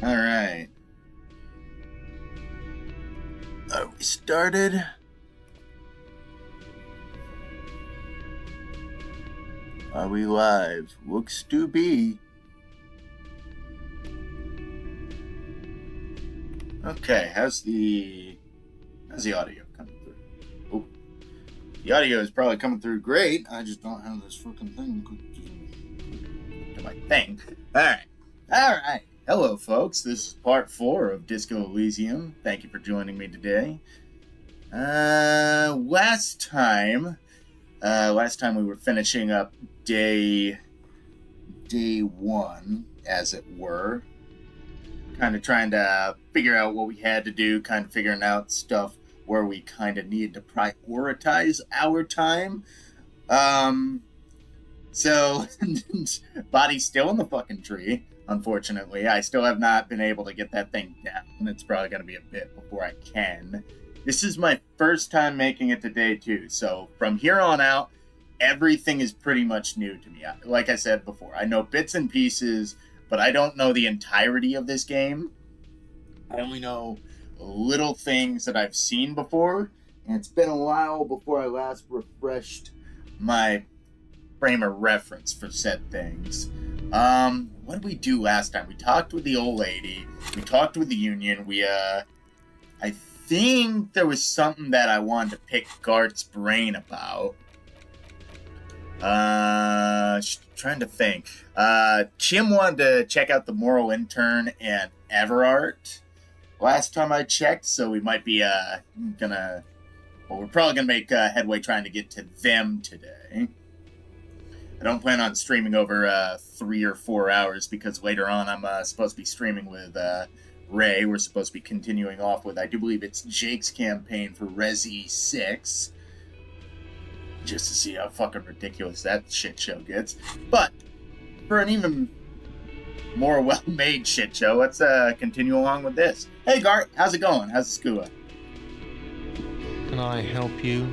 All right. Are we started? Are we live? Looks to be. Okay, how's the audio coming through? Oh, the audio is probably coming through great. I just don't have this fucking thing to my thing. All right. Hello, folks. This is part 4 of Disco Elysium. Thank you for joining me today. Last time we were finishing up day 1, as it were. Kind of trying to figure out what we had to do, kind of figuring out stuff where we kind of needed to prioritize our time. So, body's still in the fucking tree, unfortunately. I still have not been able to get that thing down. It's probably going to be a bit before I can. This is my first time making it to day 2, so from here on out, everything is pretty much new to me. Like I said before, I know bits and pieces, but I don't know the entirety of this game. I only know little things that I've seen before, and it's been a while before I last refreshed my frame of reference for said things. What did we do last time? We talked with the old lady. We talked with the union. I think there was something that I wanted to pick Gart's brain about. Trying to think. Kim wanted to check out the Moral Intern and Everart last time I checked, so we might be, we're probably gonna make headway trying to get to them today. I don't plan on streaming over 3 or 4 hours because later on I'm supposed to be streaming with Ray. We're supposed to be continuing off with, I do believe it's Jake's campaign for Resi 6. Just to see how fucking ridiculous that shit show gets. But for an even more well-made shit show, let's continue along with this. Hey Gart, how's it going? How's the skua? Can I help you?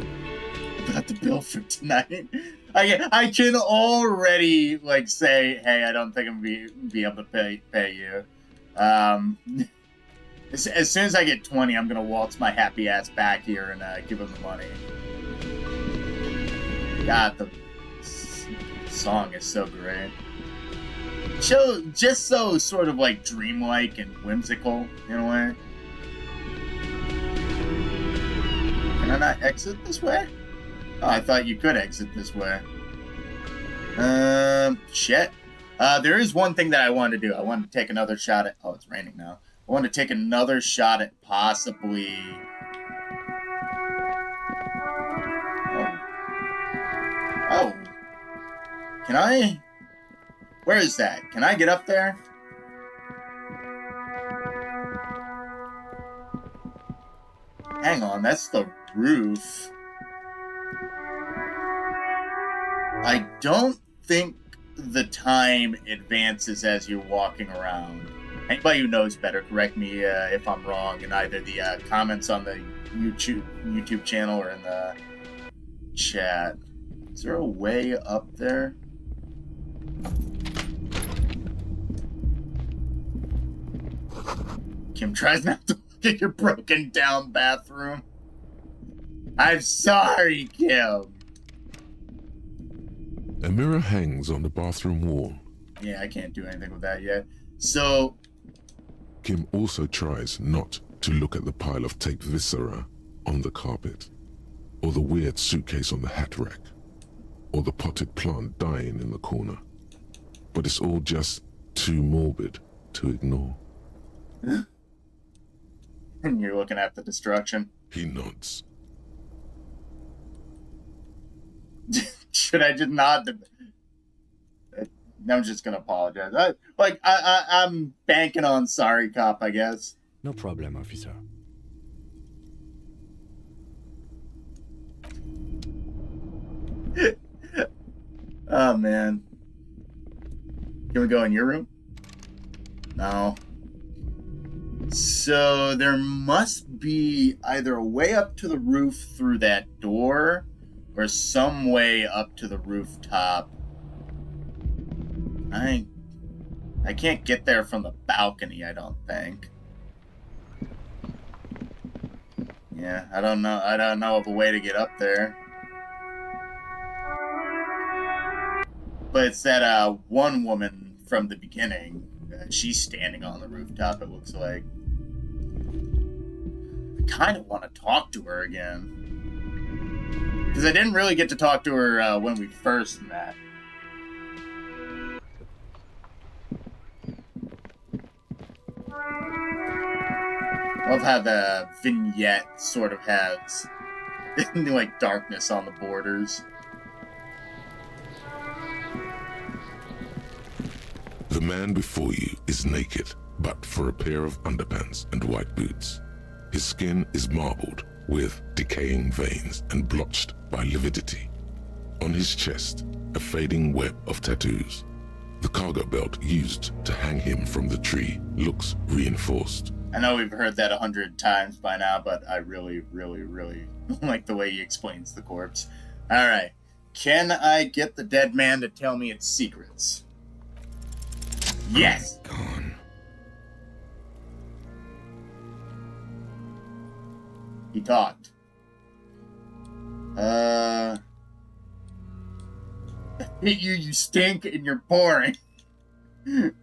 About the bill for tonight. I can already say, hey, I don't think I'm gonna be able to pay you. As soon as I get 20, I'm gonna waltz my happy ass back here and give him the money. God, the song is so great. Just so sort of dreamlike and whimsical in a way. Can I not exit this way? Oh, I thought you could exit this way. Shit. There is one thing that I wanted to do. I wanted to take another shot at... Oh, it's raining now. I wanted to take another shot at possibly... Oh. Can I... Where is that? Can I get up there? Hang on, that's the roof. I don't think the time advances as you're walking around. Anybody who knows better, correct me if I'm wrong in either the comments on the YouTube channel or in the chat. Is there a way up there? Kim tries not to look at your broken down bathroom. I'm sorry, Kim. A mirror hangs on the bathroom wall. Yeah, I can't do anything with that yet. So... Kim also tries not to look at the pile of taped viscera on the carpet, or the weird suitcase on the hat rack, or the potted plant dying in the corner. But it's all just too morbid to ignore. And you're looking at the destruction. He nods. Should I just nod? I'm just gonna apologize. I'm banking on sorry, cop, I guess. No problem, officer. Oh, man. Can we go in your room? No. So there must be either a way up to the roof through that door or some way up to the rooftop. I can't get there from the balcony, I don't think. Yeah, I don't know of a way to get up there. But it's that one woman from the beginning. She's standing on the rooftop, it looks like. I kind of want to talk to her again. Because I didn't really get to talk to her when we first met. Love how the vignette sort of has like darkness on the borders. The man before you is naked, but for a pair of underpants and white boots. His skin is marbled with decaying veins and blotched by lividity. On his chest, a fading web of tattoos. The cargo belt used to hang him from the tree looks reinforced. I know we've heard that 100 times by now, but I really, really, really like the way he explains the corpse. Alright. Can I get the dead man to tell me its secrets? Yes! Gone. He talked. Hit you, you stink, and you're boring. Where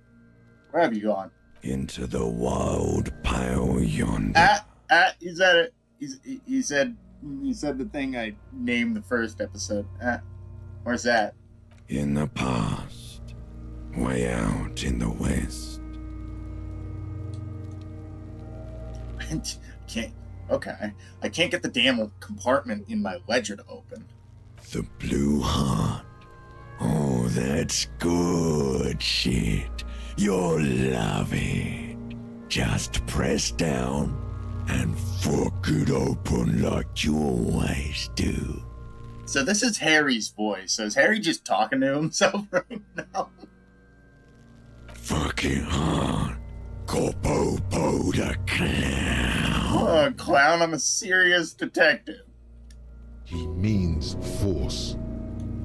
have you gone? Into the wild pale yonder. He said it. He said the thing I named the first episode. Where's that? In the past. Way out in the west. I can't get the damn compartment in my ledger to open. The blue heart. Oh, that's good shit. You'll love it. Just press down and fuck it open like you always do. So this is Harry's voice. So is Harry just talking to himself right now? Fuck it hard. Corpo the clown. Oh, clown, I'm a serious detective. He means force.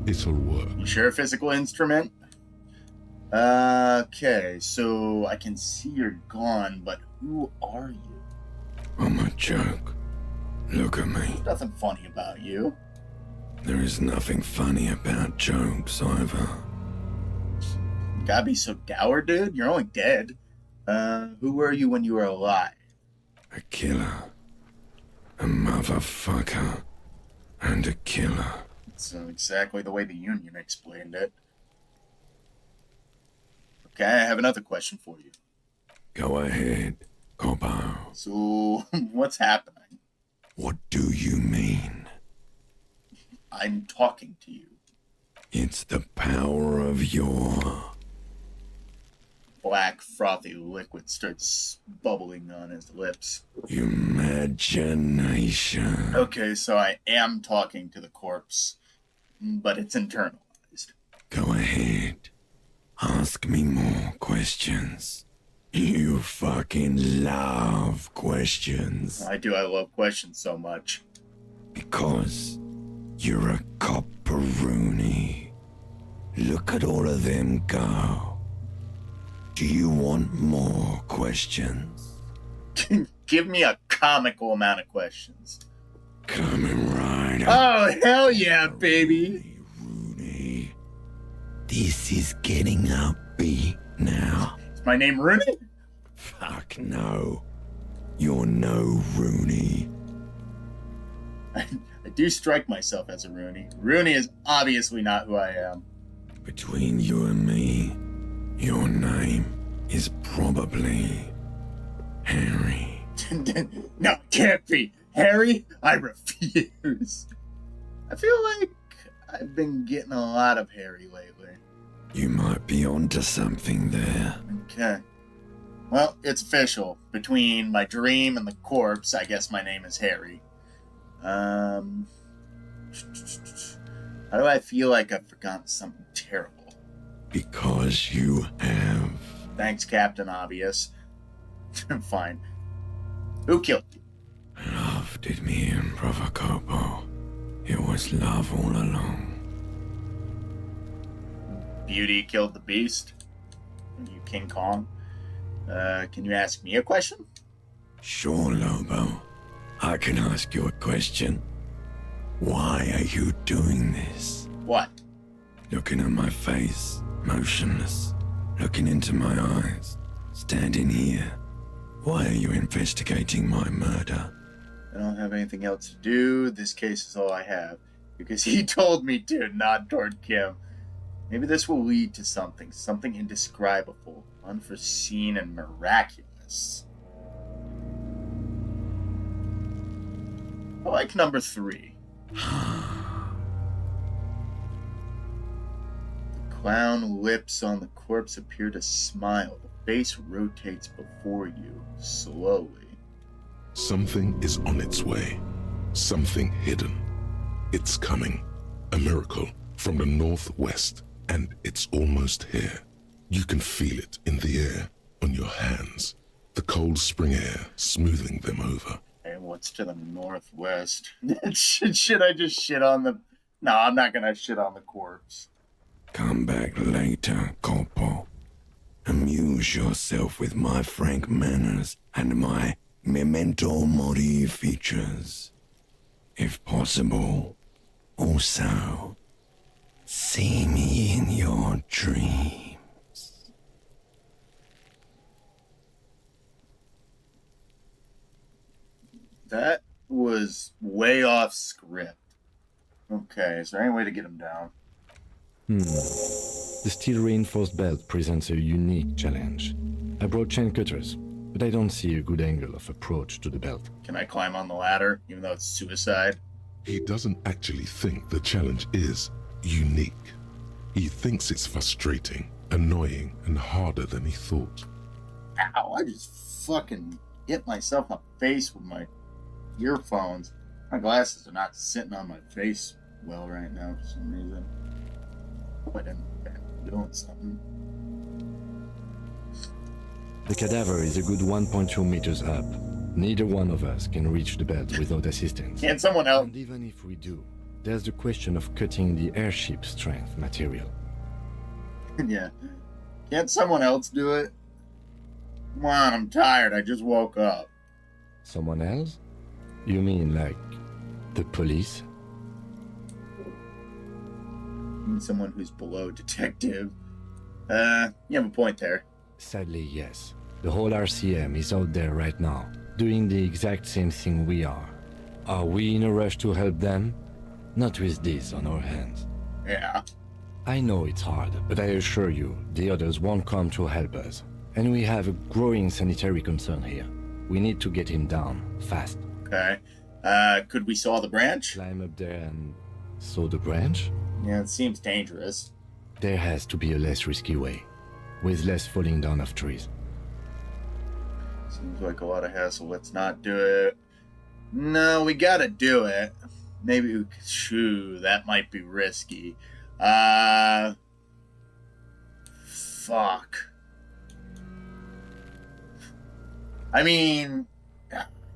It'll work. You sure a physical instrument? Okay, so I can see you're gone, but who are you? I'm a joke. Look at me. There's nothing funny about you. There is nothing funny about jokes either. You gotta be so dour, dude. You're only dead. Who were you when you were alive? A killer. A motherfucker. And a killer. That's exactly the way the Union explained it. Okay, I have another question for you. Go ahead, Corpo. So, what's happening? What do you mean? I'm talking to you. It's the power of your... Black, frothy liquid starts bubbling on his lips. imagination. Okay, so I am talking to the corpse, but it's internalized. Go ahead. Ask me more questions. You fucking love questions. I do, I love questions so much. Because you're a copperoonie. Look at all of them go. Do you want more questions? Give me a comical amount of questions. Coming right up. Oh, hell yeah, baby! Rooney. This is getting upbeat now. Is my name Rooney? Fuck no. You're no Rooney. I do strike myself as a Rooney. Rooney is obviously not who I am. Between you and me, your name is probably Harry. No, it can't be. Harry, I refuse. I feel like I've been getting a lot of Harry lately. You might be onto something there. Okay. Well, it's official. Between my dream and the corpse, I guess my name is Harry. How do I feel like I've forgotten something terrible? Because you have. Thanks, Captain Obvious. Fine. Who killed you? Love did me in, Brother Corpo. It was love all along. Beauty killed the Beast? You King Kong. Can you ask me a question? Sure, Lobo. I can ask you a question. Why are you doing this? What? Looking at my face, motionless. Looking into my eyes, standing here. Why are you investigating my murder? I don't have anything else to do. This case is all I have. Because he told me to, nod toward Kim. Maybe this will lead to something indescribable, unforeseen, and miraculous. I like number 3. The clown lips on the corpse appear to smile. The face rotates before you, slowly. Something is on its way. Something hidden. It's coming. A miracle from the northwest, and it's almost here. You can feel it in the air, on your hands. The cold spring air smoothing them over. Hey, what's to the northwest? Should I just shit on the... No, I'm not gonna shit on the corpse. Come back later, Corpo. Amuse yourself with my frank manners and my memento mori features. If possible, also, see me in your dreams. That was way off script. Okay, is there any way to get him down? The steel reinforced belt presents a unique challenge. I brought chain cutters, but I don't see a good angle of approach to the belt. Can I climb on the ladder, even though it's suicide? He doesn't actually think the challenge is unique. He thinks it's frustrating, annoying, and harder than he thought. Ow, I just fucking hit myself in the face with my earphones. My glasses are not sitting on my face well right now for some reason. Oh, I didn't doing something. The cadaver is a good 1.2 meters up. Neither one of us can reach the belt without assistance. Can't someone help? And even if we do, there's the question of cutting the airship strength material. Yeah. Can't someone else do it? Come on, I'm tired. I just woke up. Someone else? You mean like the police? Someone who's below detective. You have a point there. Sadly, yes. The whole RCM is out there right now, doing the exact same thing we are. Are we in a rush to help them? Not with this on our hands. Yeah. I know it's hard, but I assure you, the others won't come to help us. And we have a growing sanitary concern here. We need to get him down, fast. Okay. Could we saw the branch? Climb up there and saw the branch? Yeah, it seems dangerous. There has to be a less risky way, with less falling down of trees. Seems like a lot of hassle. Let's not do it. No, we gotta do it. Maybe we could... Shoo, that might be risky. Fuck. I mean...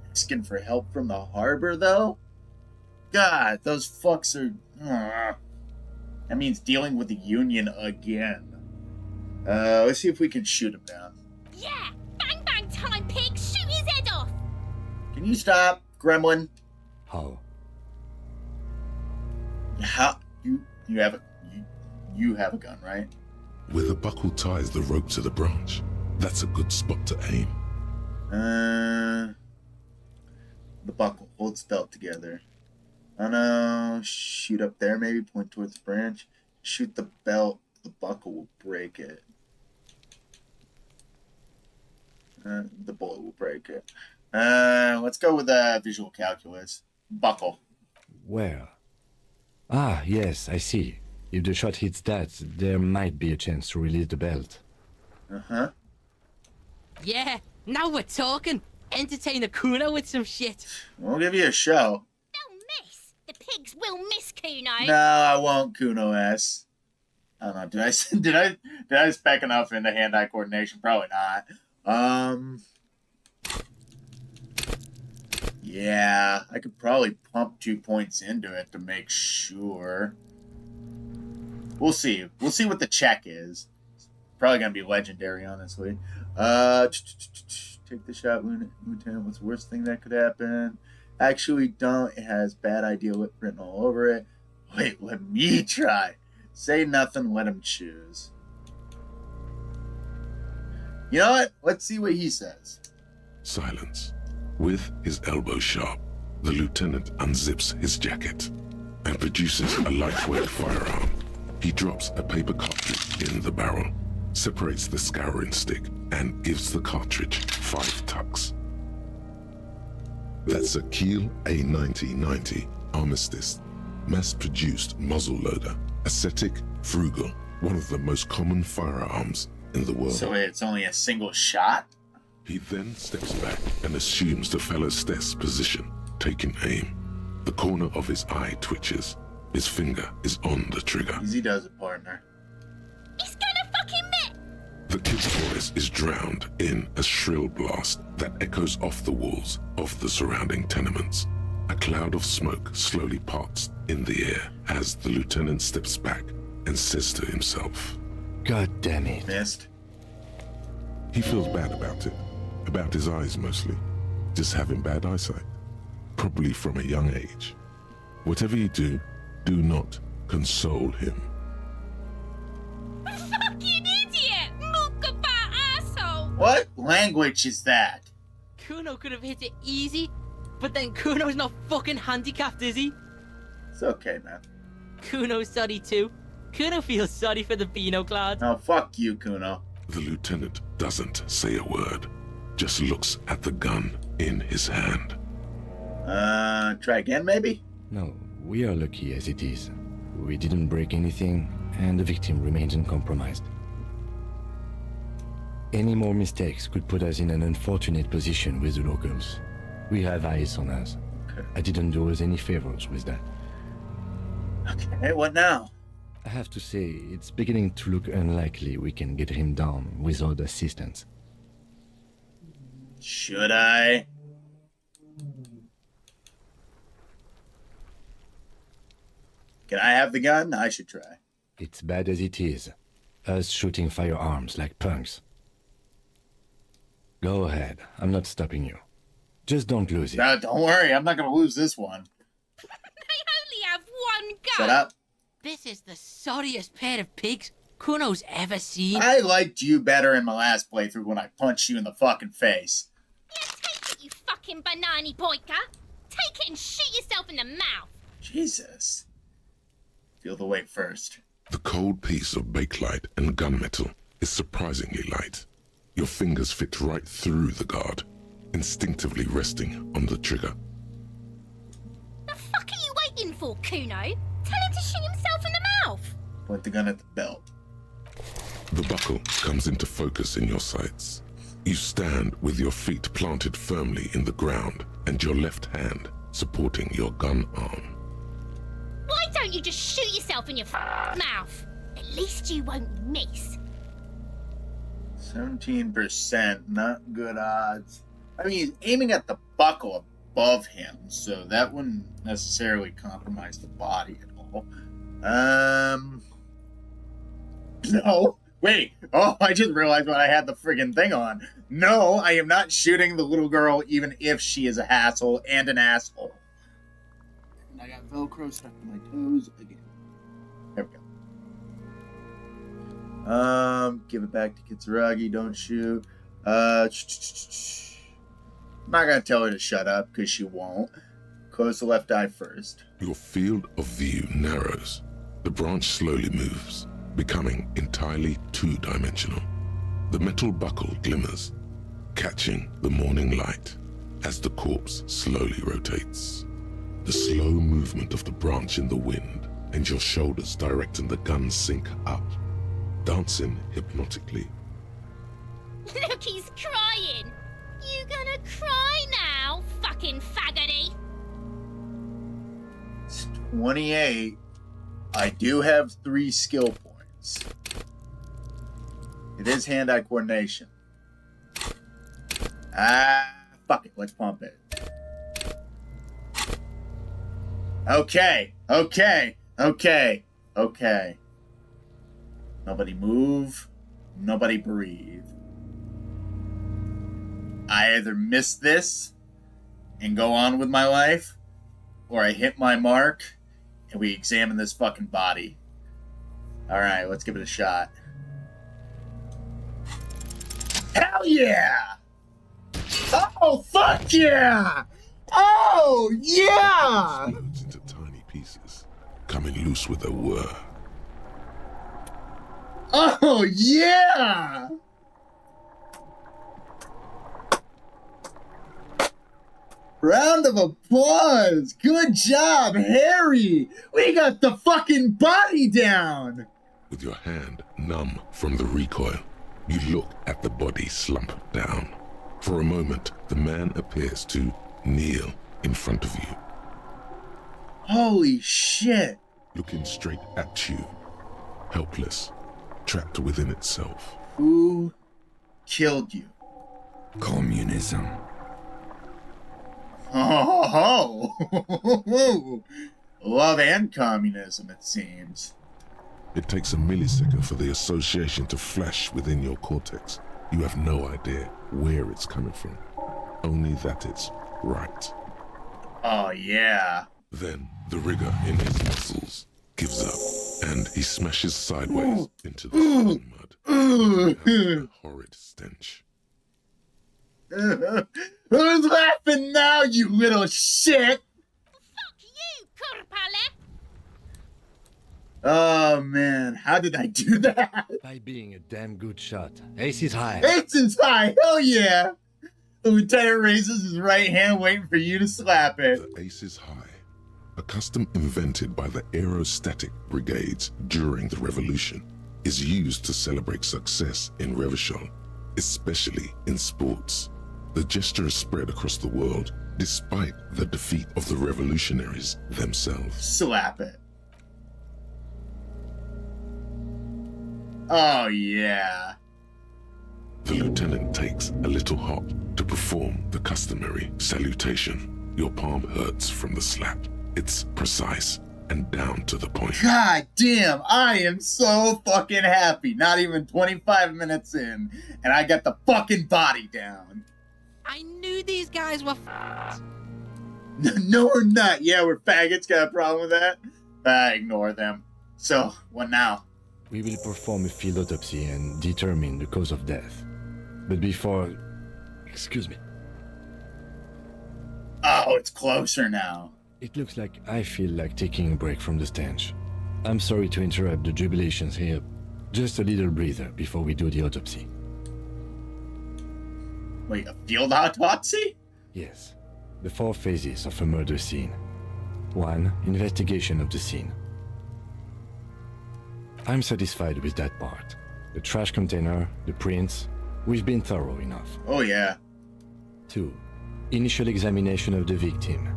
Asking for help from the harbor, though? God, those fucks are... That means dealing with the Union again. Let's see if we can shoot him down. Yeah! Bang bang time, pig! Shoot his head off! Can you stop, Gremlin? How? How you have a you have a gun, right? Where the buckle ties the rope to the branch, that's a good spot to aim. The buckle holds belt together. Oh no, shoot up there maybe, point towards the branch. Shoot the belt, the buckle will break it. The bullet will break it. Let's go with visual calculus. Buckle. Where? Ah, yes, I see. If the shot hits that, there might be a chance to release the belt. Uh-huh. Yeah, now we're talking. Entertain a Kuno with some shit. We'll give you a show. They'll miss! The pigs will miss Kuno! No, I won't Kuno S. I don't know, did I spec enough into hand-eye coordination? Probably not. Yeah, I could probably pump 2 points into it to make sure. We'll see. We'll see what the check is. Probably gonna be legendary, honestly. Take the shot, Lieutenant. What's the worst thing that could happen? Actually, don't. It has bad idea written all over it. Wait, let me try. Say nothing, let him choose. You know what? Let's see what he says. Silence. With his elbow sharp, the lieutenant unzips his jacket and produces a lightweight firearm. He drops a paper cartridge in the barrel, separates the scouring stick, and gives the cartridge 5 tucks. That's a Kiel A9090 Armistice, mass-produced muzzleloader, ascetic, frugal, one of the most common firearms in the world. So it's only a single shot? He then steps back and assumes the fellow's desk position, taking aim. The corner of his eye twitches. His finger is on the trigger. Easy does it, partner. It's gonna fucking miss! The kid's voice is drowned in a shrill blast that echoes off the walls of the surrounding tenements. A cloud of smoke slowly parts in the air as the lieutenant steps back and says to himself, God damn it. Missed. he feels bad about it. About his eyes mostly. Just having bad eyesight. Probably from a young age. Whatever you do not console him. Fucking idiot! Mookaba asshole! What language is that? Kuno could have hit it easy, but then Kuno's not fucking handicapped, is he? It's okay, man. Kuno's sorry too. Kuno feels sorry for the Beano Cloud. Oh, fuck you, Kuno. The lieutenant doesn't say a word. Just looks at the gun in his hand. Try again, maybe? No, we are lucky as it is. We didn't break anything, and the victim remains uncompromised. Any more mistakes could put us in an unfortunate position with the locals. We have eyes on us. Okay. I didn't do us any favors with that. Okay, what now? I have to say, it's beginning to look unlikely we can get him down without assistance. Should I? Can I have the gun? I should try. It's bad as it is. Us shooting firearms like punks. Go ahead. I'm not stopping you. Just don't lose it. No, don't worry. I'm not going to lose this one. I only have one gun! Shut up. This is the sorriest pair of pigs Kuno's ever seen. I liked you better in my last playthrough when I punched you in the fucking face. Yeah, take it, you fucking banana boyka! Take it and shoot yourself in the mouth! Jesus. Feel the weight first. The cold piece of bakelite and gunmetal is surprisingly light. Your fingers fit right through the guard, instinctively resting on the trigger. The fuck are you waiting for, Kuno? Tell him to shoot himself in the mouth! Point the gun at the belt. The buckle comes into focus in your sights. You stand with your feet planted firmly in the ground and your left hand supporting your gun arm. Why don't you just shoot yourself in your mouth? At least you won't miss. 17%, not good odds. I mean, he's aiming at the buckle above him, so that wouldn't necessarily compromise the body at all. No. Wait. Oh, I just realized when I had the friggin' thing on. No, I am not shooting the little girl, even if she is a hassle and an asshole. And I got Velcro stuck to my toes again. There we go. Give it back to Kitsuragi. Don't shoot. I'm not gonna tell her to shut up, because she won't. Close the left eye first. Your field of view narrows. The branch slowly moves, becoming entirely two-dimensional. The metal buckle glimmers, catching the morning light as the corpse slowly rotates. The slow movement of the branch in the wind and your shoulders directing the gun sync up, dancing hypnotically. Look, he's crying! You gonna cry now, fucking faggoty? It's 28. I do have 3 skill points. It is hand-eye coordination. Fuck it. Let's pump it. Okay. Nobody move. Nobody breathe. I either miss this and go on with my life, or I hit my mark and we examine this fucking body. Alright, let's give it a shot. Hell yeah! Oh, fuck yeah! Oh, yeah! Explodes into tiny pieces, coming loose with a whir. Oh, yeah! Round of applause! Good job, Harry! We got the fucking body down! With your hand numb from the recoil, you look at the body slump down. For a moment, the man appears to kneel in front of you, Holy shit! looking straight at you, helpless, trapped within itself. Who killed you? Communism. Oh, love and communism, it seems. It takes a millisecond for the association to flash within your cortex. You have no idea where it's coming from, only that it's right. Oh, yeah. Then the rigor in his muscles gives up, and he smashes sideways into the stone mud, letting out a horrid stench. Who's laughing now, you little shit? Fuck you, Kurpale! Oh, man. How did I do that? By being a damn good shot. Ace is high. Ace is high. Hell yeah. The lieutenant raises his right hand, waiting for you to slap it. The ace is high, a custom invented by the aerostatic brigades during the revolution, is used to celebrate success in Revachol, especially in sports. The gesture is spread across the world, despite the defeat of the revolutionaries themselves. Slap it. Oh, yeah. The lieutenant takes a little hop to perform the customary salutation. Your palm hurts from the slap. It's precise and down to the point. God damn, I am so fucking happy. Not even 25 minutes in, and I got the fucking body down. I knew these guys were f***ed. No, we're not. Yeah, we're faggots. Got a problem with that? Ignore them. So, what now? We will perform a field autopsy and determine the cause of death. But before... Excuse me. Oh, it's closer now. It looks like I feel like taking a break from the stench. I'm sorry to interrupt the jubilations here. Just a little breather before we do the autopsy. Wait, a field autopsy? Yes. The 4 phases of a murder scene. 1. Investigation of the scene. I'm satisfied with that part. The trash container, the prints, we've been thorough enough. Oh, yeah. 2. Initial examination of the victim.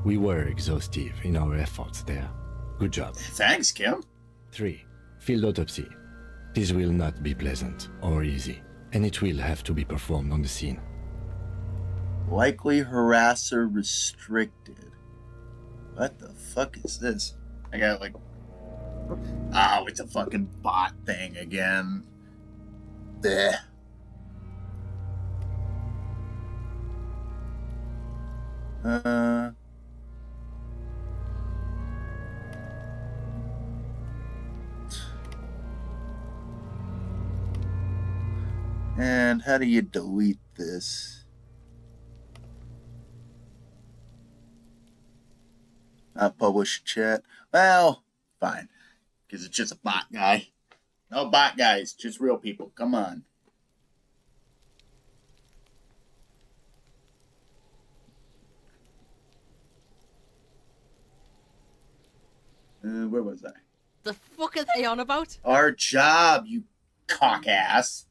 We were exhaustive in our efforts there. Good job. Thanks, Kim. 3. Field autopsy. This will not be pleasant or easy, and it will have to be performed on the scene. Likely harasser restricted. What the fuck is this? I got like... Oh, it's a fucking bot thing again. Blech. And how do you delete this? Not publish chat. Well, fine. Because it's just a bot guy. No bot guys, just real people. Come on. Where was I? The fuck are they on about? Our job, you cock ass.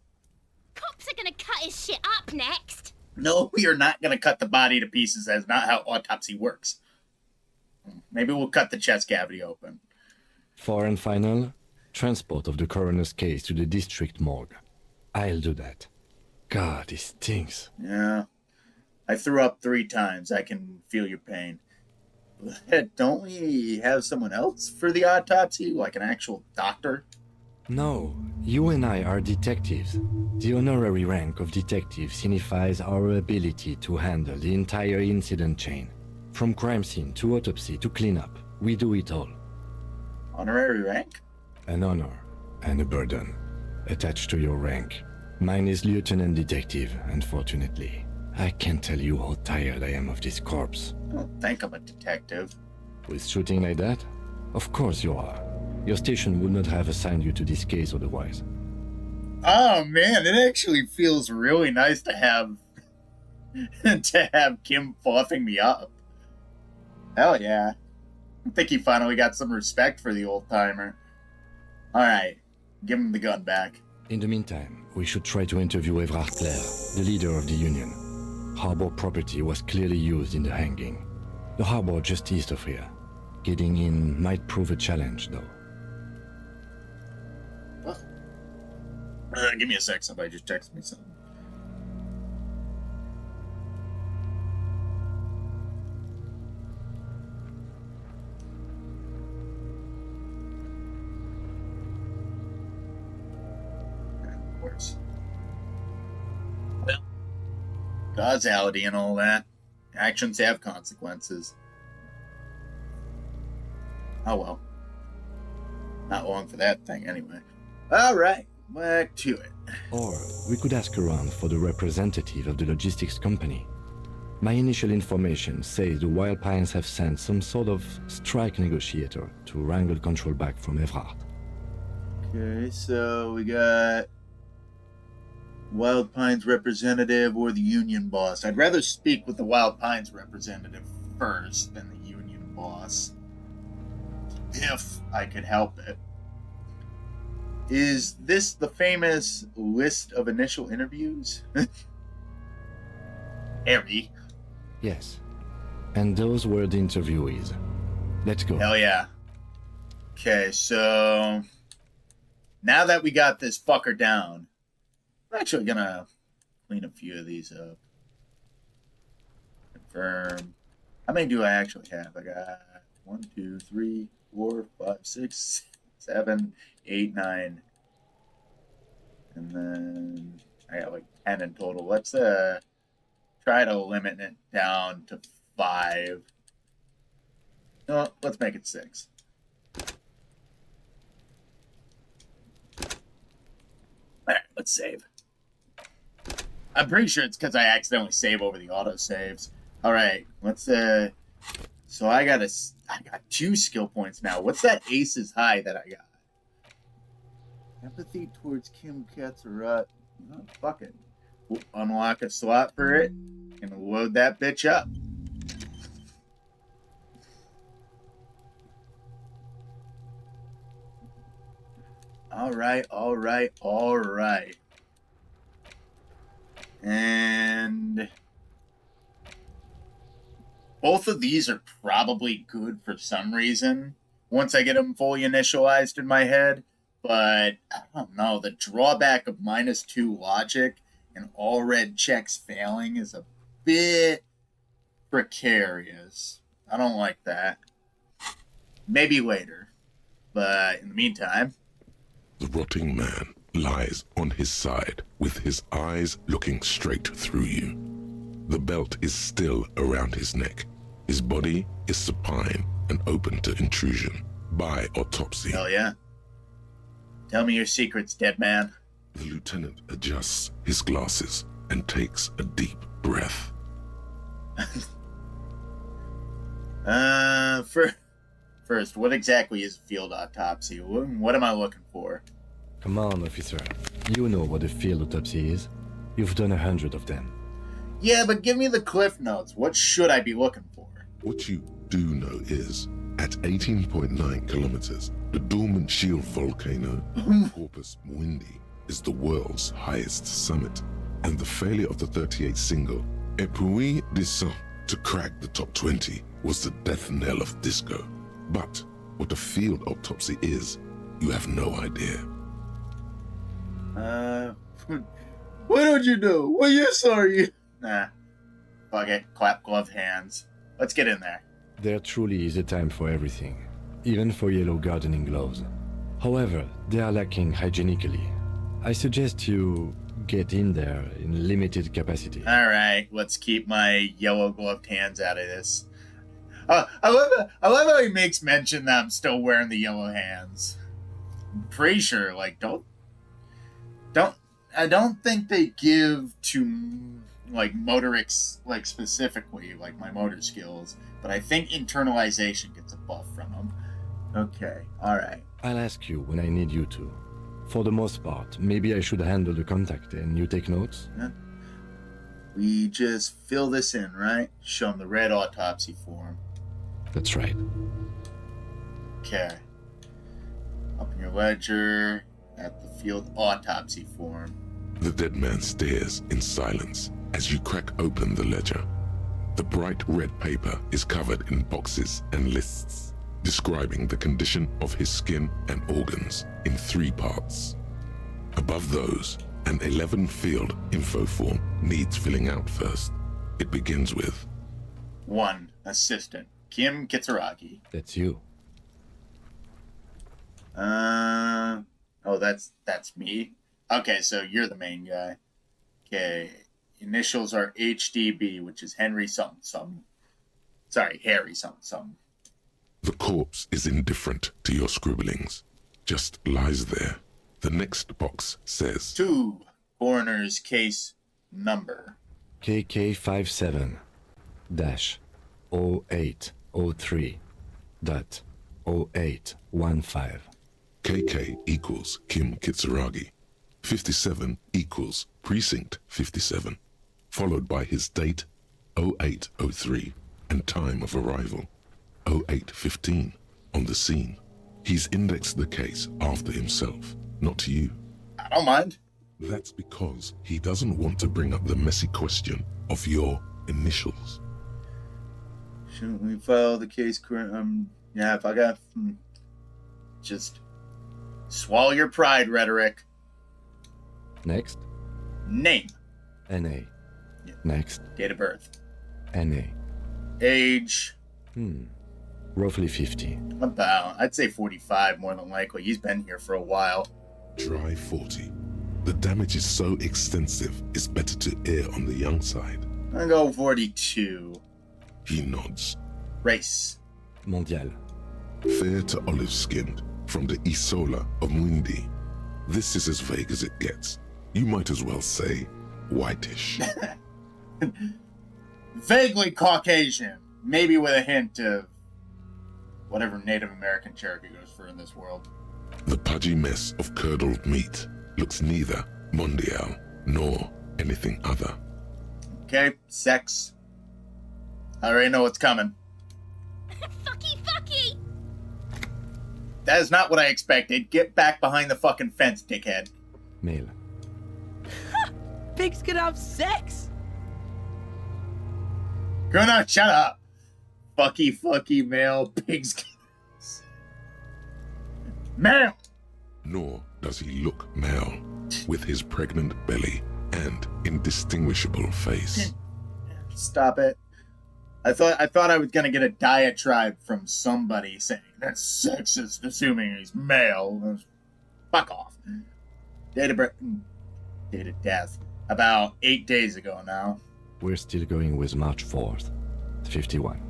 Cops are gonna cut his shit up next. No, we are not going to cut the body to pieces. That's not how autopsy works. Maybe we'll cut the chest cavity open. 4 and final, transport of the coroner's case to the district morgue. I'll do that. God, it stinks. Yeah. I threw up 3 times. I can feel your pain. But don't we have someone else for the autopsy? Like an actual doctor? No, You and I are detectives. The honorary rank of detective signifies our ability to handle the entire incident chain. From crime scene to autopsy to cleanup, we do it all. Honorary rank? An honor and a burden attached to your rank. Mine is Lieutenant Detective, unfortunately. I can't tell you how tired I am of this corpse. I don't think I'm a detective. With shooting like that? Of course you are. Your station would not have assigned you to this case otherwise. Oh man, it actually feels really nice to have Kim fluffing me up. Hell yeah. I think he finally got some respect for the old timer. Alright, give him the gun back. In the meantime, we should try to interview Evrard Clare, the leader of the Union. Harbor property was clearly used in the hanging. The harbor just east of here. Getting in might prove a challenge, though. Give me a sec, somebody just texted me something. Of course. Well, causality and all that. Actions have consequences. Oh well. Not long for that thing anyway. Alright, back to it. Or we could ask around for the representative of the logistics company. My initial information says the Wild Pines have sent some sort of strike negotiator to wrangle control back from Evrard. Okay, so we got Wild Pines representative or the Union boss. I'd rather speak with the Wild Pines representative first than the Union boss. If I could help it. Is this the famous list of initial interviews? Harry. Yes. And those were the interviewees. Let's go. Hell yeah. Okay, so now that we got this fucker down, I'm actually gonna clean a few of these up. Confirm. How many do I actually have? I got 1, 2, 3, 4, 5, 6, 7, 8, 9. And then I got like 10 in total. Let's try to limit it down to 5. No, let's make it 6. Alright, let's save. I'm pretty sure it's because I accidentally save over the autosaves. Alright, let's so I got 2 skill points now. What's that Ace's High that I got? Empathy towards Kim Katsurat. Oh, fuck it. We'll unlock a slot for it and load that bitch up. Alright. And both of these are probably good for some reason once I get them fully initialized in my head. But I don't know. The drawback of -2 logic and all red checks failing is a bit precarious. I don't like that. Maybe later. But in the meantime... The rotting man lies on his side with his eyes looking straight through you. The belt is still around his neck. His body is supine and open to intrusion by autopsy. Hell yeah. Tell me your secrets, dead man. The lieutenant adjusts his glasses and takes a deep breath. First, what exactly is a field autopsy? What am I looking for? Come on, officer. You know what a field autopsy is. You've done 100 of them. Yeah, but give me the cliff notes. What should I be looking for? What you do know is, at 18.9 kilometers, the dormant shield volcano, Corpus Mundi, is the world's highest summit, and the failure of the 38 single, Epui Descent, to crack the top 20 was the death knell of disco. But what a field autopsy is, you have no idea. What don't you know? What use are you? Nah. Fuck it. Clap glove hands. Let's get in there. There truly is a time for everything, even for yellow gardening gloves. However, they are lacking hygienically, I suggest you get in there in limited capacity. All right, let's keep my yellow gloved hands out of this. I love how he makes mention that I'm still wearing the yellow hands. I'm pretty sure, like, I don't think they give to like motorics, like specifically like my motor skills, but I think internalization gets a buff from them. Okay, all right. I'll ask you when I need you to. For the most part, maybe I should handle the contact and you take notes? Yeah. We just fill this in, right? Show them the red autopsy form. That's right. Okay. Up in your ledger, at the field autopsy form. The dead man stares in silence as you crack open the ledger. The bright red paper is covered in boxes and lists, describing the condition of his skin and organs in 3 parts. Above those, an 11-field info form needs filling out first. It begins with 1. Assistant, Kim Kitsuragi. That's you. Oh, that's me. Okay, so you're the main guy. Okay, initials are HDB, which is Henry something something. Sorry, Harry something something. the corpse is indifferent to your scribblings, just lies there. The next box says 2. Coroner's case number. KK57-0803.0815. KK equals Kim Kitsuragi. 57 equals Precinct 57, followed by his date 0803 and time of arrival 0815 on the scene. He's indexed the case after himself, not you. I don't mind. That's because he doesn't want to bring up the messy question of your initials. Shouldn't we file the case current? Yeah, if I got... Just swallow your pride, rhetoric. Next, Name. NA. Yeah. Next, Date of birth. NA. Age. Roughly 50. About, I'd say 45 more than likely. He's been here for a while. Try 40. The damage is so extensive, it's better to err on the young side. I'll go 42. He nods. Race. Mondial. Fair to olive-skinned, from the Isola of Mundi. This is as vague as it gets. You might as well say whitish. Vaguely Caucasian. Maybe with a hint of whatever Native American Cherokee goes for in this world. The pudgy mess of curdled meat looks neither mondial nor anything other. Okay, sex. I already know what's coming. Fucky! That is not what I expected. Get back behind the fucking fence, dickhead. Male. Pigs can have sex! Gunnar, shut up. Fucky, male, pigs. Male! Nor does he look male, with his pregnant belly and indistinguishable face. Stop it. I thought I was gonna get a diatribe from somebody saying that's sexist, assuming he's male. Fuck off. Date of death. About 8 days ago now. We're still going with March 4th. 51.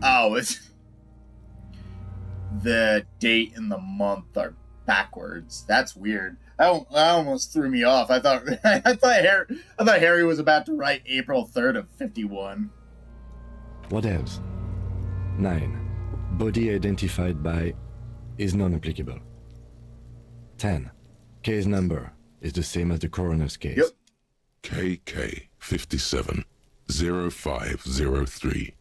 Oh, it's the date and the month are backwards. That's weird. That almost threw me off. I thought Harry was about to write April 3rd of 51. What else? 9. Body identified by is non-applicable. 10. Case number is the same as the coroner's case. Yep. KK 57 0503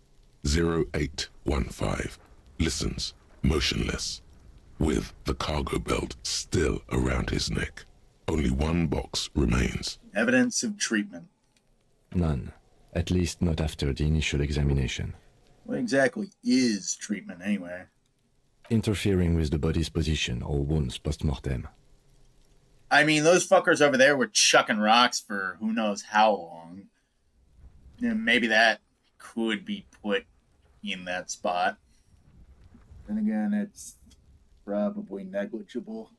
0815 listens, motionless, with the cargo belt still around his neck. Only one box remains. Evidence of treatment. None. At least not after the initial examination. What exactly is treatment anyway? Interfering with the body's position or wounds post-mortem. I mean, those fuckers over there were chucking rocks for who knows how long. And maybe that could be put in that spot. Then again, it's probably negligible.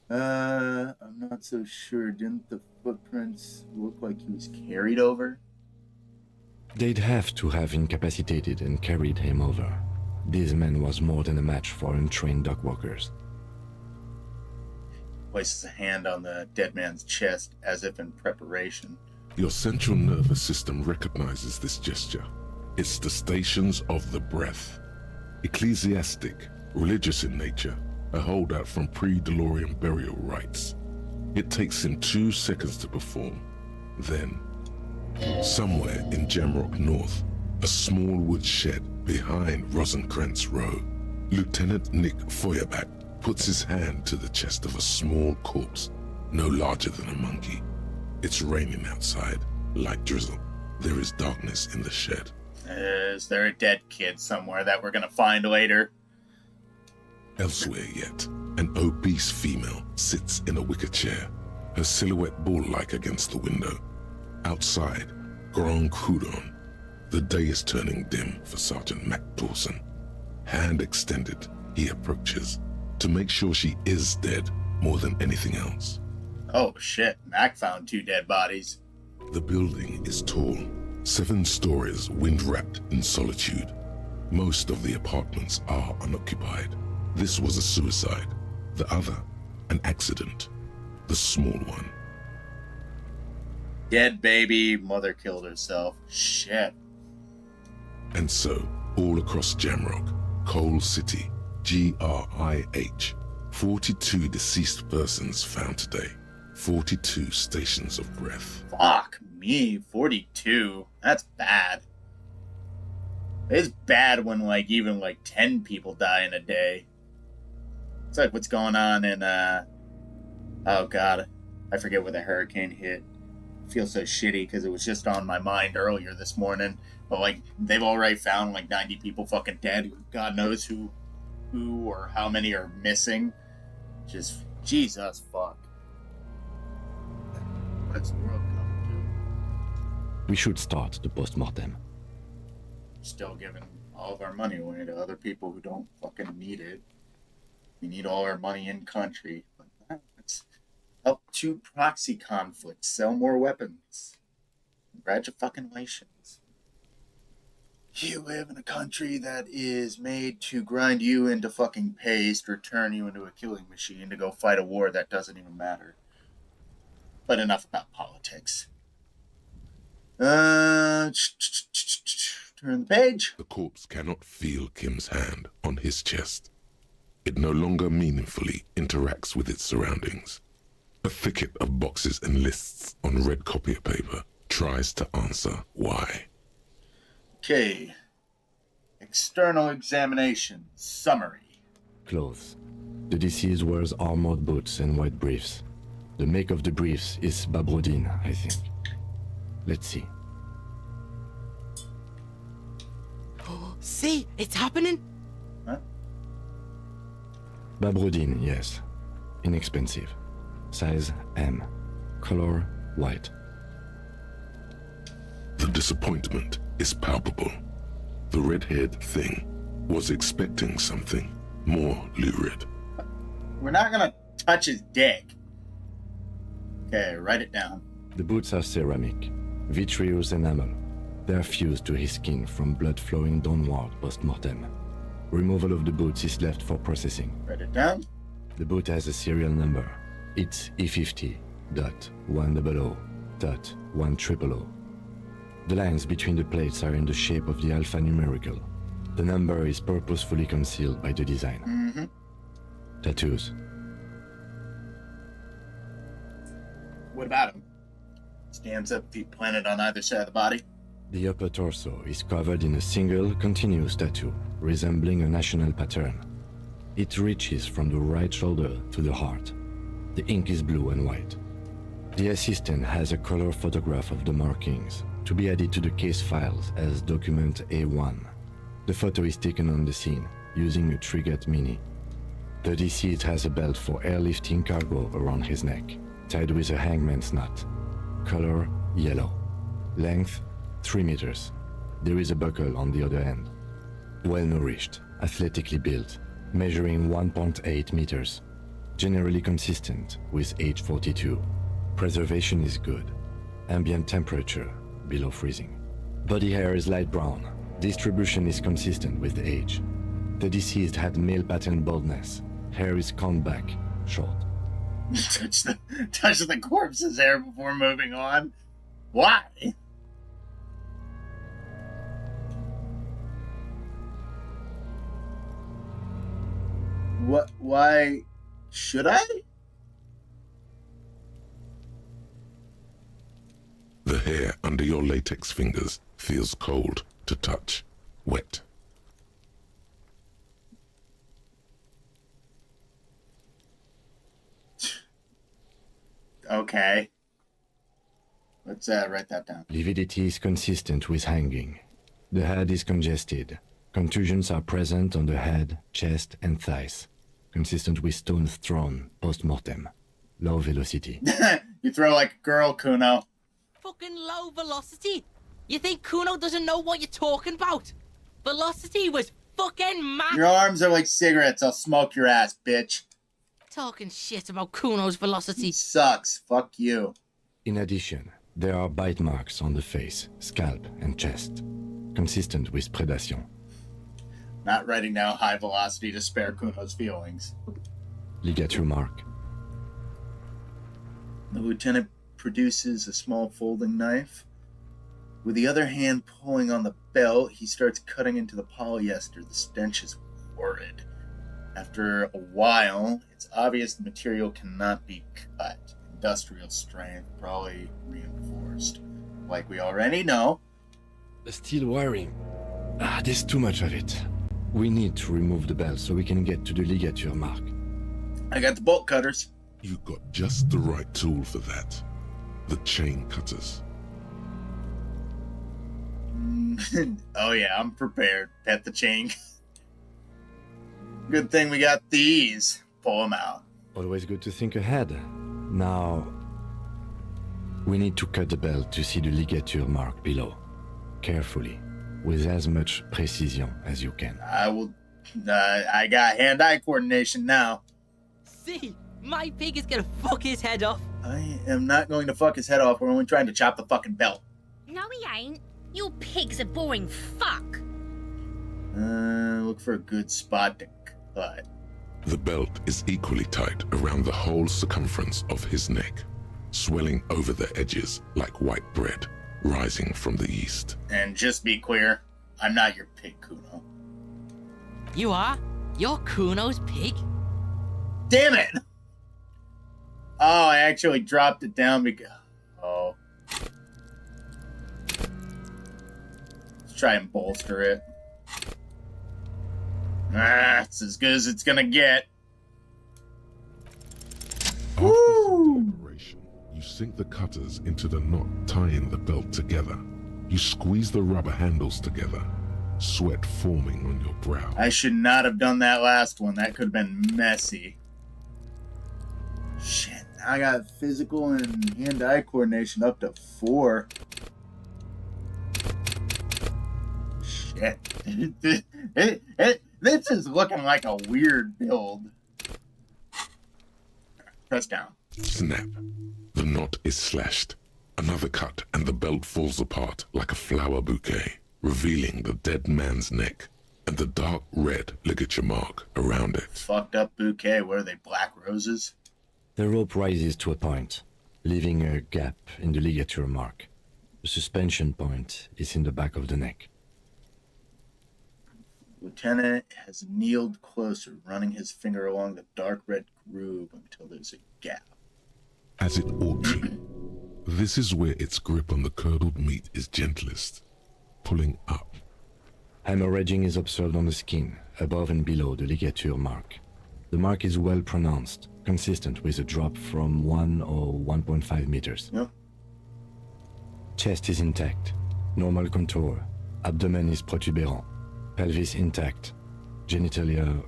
I'm not so sure. Didn't the footprints look like he was carried over? They'd have to have incapacitated and carried him over. This man was more than a match for untrained dogwalkers. Places a hand on the dead man's chest as if in preparation. Your central nervous system recognizes this gesture. It's the stations of the breath. Ecclesiastic, religious in nature, a holdout from pre-DeLorean burial rites. It takes him 2 seconds to perform. Then, somewhere in Jamrock North, a small wood shed behind Rosenkrantz Row, Lieutenant Nick Feuerbach puts his hand to the chest of a small corpse, no larger than a monkey. It's raining outside, light drizzle. There is darkness in the shed. Is there a dead kid somewhere that we're gonna find later? Elsewhere yet, an obese female sits in a wicker chair, her silhouette bull-like against the window. Outside, Grand Coudon. The day is turning dim for Sergeant Mac Dawson. Hand extended, he approaches, to make sure she is dead more than anything else. Oh shit, Mac found 2 dead bodies. The building is tall, 7 stories wind-wrapped in solitude. Most of the apartments are unoccupied. This was a suicide. The other, an accident. The small one. Dead baby, mother killed herself. Shit. And so, all across Jamrock, Coal City, GRIH, 42 deceased persons found today. 42 stations of breath. Fuck me, 42. That's bad. It's bad when even 10 people die in a day. It's like what's going on in oh god, I forget where the hurricane hit. I feel so shitty because it was just on my mind earlier this morning. But they've already found 90 people fucking dead. God knows who or how many are missing. Just Jesus fuck. What's the world coming We should start the post-mortem. to? Still giving all of our money away to other people who don't fucking need it. We need all our money in country. But let's help 2 proxy conflicts sell more weapons. Congratulations. You live in a country that is made to grind you into fucking paste or turn you into a killing machine to go fight a war that doesn't even matter. But enough about politics. Turn the page. The corpse cannot feel Kim's hand on his chest. It no longer meaningfully interacts with its surroundings. A thicket of boxes and lists on red copier paper tries to answer why. Okay. External examination. Summary. Clothes. The deceased wears armored boots and white briefs. The make of the briefs is Babrodine, I think. Let's see. See, it's happening. Huh? Babrodine, yes. Inexpensive. Size M. Color white. The disappointment is palpable. The red-haired thing was expecting something more lurid. We're not gonna touch his dick. Okay, write it down. The boots are ceramic, vitreous enamel. They are fused to his skin from blood flowing downward post-mortem. Removal of the boots is left for processing. Write it down. The boot has a serial number. It's E50.100.100. The lines between the plates are in the shape of the alphanumerical. The number is purposefully concealed by the design. Mm-hmm. Tattoos. What about him? Stands up, feet planted on either side of the body. The upper torso is covered in a single continuous tattoo, resembling a national pattern. It reaches from the right shoulder to the heart. The ink is blue and white. The assistant has a color photograph of the markings, to be added to the case files as document A1. The photo is taken on the scene, using a Trigat Mini. The deceased has a belt for airlifting cargo around his neck, tied with a hangman's knot. Color yellow. Length 3 meters. There is a buckle on the other end. Well nourished, athletically built. measuring 1.8 meters, generally consistent with age 42. Preservation is good. Ambient temperature below freezing. Body hair is light brown. Distribution is consistent with age. The deceased had male pattern baldness. Hair is combed back, short. touch the corpse's hair before moving on. Why? What? Why should I? The hair under your latex fingers feels cold to touch, wet. Okay. Let's write that down. Lividity is consistent with hanging. The head is congested. Contusions are present on the head, chest, and thighs, consistent with stones thrown post-mortem. Low velocity. You throw like a girl, Kuno. Fucking low velocity? You think Kuno doesn't know what you're talking about? Velocity was fucking mad. Your arms are like cigarettes. I'll smoke your ass, bitch. Talking shit about Kuno's velocity. Sucks. Fuck you. In addition, there are bite marks on the face, scalp, and chest, consistent with predation. Not writing down high velocity to spare Kuno's feelings. Ligature mark. The lieutenant produces a small folding knife. With the other hand pulling on the belt, he starts cutting into the polyester. The stench is horrid. After a while, it's obvious the material cannot be cut. Industrial strength, probably reinforced. Like we already know. The steel wiring. There's too much of it. We need to remove the belt so we can get to the ligature mark. I got the bolt cutters. You got just the right tool for that. The chain cutters. Oh yeah, I'm prepared. Pet the chain. Good thing we got these. Pull them out. Always good to think ahead. Now, we need to cut the belt to see the ligature mark below. Carefully, with as much precision as you can. I will... I got hand-eye coordination now. See, my pig is gonna fuck his head off. I am not going to fuck his head off. We're only trying to chop the fucking belt. No, he ain't. Your pig's a boring fuck. Look for a good spot to cut. The belt is equally tight around the whole circumference of his neck, swelling over the edges like white bread rising from the east. And just be clear, I'm not your pig, Kuno. You are? You're Kuno's pig? Damn it! Oh, I actually dropped it down because... Oh. Let's try and bolster it. It's as good as it's gonna get. After the operation, you sink the cutters into the knot tying the belt together. You squeeze the rubber handles together, sweat forming on your brow. I should not have done that last one. That could have been messy. Shit, now I got physical and hand-eye coordination up to 4. Shit. This is looking like a weird build. Press down. Snap. The knot is slashed. Another cut and the belt falls apart like a flower bouquet, revealing the dead man's neck and the dark red ligature mark around it. Fucked up bouquet. What are they, black roses? The rope rises to a point, leaving a gap in the ligature mark. The suspension point is in the back of the neck. Lieutenant has kneeled closer, running his finger along the dark red groove until there's a gap. As it ought to. This is where its grip on the curdled meat is gentlest, pulling up. Hemorrhaging is observed on the skin, above and below the ligature mark. The mark is well pronounced, consistent with a drop from 1 or 1.5 meters. Yep. Chest is intact, normal contour. Abdomen is protuberant. Pelvis intact. Genitalia...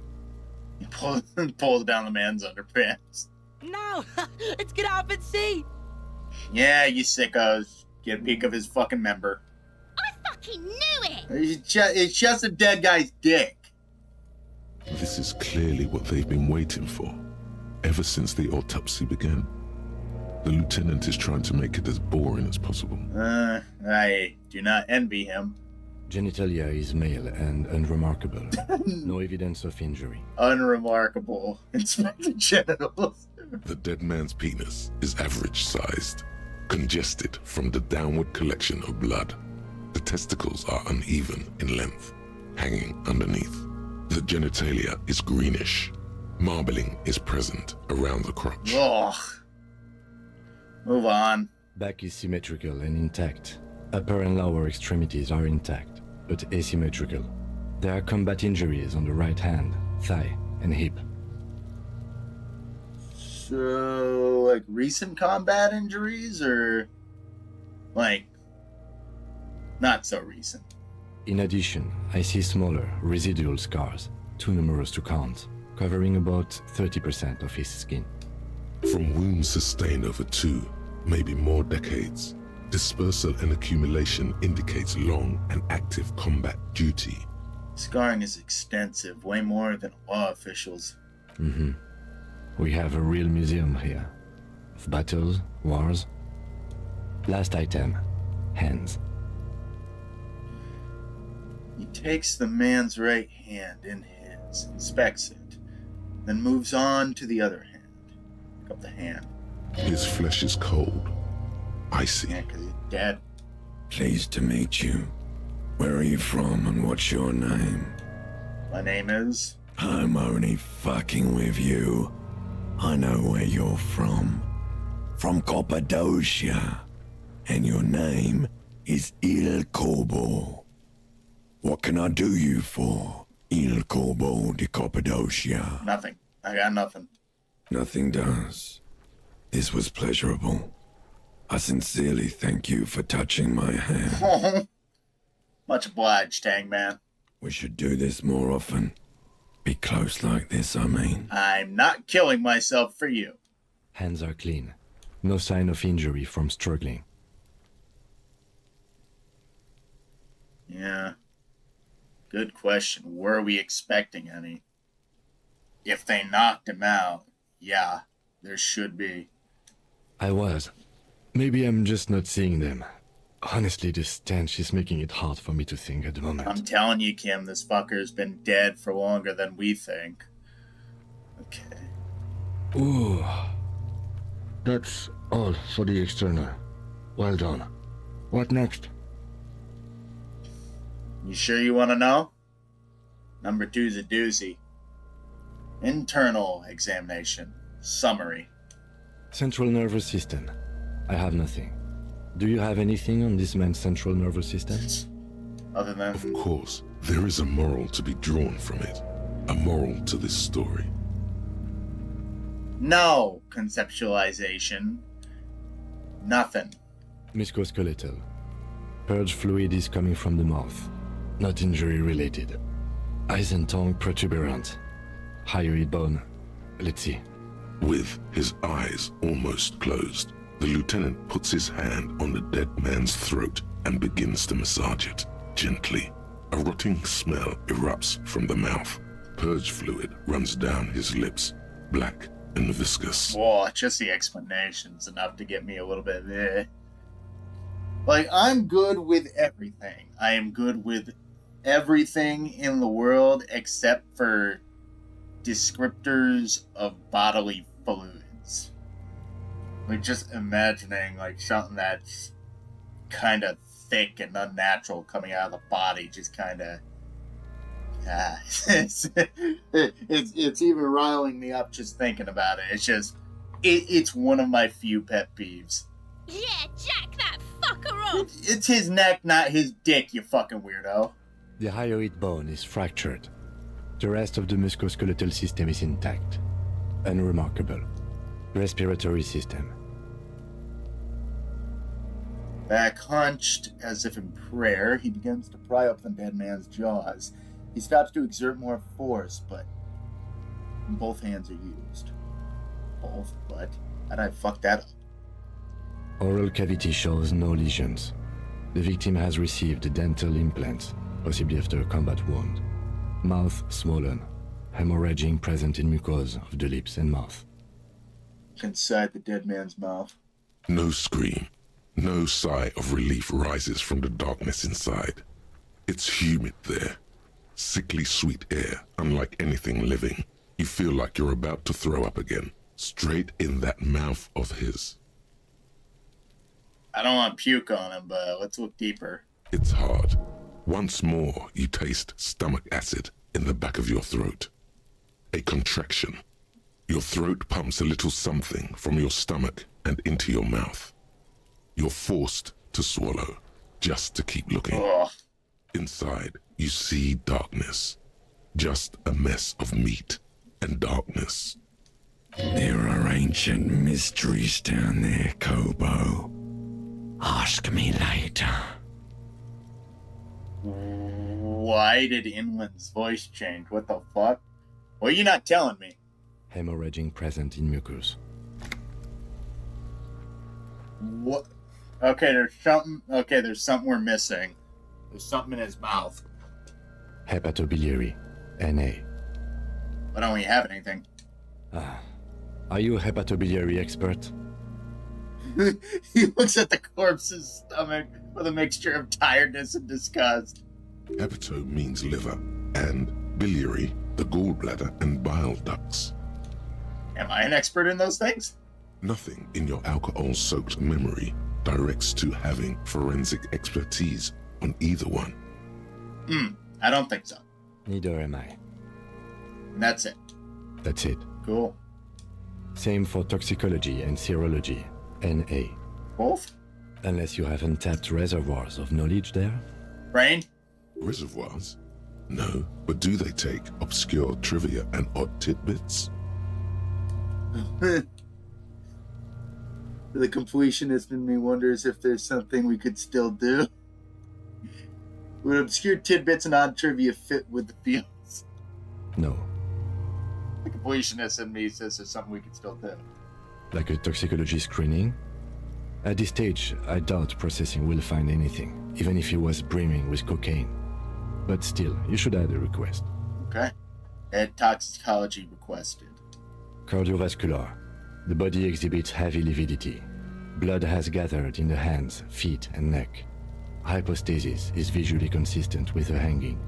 He pulls down the man's underpants. No! Let's get up and see! Yeah, you sickos. Get a peek of his fucking member. I fucking knew it! It's just a dead guy's dick. This is clearly what they've been waiting for, ever since the autopsy began. The lieutenant is trying to make it as boring as possible. I do not envy him. Genitalia is male and unremarkable. No evidence of injury. Unremarkable. Inspect the genitals. The dead man's penis is average-sized, congested from the downward collection of blood. The testicles are uneven in length, hanging underneath. The genitalia is greenish. Marbling is present around the crotch. Ugh. Move on. Back is symmetrical and intact. Upper and lower extremities are intact, but asymmetrical. There are combat injuries on the right hand, thigh, and hip. So, like, recent combat injuries, or, like, not so recent? In addition, I see smaller, residual scars, too numerous to count, covering about 30% of his skin. From wounds sustained over 2, maybe more decades, dispersal and accumulation indicates long and active combat duty. Scarring is extensive, way more than law officials. We have a real museum here. Of battles, wars. Last item, hands. He takes the man's right hand in his, inspects it, then moves on to the other hand. Pick up the hand. His flesh is cold, icy. Yeah, because he's dead. Pleased to meet you. Where are you from and what's your name? My name is... I'm only fucking with you. I know where you're from. From Cappadocia. And your name is Il Corbo. What can I do you for, Il Corbo de Cappadocia? Nothing. I got nothing. Nothing does. This was pleasurable. I sincerely thank you for touching my hand. Much obliged, Hangman. We should do this more often. Be close like this, I mean. I'm not killing myself for you. Hands are clean. No sign of injury from struggling. Yeah. Good question. Were we expecting any? If they knocked him out, yeah, there should be. I was. Maybe I'm just not seeing them. Honestly, this stench is making it hard for me to think at the moment. I'm telling you, Kim, this fucker's been dead for longer than we think. Okay. Ooh. That's all for the external. Well done. What next? You sure you want to know? Number 2's a doozy. Internal examination. Summary. Central nervous system. I have nothing. Do you have anything on this man's central nervous system? Other than... Of course, there is a moral to be drawn from it. A moral to this story. No conceptualization. Nothing. Musculoskeletal. Purge fluid is coming from the mouth. Not injury related. Eyes and tongue protuberant. Hyoid bone. Let's see. With his eyes almost closed, the lieutenant puts his hand on the dead man's throat and begins to massage it, gently. A rotting smell erupts from the mouth. Purge fluid runs down his lips, black and viscous. Whoa, just the explanation's enough to get me a little bit there. Like, I'm good with everything. I am good with everything in the world except for descriptors of bodily fluids. Like, just imagining, like, something that's kind of thick and unnatural coming out of the body just kind of... Yeah, it's even riling me up just thinking about it. It's just... It's one of my few pet peeves. Yeah, jack that fucker off! It's his neck, not his dick, you fucking weirdo. The hyoid bone is fractured. The rest of the musculoskeletal system is intact. Unremarkable. Respiratory system. Back hunched, as if in prayer, he begins to pry open the dead man's jaws. He stops to exert more force, but both hands are used. Both? What? How'd I fuck that up? Oral cavity shows no lesions. The victim has received dental implants, possibly after a combat wound. Mouth swollen. hemorrhaging present in mucosa of the lips and mouth. Inside the dead man's mouth. No scream, no sigh of relief rises from the darkness inside. It's humid there. Sickly sweet air, unlike anything living. You feel like you're about to throw up again, straight in that mouth of his. I don't want puke on him, but let's look deeper. It's hard. Once more, you taste stomach acid in the back of your throat. A contraction. Your throat pumps a little something from your stomach and into your mouth. You're forced to swallow, just to keep looking. Ugh. Inside, you see darkness. Just a mess of meat and darkness. There are ancient mysteries down there, Kobo. Ask me later. Why did Inland's voice change? What the fuck? Well, you're not telling me. Hemorrhaging present in mucus. What? Okay, there's something. Okay, there's something we're missing. There's something in his mouth. Hepatobiliary, NA. Why don't we have anything? Are you a hepatobiliary expert? He looks at the corpse's stomach with a mixture of tiredness and disgust. Hepato means liver, and biliary, the gallbladder and bile ducts. Am I an expert in those things? Nothing in your alcohol-soaked memory directs to having forensic expertise on either one. I don't think so. Neither am I. And that's it. That's it. Cool. Same for toxicology and serology, NA. Both? Unless you have untapped reservoirs of knowledge there? Brain? Reservoirs? No, but do they take obscure trivia and odd tidbits? The completionist in me wonders if there's something we could still do. Would obscure tidbits and odd trivia fit with the fields? No. The completionist in me says there's something we could still do. Like a toxicology screening? At this stage, I doubt processing will find anything, even if he was brimming with cocaine. But still, you should add a request. Okay. Add toxicology requested. Cardiovascular. The body exhibits heavy lividity. Blood has gathered in the hands, feet, and neck. Hypostasis is visually consistent with a hanging.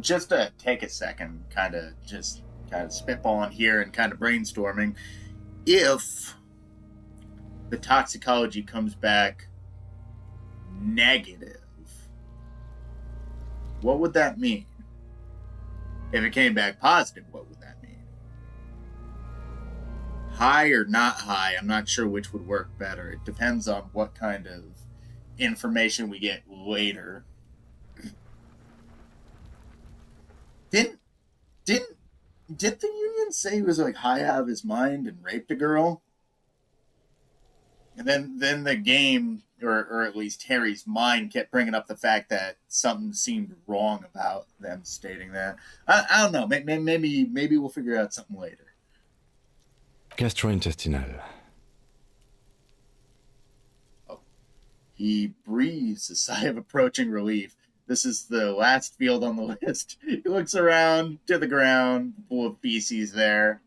Just to take a second, kind of spitballing here and kind of brainstorming. If the toxicology comes back negative, what would that mean? If it came back positive, what would that mean? High or not high, I'm not sure which would work better. It depends on what kind of information we get later. Did the Union say he was like high out of his mind and raped a girl? And then the game, or at least Harry's mind, kept bringing up the fact that something seemed wrong about them stating that. I don't know. Maybe we'll figure out something later. Gastrointestinal. Oh. He breathes a sigh of approaching relief. This is the last field on the list. He looks around to the ground, full of feces there.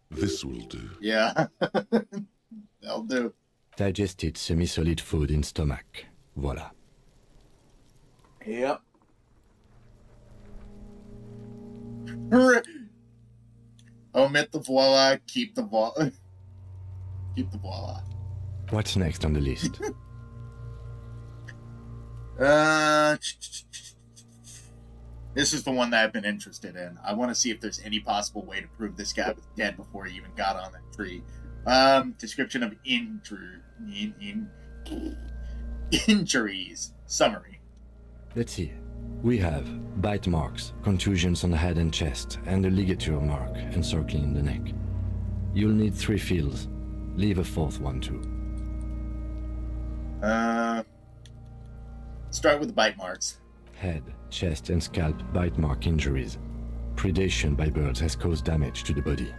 This will do. Yeah. That'll do. Digested semi-solid food in stomach. Voila. Yep. Omit the voila, keep the voila. Keep the voila. What's next on the list? This is the one that I've been interested in. I want to see if there's any possible way to prove this guy was dead before he even got on that tree. Description of injuries. Summary. Let's see. We have bite marks, contusions on the head and chest, and a ligature mark encircling the neck. You'll need 3 fields. Leave a 4th one too. Start with the bite marks. Head, chest, and scalp bite mark injuries. Predation by birds has caused damage to the body.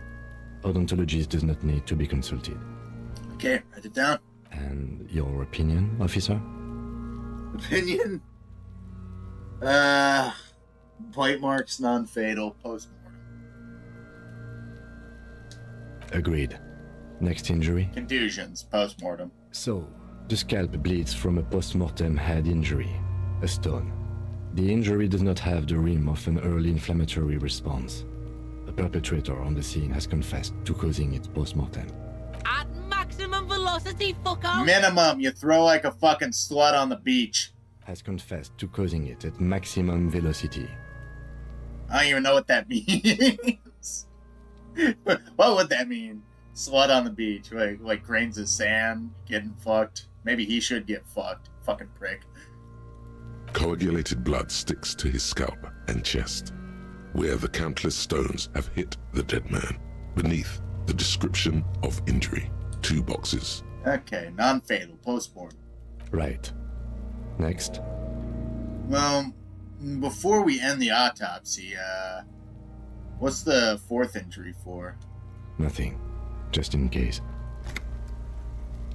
Odontologist does not need to be consulted. Okay, write it down. And your opinion, officer? Opinion? Bite marks, non-fatal, post-mortem. Agreed. Next injury? Contusions, post-mortem. So, the scalp bleeds from a post-mortem head injury, a stone. The injury does not have the rim of an early inflammatory response. The perpetrator on the scene has confessed to causing it post-mortem. At maximum velocity, fucko! Minimum, you throw like a fucking slut on the beach. Has confessed to causing it at maximum velocity. I don't even know what that means. What would that mean? Slut on the beach, like grains of sand, getting fucked. Maybe he should get fucked. Fucking prick. Coagulated blood sticks to his scalp and chest, where the countless stones have hit the dead man. Beneath, the description of injury. 2 boxes. Okay, non-fatal, post-mortem. Right. Next. Well, before we end the autopsy, what's the 4th injury for? Nothing. Just in case.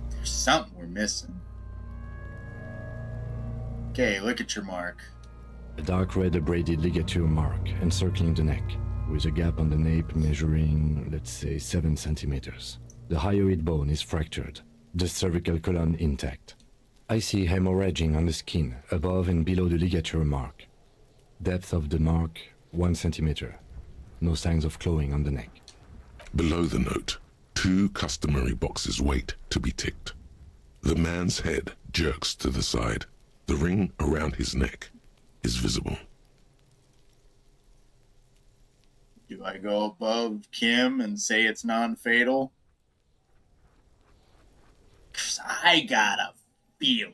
There's something we're missing. Okay, look at your mark. A dark red abraded ligature mark encircling the neck, with a gap on the nape measuring, let's say, 7 centimeters. The hyoid bone is fractured, the cervical column intact. I see hemorrhaging on the skin, above and below the ligature mark. Depth of the mark, 1 centimeter. No signs of clawing on the neck. Below the note, 2 customary boxes wait to be ticked. The man's head jerks to the side. The ring around his neck is visible. Do I go above Kim and say it's non-fatal? 'Cause I got a feeling.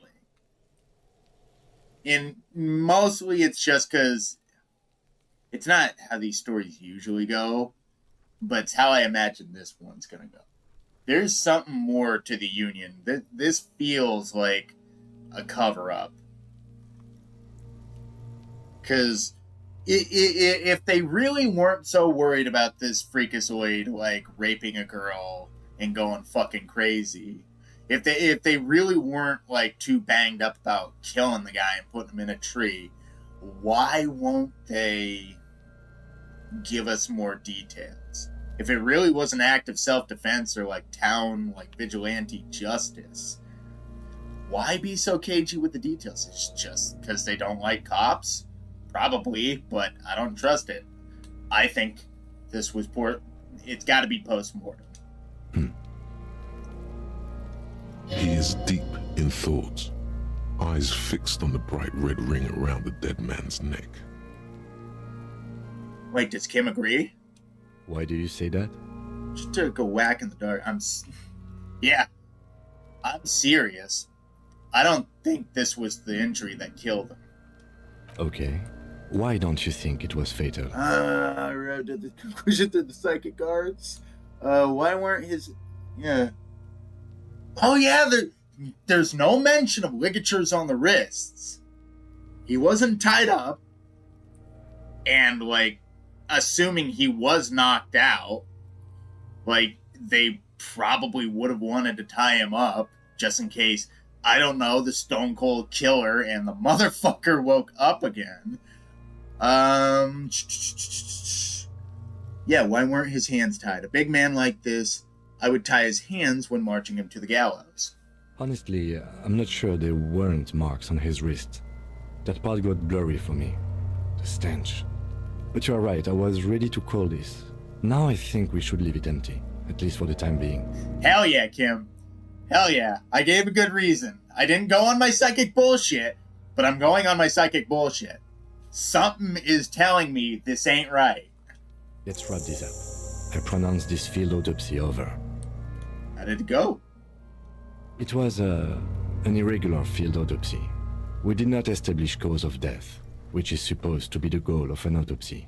And mostly it's just because it's not how these stories usually go, but it's how I imagine this one's going to go. There's something more to the Union. This feels like a cover-up. Because if they really weren't so worried about this freakazoid, like, raping a girl and going fucking crazy, if they really weren't, like, too banged up about killing the guy and putting him in a tree, why won't they give us more details? If it really was an act of self-defense or, like, town, like, vigilante justice, why be so cagey with the details? It's just because they don't like cops? Probably, but I don't trust it. I think this was it's got to be post-mortem. He is deep in thought, eyes fixed on the bright red ring around the dead man's neck. Wait, does Kim agree? Why do you say that? Just took a whack in the dark. Yeah, I'm serious. I don't think this was the injury that killed him. Okay. Why don't you think it was fatal? I arrived at the conclusion that the psychic guards. Why weren't his? Yeah. Oh yeah, there's no mention of ligatures on the wrists. He wasn't tied up, and like, assuming he was knocked out, like they probably would have wanted to tie him up just in case. I don't know, the Stone Cold Killer and the motherfucker woke up again. Yeah, why weren't his hands tied? A big man like this, I would tie his hands when marching him to the gallows. Honestly, I'm not sure there weren't marks on his wrist. That part got blurry for me. The stench. But you're right, I was ready to call this. Now I think we should leave it empty, at least for the time being. Hell yeah, Kim. Hell yeah. I gave a good reason. I didn't go on my psychic bullshit, but I'm going on my psychic bullshit. Something is telling me this ain't right. Let's wrap this up. I pronounce this field autopsy over. How did it go? It was an irregular field autopsy. We did not establish cause of death, which is supposed to be the goal of an autopsy.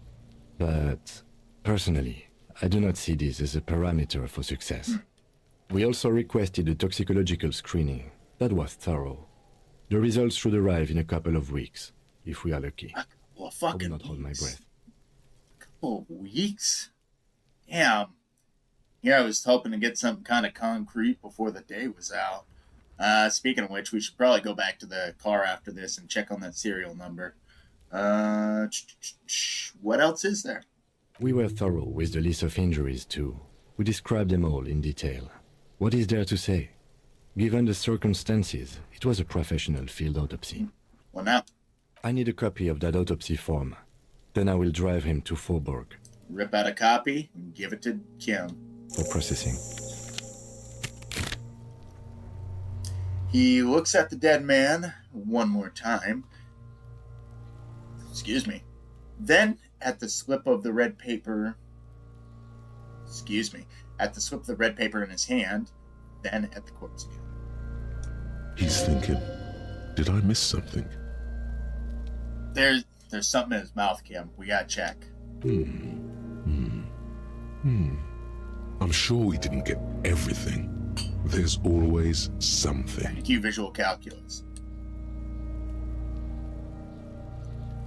But, personally, I do not see this as a parameter for success. We also requested a toxicological screening. That was thorough. The results should arrive in a couple of weeks, if we are lucky. Well, I fucking will not hold my breath. couple of weeks? Damn. Yeah, I was hoping to get something kind of concrete before the day was out. Speaking of which, we should probably go back to the car after this and check on that serial number. What else is there? We were thorough with the list of injuries, too. We described them all in detail. What is there to say? Given the circumstances, it was a professional field autopsy. Well, now, I need a copy of that autopsy form. Then I will drive him to Faubourg. rip out a copy and give it to Kim. For processing. He looks at the dead man one more time. Excuse me. Then, at the slip of the red paper... At the slip of the red paper in his hand, then at the corpse again. He's thinking, did I miss something? There's something in his mouth, Kim. We gotta check. I'm sure we didn't get everything. There's always something. Thank you, visual calculus.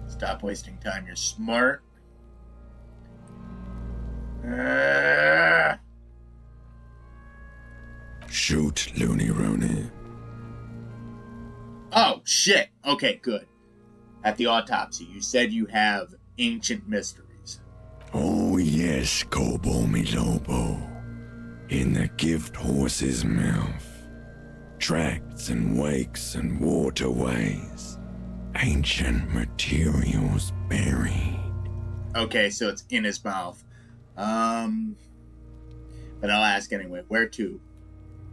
Stop wasting time. You're smart. Shoot, Looney Rooney. Oh, shit. Okay, good. At the autopsy, you said you have ancient mysteries. Oh yes, Kobo mi Lobo. In the gift horse's mouth. Tracts and wakes and waterways. Ancient materials buried. Okay, so it's in his mouth. But I'll ask anyway. Where to?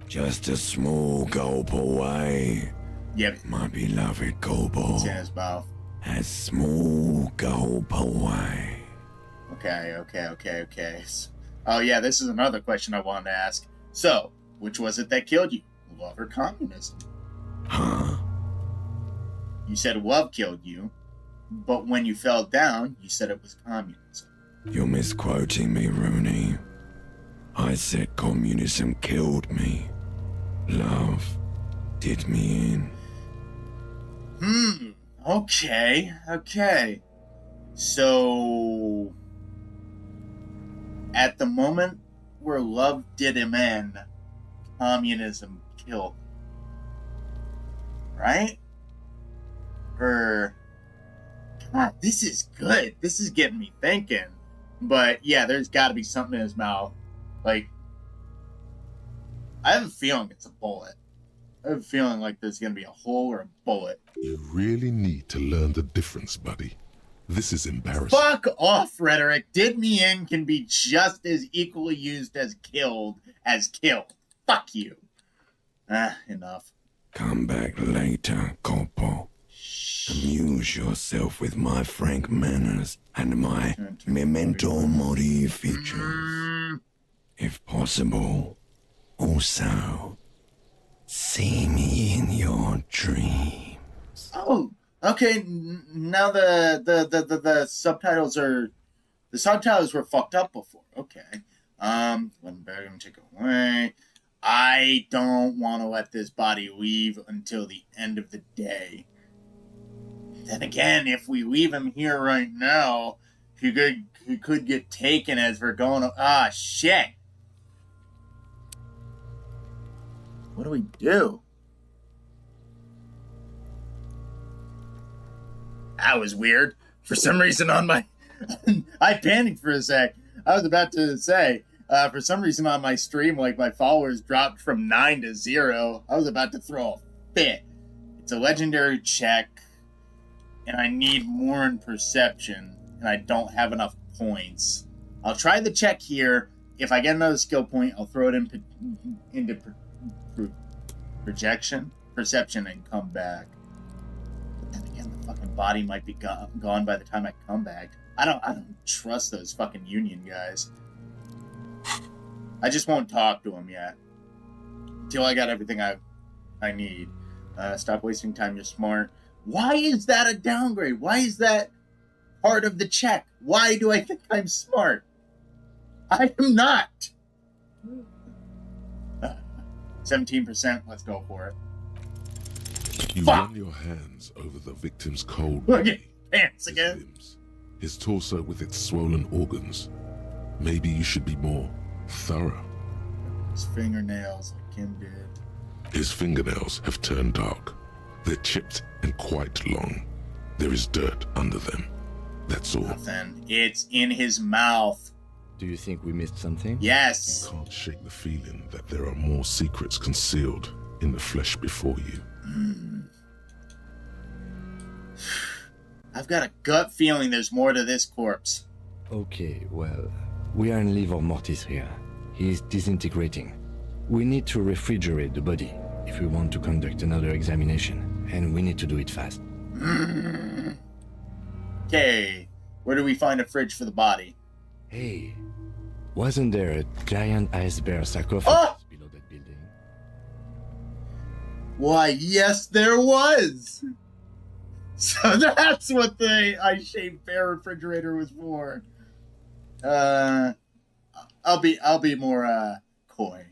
Just a small gulp away. Yep, My beloved Kobo. it's in his mouth. A small gulp away. Okay. Oh yeah, this is another question I wanted to ask. So, which was it that killed you? Love or communism? Huh? You said love killed you, but when you fell down, you said it was communism. You're misquoting me, Rooney. I said communism killed me. Love did me in. Okay. So, at the moment where love did him in, communism killed him. Right? God, this is good. This is getting me thinking. But yeah, there's got to be something in his mouth. Like, I have a feeling it's a bullet. I have a feeling like there's going to be a hole or a bullet. You really need to learn the difference, buddy. This is embarrassing. Fuck off, rhetoric. Did me in can be just as equally used as killed. Fuck you. Enough. Come back later, Corpo. Amuse yourself with my frank manners and my memento mori features. If possible, also, see me in your dreams. Oh, okay. Now the subtitles are... The subtitles were fucked up before. Okay. When Bergen take away... I don't want to let this body leave until the end of the day. Then again, if we leave him here right now, he could get taken as we're going... shit! What do we do? That was weird. For some reason on my... I panicked for a sec. I was about to say... for some reason on my stream, like, my followers dropped from 9 to 0. I was about to throw a fit. It's a legendary check, and I need more in perception, and I don't have enough points. I'll try the check here. If I get another skill point, I'll throw it into perception, and come back. But then again, the fucking body might be gone by the time I come back. I don't trust those fucking Union guys. I just won't talk to him yet. Until I got everything I need. Stop wasting time, you're smart. Why is that a downgrade? Why is that part of the check? Why do I think I'm smart? I am not. 17%, let's go for it. You Fuck! run your hands over the victim's cold Look at body, pants his again. limbs, his torso with its swollen organs. Maybe you should be more thorough. His fingernails, like Kim did. His fingernails have turned dark. They're chipped and quite long. There is dirt under them. That's all. Nothing. It's in his mouth. Do you think we missed something? Yes. Can't shake the feeling that there are more secrets concealed in the flesh before you. I've got a gut feeling there's more to this corpse. Okay, well, we are in livor mortis here. He is disintegrating. We need to refrigerate the body if we want to conduct another examination, and we need to do it fast. Okay, where do we find a fridge for the body? Hey, wasn't there a giant ice bear sarcophagus below that building? Why, yes, there was. So that's what the ice-shaped bear refrigerator was for. I'll be more coy.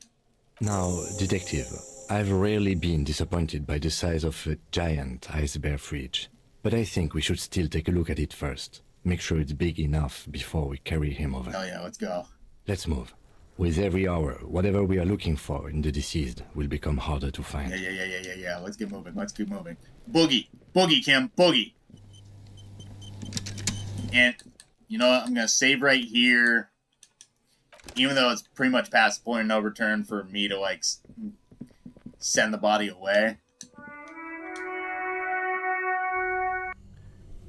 Now, detective, I've rarely been disappointed by the size of a giant ice bear fridge, but I think we should still take a look at it first. Make sure it's big enough before we carry him over. Oh yeah, let's go. Let's move. With every hour, whatever we are looking for in the deceased will become harder to find. Yeah. Let's get moving. Let's keep moving. Boogie, Kim, boogie. And you know what? I'm gonna save right here. Even though it's pretty much past the point of no return for me to, like, send the body away.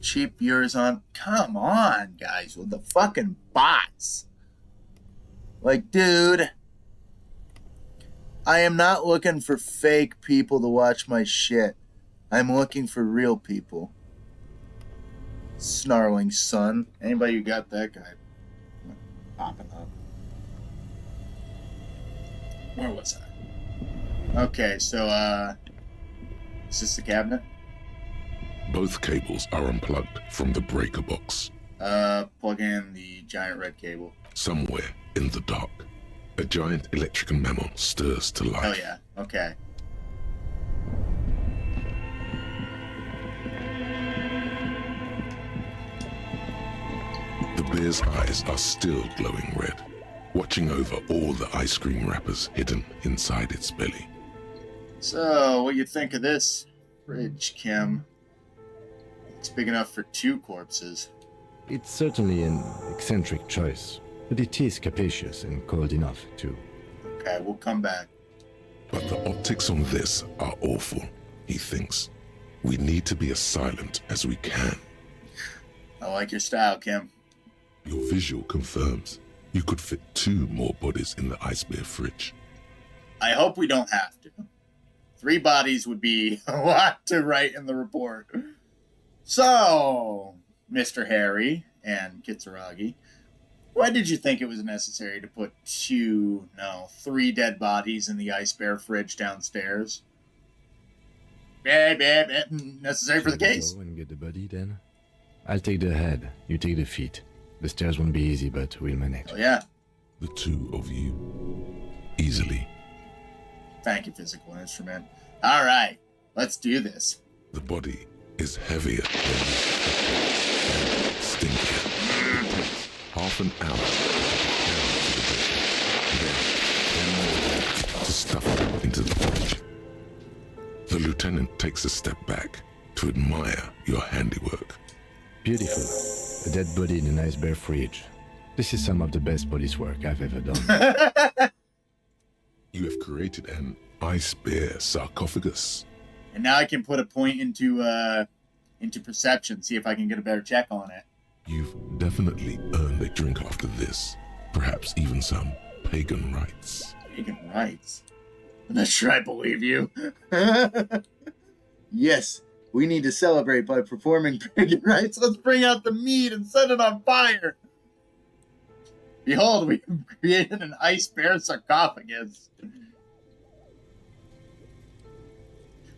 Cheap viewers on... Come on, guys, with the fucking bots. Like, dude. I am not looking for fake people to watch my shit. I'm looking for real people. Snarling son. Anybody who got that guy popping up. Where was I? Okay, so, is this the cabinet? Both cables are unplugged from the breaker box. Plug in the giant red cable. Somewhere in the dark, a giant electrical mammal stirs to life. Oh yeah, okay. The bear's eyes are still glowing red, watching over all the ice cream wrappers hidden inside its belly. So, what you think of this fridge, Kim? It's big enough for 2 corpses. It's certainly an eccentric choice, but it is capacious and cold enough, too. Okay, we'll come back. But the optics on this are awful, he thinks. We need to be as silent as we can. I like your style, Kim. Your visual confirms you could fit 2 more bodies in the ice bear fridge. I hope we don't have to. 3 bodies would be a lot to write in the report. So, Mr. Harry and Kitsuragi, why did you think it was necessary to put 3 dead bodies in the ice bear fridge downstairs? Necessary for the case. Go and get the body, then? I'll take the head, you take the feet. The stairs won't be easy, but we'll manage. Oh, yeah. The 2 of you. Easily. Thank you, physical instrument. All right, let's do this. The body is heavier than you expected, and stinkier. It takes half an hour to get the body. Then 10 more to stuff it into the fridge. The lieutenant takes a step back to admire your handiwork. Beautiful. A dead body in an ice bear fridge. This is some of the best police work I've ever done. You have created an ice bear sarcophagus. And now I can put a point into perception, see if I can get a better check on it. You've definitely earned a drink after this. Perhaps even some pagan rites. Pagan rites? I'm not sure I believe you. Yes, we need to celebrate by performing pagan rites. Let's bring out the mead and set it on fire. Behold, we have created an ice bear sarcophagus.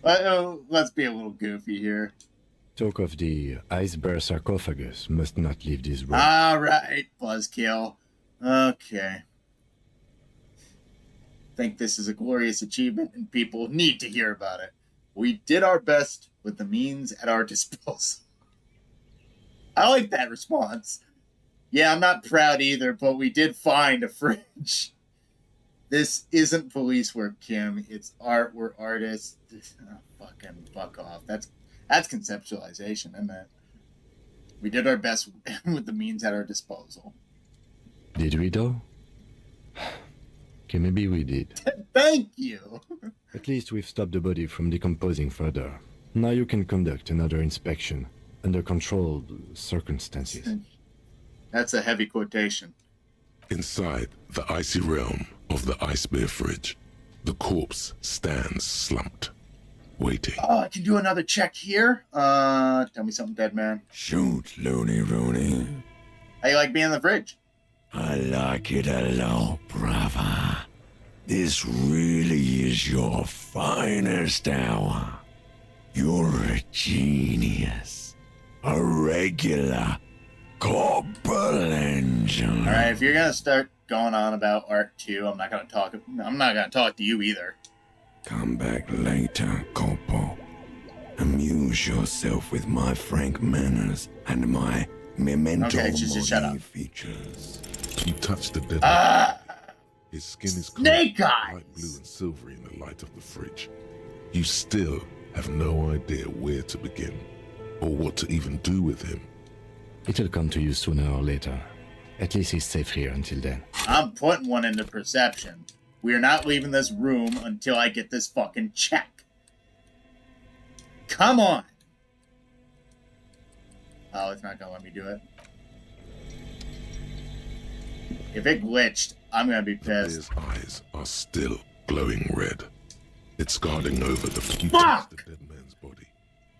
Let's be a little goofy here. Talk of the ice bear sarcophagus must not leave this room. All right, buzzkill. Okay. Think this is a glorious achievement and people need to hear about it. We did our best with the means at our disposal. I like that response. Yeah, I'm not proud either, but we did find a fridge. This isn't police work, Kim. It's art. We're artists. Oh, fuck off. That's conceptualization, isn't it? We did our best with the means at our disposal. Did we though? Okay, maybe we did. Thank you. At least we've stopped the body from decomposing further. Now you can conduct another inspection under controlled circumstances. That's a heavy quotation. Inside the icy realm of the ice bear fridge, the corpse stands slumped, waiting. Oh, I can do another check here. Tell me something, dead man. Shoot, Looney Rooney. How you like being in the fridge? I like it a lot, brother. This really is your finest hour. You're a genius. A regular copper engine. All right, if you're gonna start going on about art too, I'm not gonna talk to you either. Come back later, Corpo. Amuse yourself with my frank manners and my memento Okay, just shut up. mori features. You touch the dead man. Ah, His skin is cold, Snake Eyes! light blue and silvery in the light of the fridge. You still have no idea where to begin, or what to even do with him. It'll come to you sooner or later. At least he's safe here until then. I'm putting one into perception. We are not leaving this room until I get this fucking check. Come on! Oh, it's not gonna let me do it. If it glitched, I'm gonna be The pissed. bear's eyes are still glowing red. It's guarding over the Fuck! the dead man's body.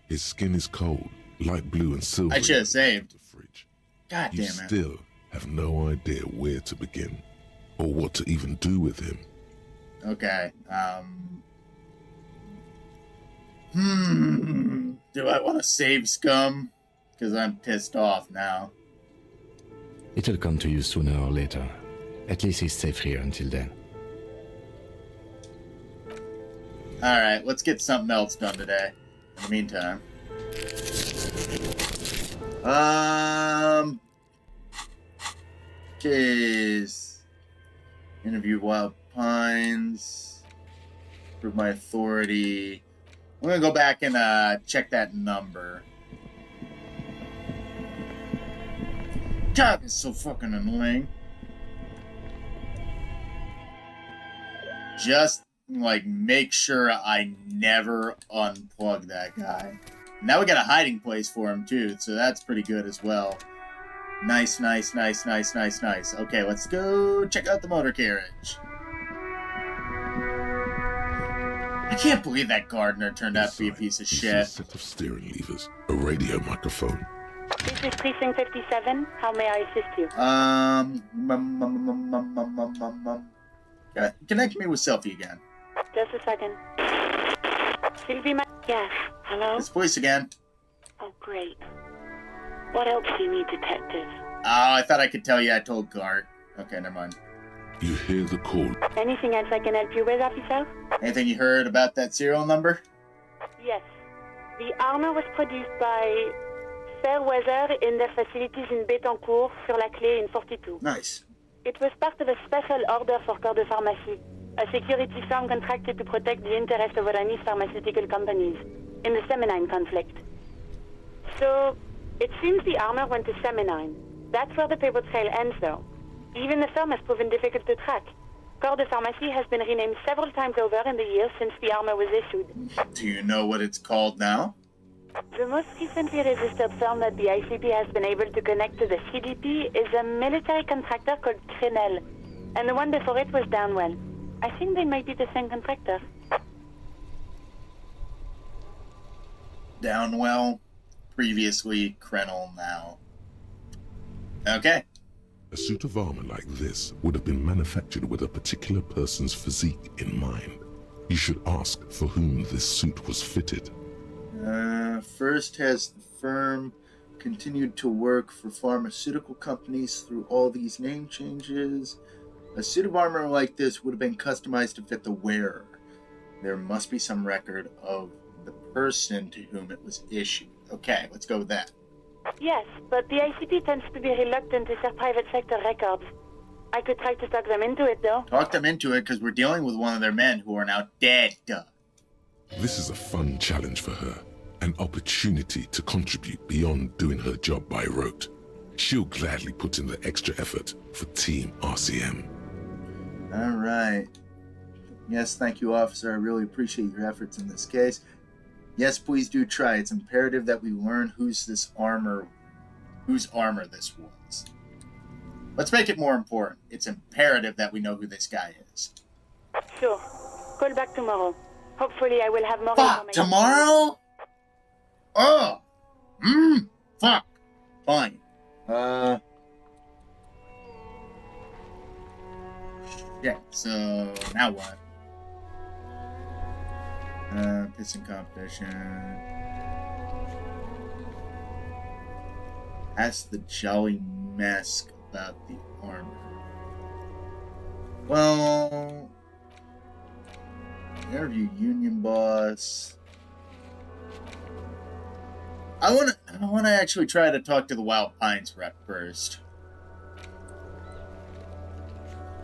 His skin is cold, light blue and silvery. I should have in saved. the fridge. God You damn it. still have no idea where to begin, or what to even do with him. Okay, do I want to save Scum? Because I'm pissed off now. It'll come to you sooner or later. At least he's safe here until then. Alright, let's get something else done today. In the meantime. Jeez. Interview Wild Pines. Prove my authority. I'm gonna go back and check that number. God, it's so fucking annoying. Just, like, make sure I never unplug that guy. Now we got a hiding place for him, too, so that's pretty good as well. Nice, nice, nice, nice, nice, nice. Okay, let's go check out the motor carriage. I can't believe that gardener turned out to be a piece of You see a shit. set of steering levers, a radio microphone. This is Precinct 57. How may I assist you? Okay, connect me with Selfie again. Just a second. Sylvie, yes. Hello? This voice again. Oh, great. What else do you need, detective? Oh, I thought I could tell you I told Gart. Okay, never mind. You hear the call. Anything else I can help you with, officer? Anything you heard about that serial number? Yes. The armor was produced by Fairweather in their facilities in Betancourt, sur la Clé in 42. Nice. It was part of a special order for Corps de Pharmacie, a security firm contracted to protect the interests of Oranese pharmaceutical companies in the Semenine conflict. So, it seems the armor went to Semenine. That's where the paper trail ends, though. Even the firm has proven difficult to track. Corps de Pharmacie has been renamed several times over in the years since the armor was issued. Do you know what it's called now? The most recently registered firm that the ICP has been able to connect to the CDP is a military contractor called Crenel, and the one before it was Downwell. I think they might be the same contractor. Downwell, previously Krenel now. Okay. A suit of armor like this would have been manufactured with a particular person's physique in mind. You should ask for whom this suit was fitted. First has the firm continued to work for pharmaceutical companies through all these name changes. A suit of armor like this would have been customized to fit the wearer. There must be some record of the person to whom it was issued. Okay, let's go with that. Yes, but the ICP tends to be reluctant to share private sector records. I could try to talk them into it, though. Talk them into it because we're dealing with one of their men who are now dead. This is a fun challenge for her. an opportunity to contribute beyond doing her job by rote. She'll gladly put in the extra effort for Team RCM. All right. Yes, thank you, officer. I really appreciate your efforts in this case. Yes, please do try. It's imperative that we learn whose armor this was. Let's make it more important. It's imperative that we know who this guy is. Sure. Call back tomorrow. Hopefully I will have more Fuck, information. tomorrow? Oh. Fuck. Fine. Yeah, so now what? Pissing competition. Ask the Jolly Mask about the armor. Well, interview Union boss. I wanna actually try to talk to the Wild Pines rep first.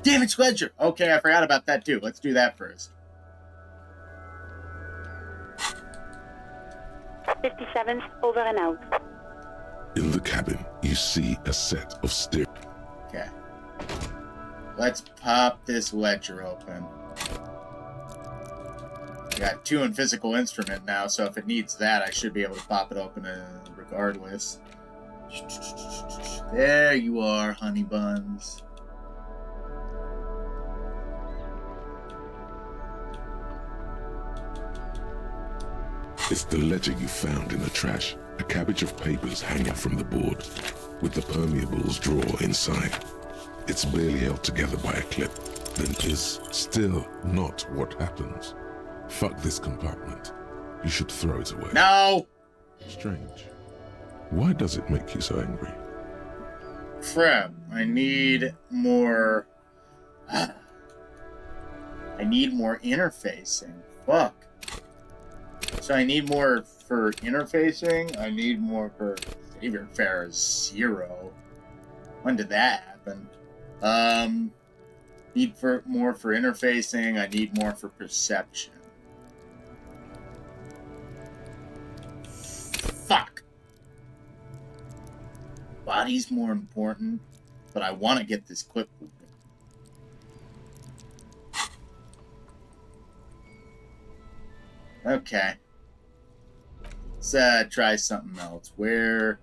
Damage Ledger! Okay, I forgot about that too. Let's do that first. 57th, over and out. In the cabin, you see a set of stairs. Okay. Let's pop this ledger open. Got 2 in physical instrument now, so if it needs that, I should be able to pop it open regardless. There you are, honey buns. It's the ledger you found in the trash. A cabbage of papers hanging from the board, with the permeables drawer inside. It's barely held together by a clip, then is still not what happens. Fuck this compartment. You should throw it away. No! Strange. Why does it make you so angry? Crap. I need more... I need more interfacing. Fuck. So I need more for interfacing. I need more for Savior Fair is 0. When did that happen? Need more for interfacing. I need more for perception. Fuck. Body's more important, but I want to get this clip moving. Okay. Let's try something else. Where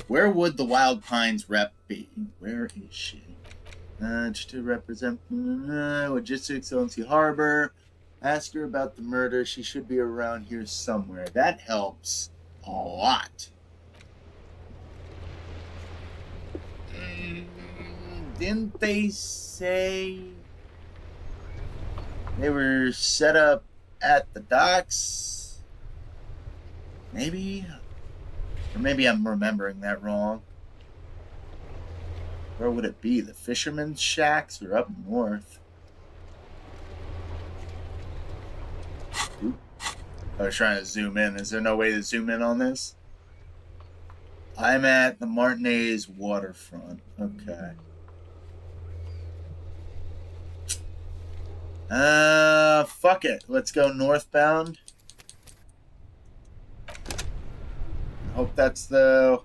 would the Wild Pines rep be? Where is she? Just to represent logistics, Elysium Harbor. Ask her about the murder. She should be around here somewhere. That helps a lot. Didn't they say they were set up at the docks? Maybe? Or maybe I'm remembering that wrong. Where would it be? The fishermen's shacks or up north? Oop. I was trying to zoom in. Is there no way to zoom in on this? I'm at the Martinez waterfront. Okay. Fuck it. Let's go northbound. Hope that's the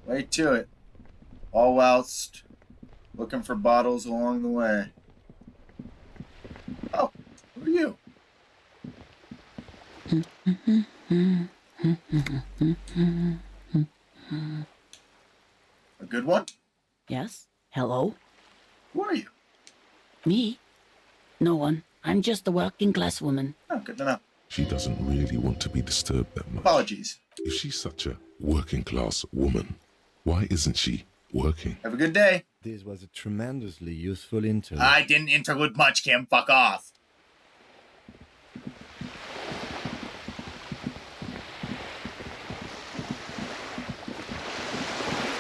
way to it. All whilst looking for bottles along the way. Oh, who are you? A good one? Yes? Hello? Who are you? Me? No one. I'm just a working class woman. Oh, good to know. She doesn't really want to be disturbed that much. Apologies. If she's such a working class woman, why isn't she working? Have a good day. This was a tremendously useful interlude. I didn't interlude much, Kim. Fuck off.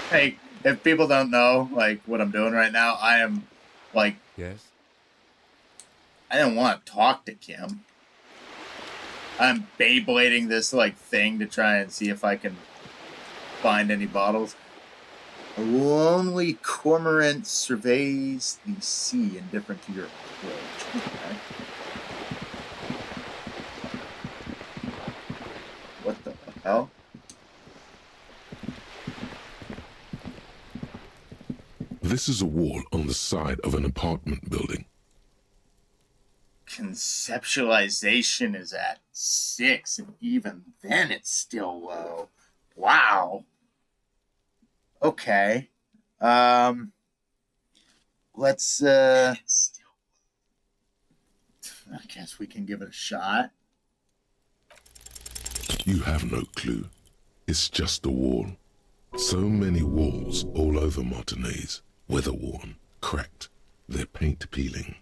Hey, if people don't know, like, what I'm doing right now, I am, like... Yes? I didn't want to talk to Kim. I'm Beyblading this, like, thing to try and see if I can find any bottles. A lonely cormorant surveys the sea, indifferent to your approach. Okay. Oh? This is a wall on the side of an apartment building. Conceptualization is at 6, and even then it's still low. Wow. Okay. Let's, I guess we can give it a shot. You have no clue. It's just a wall. So many walls all over Martinez. Weather-worn, cracked, their paint peeling.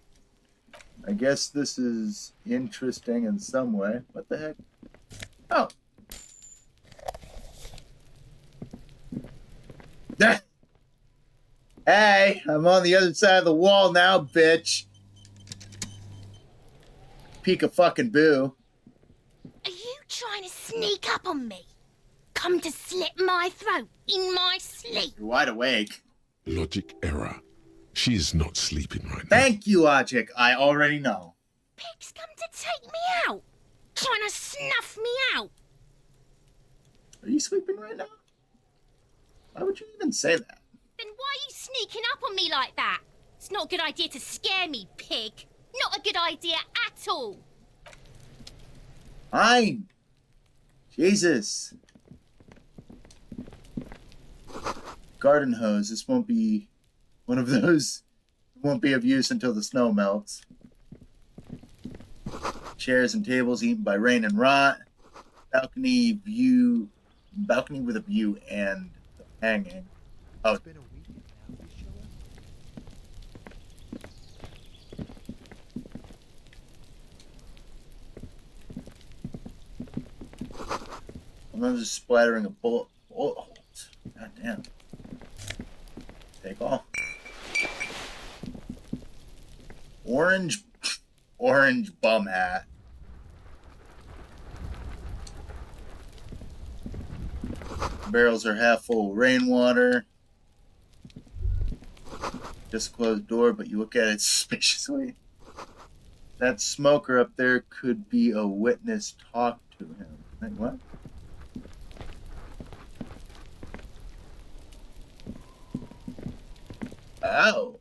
I guess this is interesting in some way. What the heck? Oh. Hey, I'm on the other side of the wall now, bitch. Peek-a-fucking-boo. Are you trying to sneak up on me? Come to slit my throat in my sleep? You're wide awake. Logic error. She is not sleeping right now. Thank you, Logic. I already know. Pig's come to take me out. Trying to snuff me out. Are you sleeping right now? Why would you even say that? Then why are you sneaking up on me like that? It's not a good idea to scare me, pig. Not a good idea at all. Fine. Jesus. Garden hose. This won't be one of those. Won't be of use until the snow melts. Chairs and tables eaten by rain and rot. Balcony with a view and hanging. Oh. I'm just splattering a bullet holes. God damn. Take off. Orange bum hat. Barrels are half full of rainwater. Just closed door, but you look at it suspiciously. That smoker up there could be a witness. Talk to him. Like, what? Oh.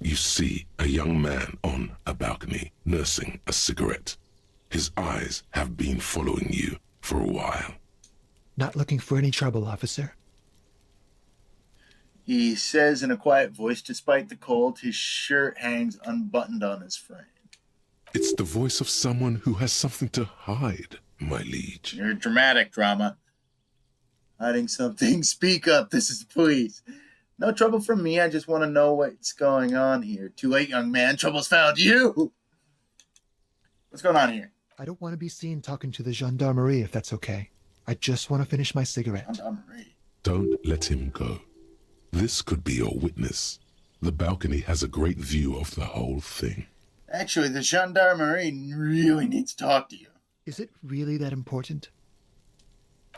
You see a young man on a balcony nursing a cigarette. His eyes have been following you for a while. Not looking for any trouble, officer. He says in a quiet voice, despite the cold, his shirt hangs unbuttoned on his frame. It's the voice of someone who has something to hide, my liege. You're dramatic, drama. Hiding something? Speak up, this is the police. No trouble from me, I just want to know what's going on here. Too late, young man, trouble's found you! What's going on here? I don't want to be seen talking to the gendarmerie, if that's okay. I just want to finish my cigarette. Gendarmerie? Don't let him go. This could be your witness. The balcony has a great view of the whole thing. Actually, the gendarmerie really needs to talk to you. Is it really that important?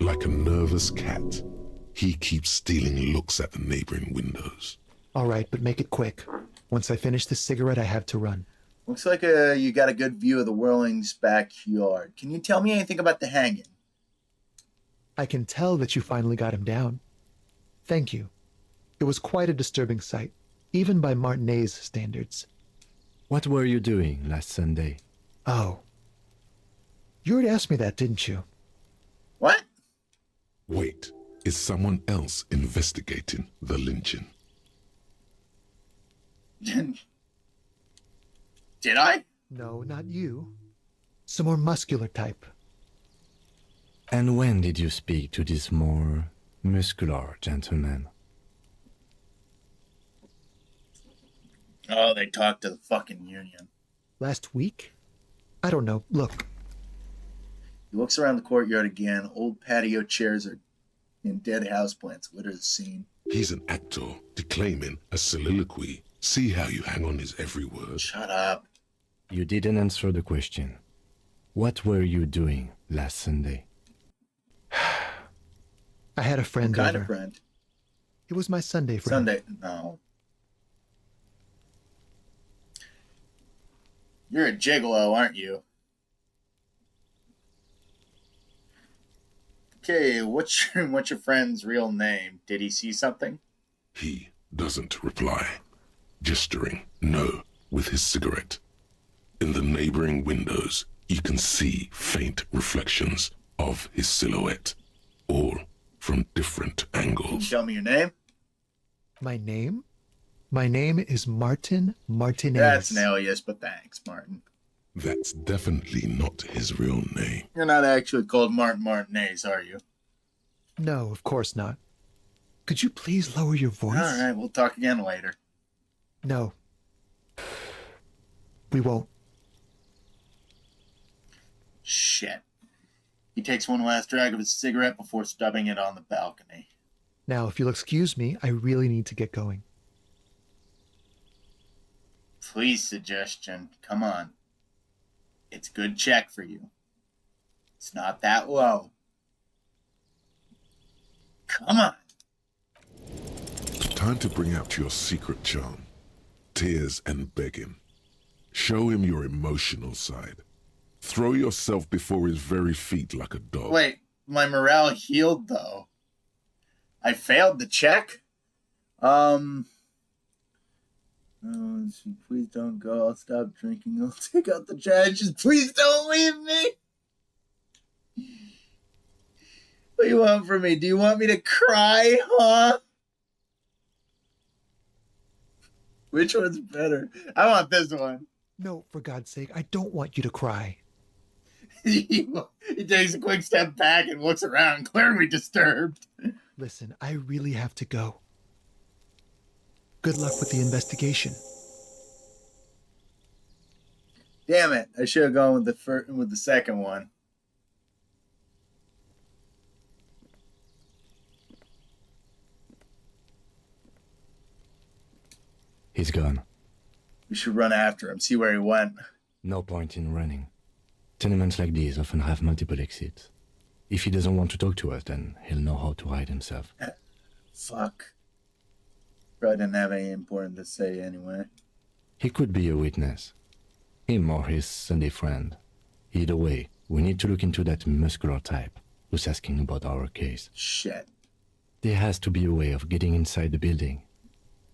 Like a nervous cat, he keeps stealing looks at the neighboring windows. All right, but make it quick. Once I finish this cigarette, I have to run. Looks like you got a good view of the Whirling's backyard. Can you tell me anything about the hanging? I can tell that you finally got him down. Thank you. It was quite a disturbing sight, even by Martinez standards. What were you doing last Sunday? Oh. You already asked me that, didn't you? What? Wait, is someone else investigating the lynching? Did I? No, not you. Some more muscular type. And when did you speak to this more muscular gentleman? Oh, they talked to the fucking union. Last week? I don't know. Look. He looks around the courtyard again. Old patio chairs are in dead houseplants litter the scene. He's an actor declaiming a soliloquy. See how you hang on his every word. Shut up. You didn't answer the question. What were you doing last Sunday? I had a friend What kind over. of friend? It was my Sunday friend. Sunday? No. You're a gigolo, aren't you? Okay, what's your friend's real name? Did he see something? He doesn't reply, gesturing no with his cigarette. In the neighboring windows, you can see faint reflections of his silhouette, all from different angles. Tell me your name. My name? My name is Martin Martinez. That's an alias, but thanks, Martin. That's definitely not his real name. You're not actually called Martin Martinez, are you? No, of course not. Could you please lower your voice? All right, we'll talk again later. No. We won't. Shit. He takes one last drag of his cigarette before stubbing it on the balcony. Now, if you'll excuse me, I really need to get going. Please, suggestion. Come on. It's a good check for you. It's not that low. Come on. Time to bring out your secret charm. Tears and begging. Show him your emotional side. Throw yourself before his very feet like a dog. Wait, my morale healed, though. I failed the check? Oh, please don't go. I'll stop drinking. I'll take out the trash. Just please don't leave me. What do you want from me? Do you want me to cry, huh? Which one's better? I want this one. No, for God's sake, I don't want you to cry. He takes a quick step back and looks around, clearly disturbed. Listen, I really have to go. Good luck with the investigation. Damn it! I should have gone with the second one. He's gone. We should run after him, see where he went. No point in running. Tenements like these often have multiple exits. If he doesn't want to talk to us, then he'll know how to hide himself. Fuck. Probably didn't have anything important to say anyway. He could be a witness. Him or his Sunday friend. Either way, we need to look into that muscular type who's asking about our case. Shit. There has to be a way of getting inside the building.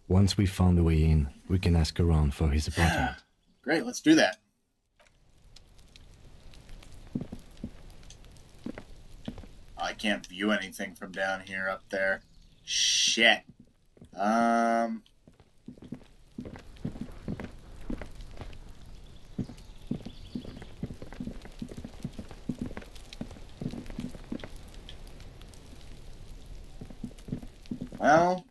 Once we found a way in, we can ask around for his apartment. Great, let's do that. I can't view anything from down here up there. Shit. Well,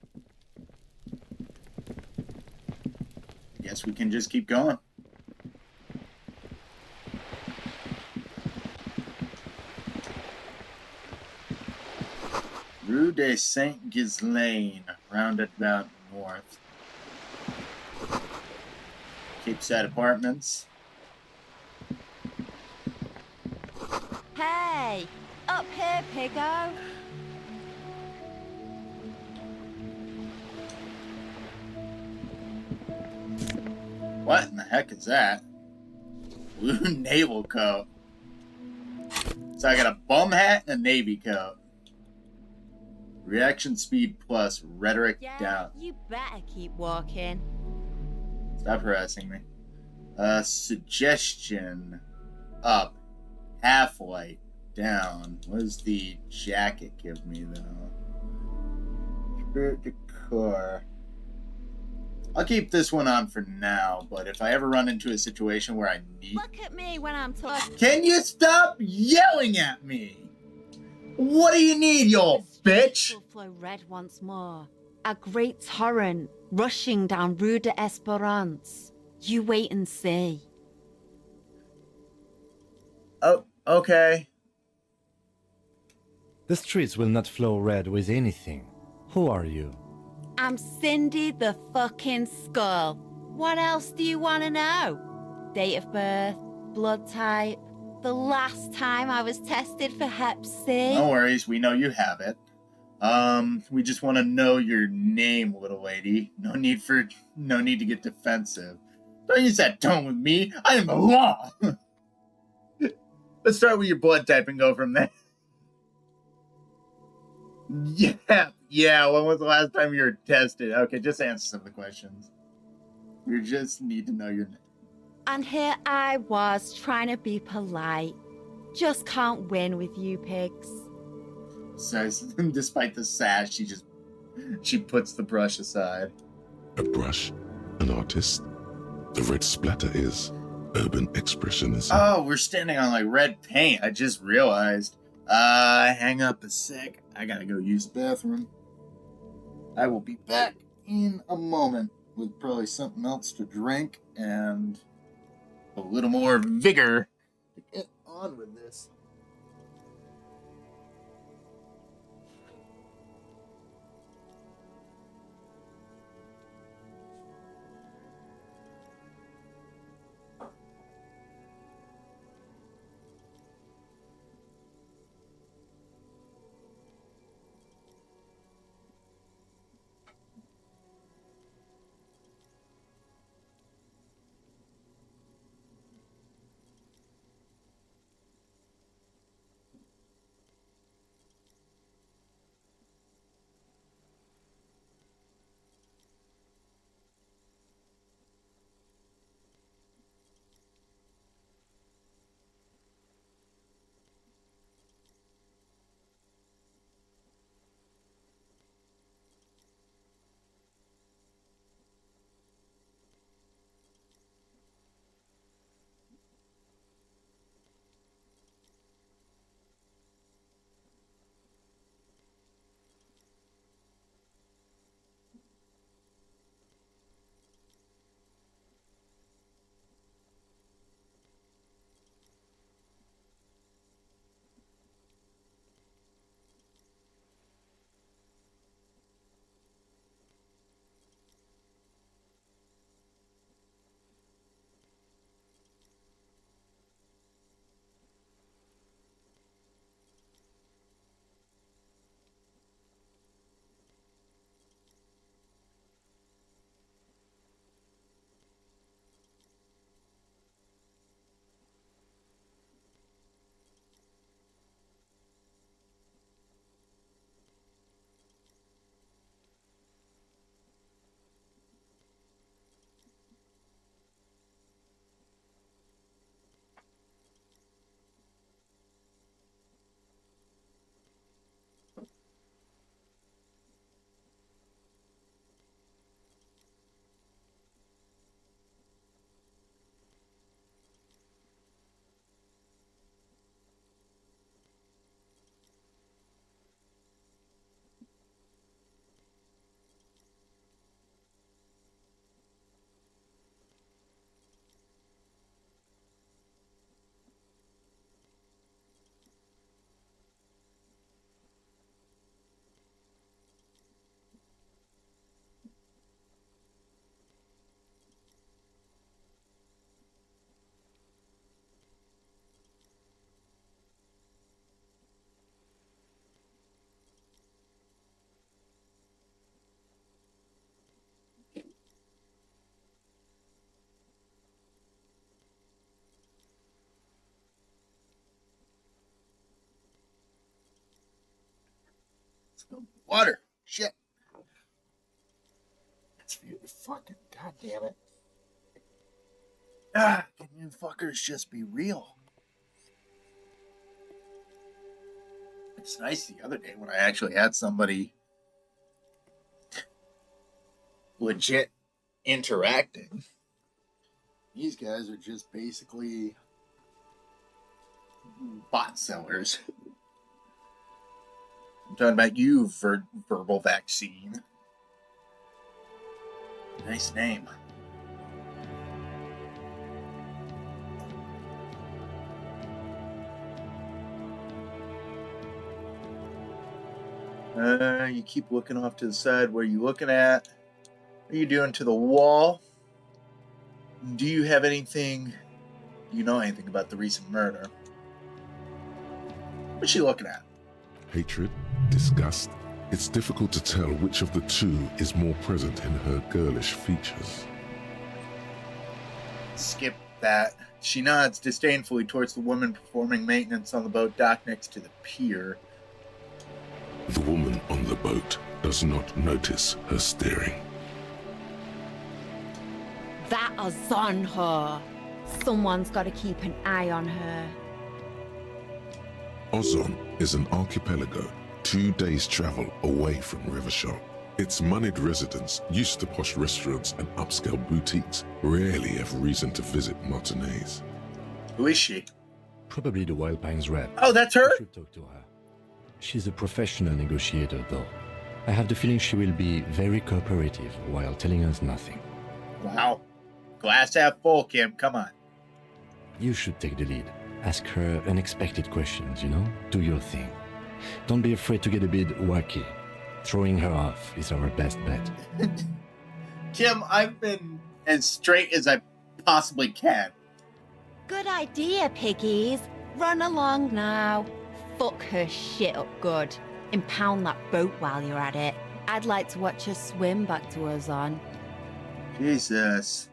guess we can just keep going. Rue de Saint-Ghislain, roundabout north. Capeside Apartments. Hey, up here, piggo. What in the heck is that? Blue naval coat. So I got a bum hat and a navy coat. Reaction speed plus, rhetoric down. You better keep walking. Stop harassing me. Suggestion up. Half light down. What does the jacket give me though? Spirit decor. I'll keep this one on for now, but if I ever run into a situation where I need... Look at me when I'm talking. Can you stop yelling at me? What do you need, you old bitch? Will flow red once more. A great torrent rushing down Rue de Esperance. You wait and see. Oh, okay. The streets will not flow red with anything. Who are you? I'm Cindy the fucking Skull. What else do you want to know? Date of birth, blood type, the last time I was tested for Hep C. No worries, we know you have it. We just want to know your name, little lady. No need to get defensive. Don't use that tone with me. I am the law. Let's start with your blood type and go from there. Yeah. When was the last time you were tested? Okay, just answer some of the questions. We just need to know your name. And here I was trying to be polite. Just can't win with you pigs. So, despite the sash, she puts the brush aside. A brush? An artist? The red splatter is urban expressionism. Oh, we're standing on like red paint. I just realized. Hang up a sec. I gotta go use the bathroom. I will be back in a moment with probably something else to drink and a little more vigor to get on with this. Water. Shit. That's fucking goddamn it. Can you fuckers just be real? It's nice the other day when I actually had somebody legit interacting. These guys are just basically bot sellers. I'm talking about you, verbal vaccine. Nice name. You keep looking off to the side. What are you looking at? What are you doing to the wall? Do you have anything... Do you know anything about the recent murder? What's she looking at? Hatred, disgust. It's difficult to tell which of the two is more present in her girlish features. Skip that. She nods disdainfully towards the woman performing maintenance on the boat dock next to the pier. The woman on the boat does not notice her staring. That is on her. Someone's got to keep an eye on her. Ozon is an archipelago 2 days' travel away from Rivershore. Its moneyed residents, used to posh restaurants and upscale boutiques, rarely have reason to visit Martinez. Who is she? Probably the Wild Pines rep. Oh, that's her? You should talk to her. She's a professional negotiator, though. I have the feeling she will be very cooperative while telling us nothing. Wow. Glass half full, Kim. Come on. You should take the lead. Ask her unexpected questions, you know? Do your thing. Don't be afraid to get a bit wacky. Throwing her off is our best bet. Kim, I've been as straight as I possibly can. Good idea, piggies. Run along now. Fuck her shit up good. Impound that boat while you're at it. I'd like to watch her swim back to Ozon. Jesus.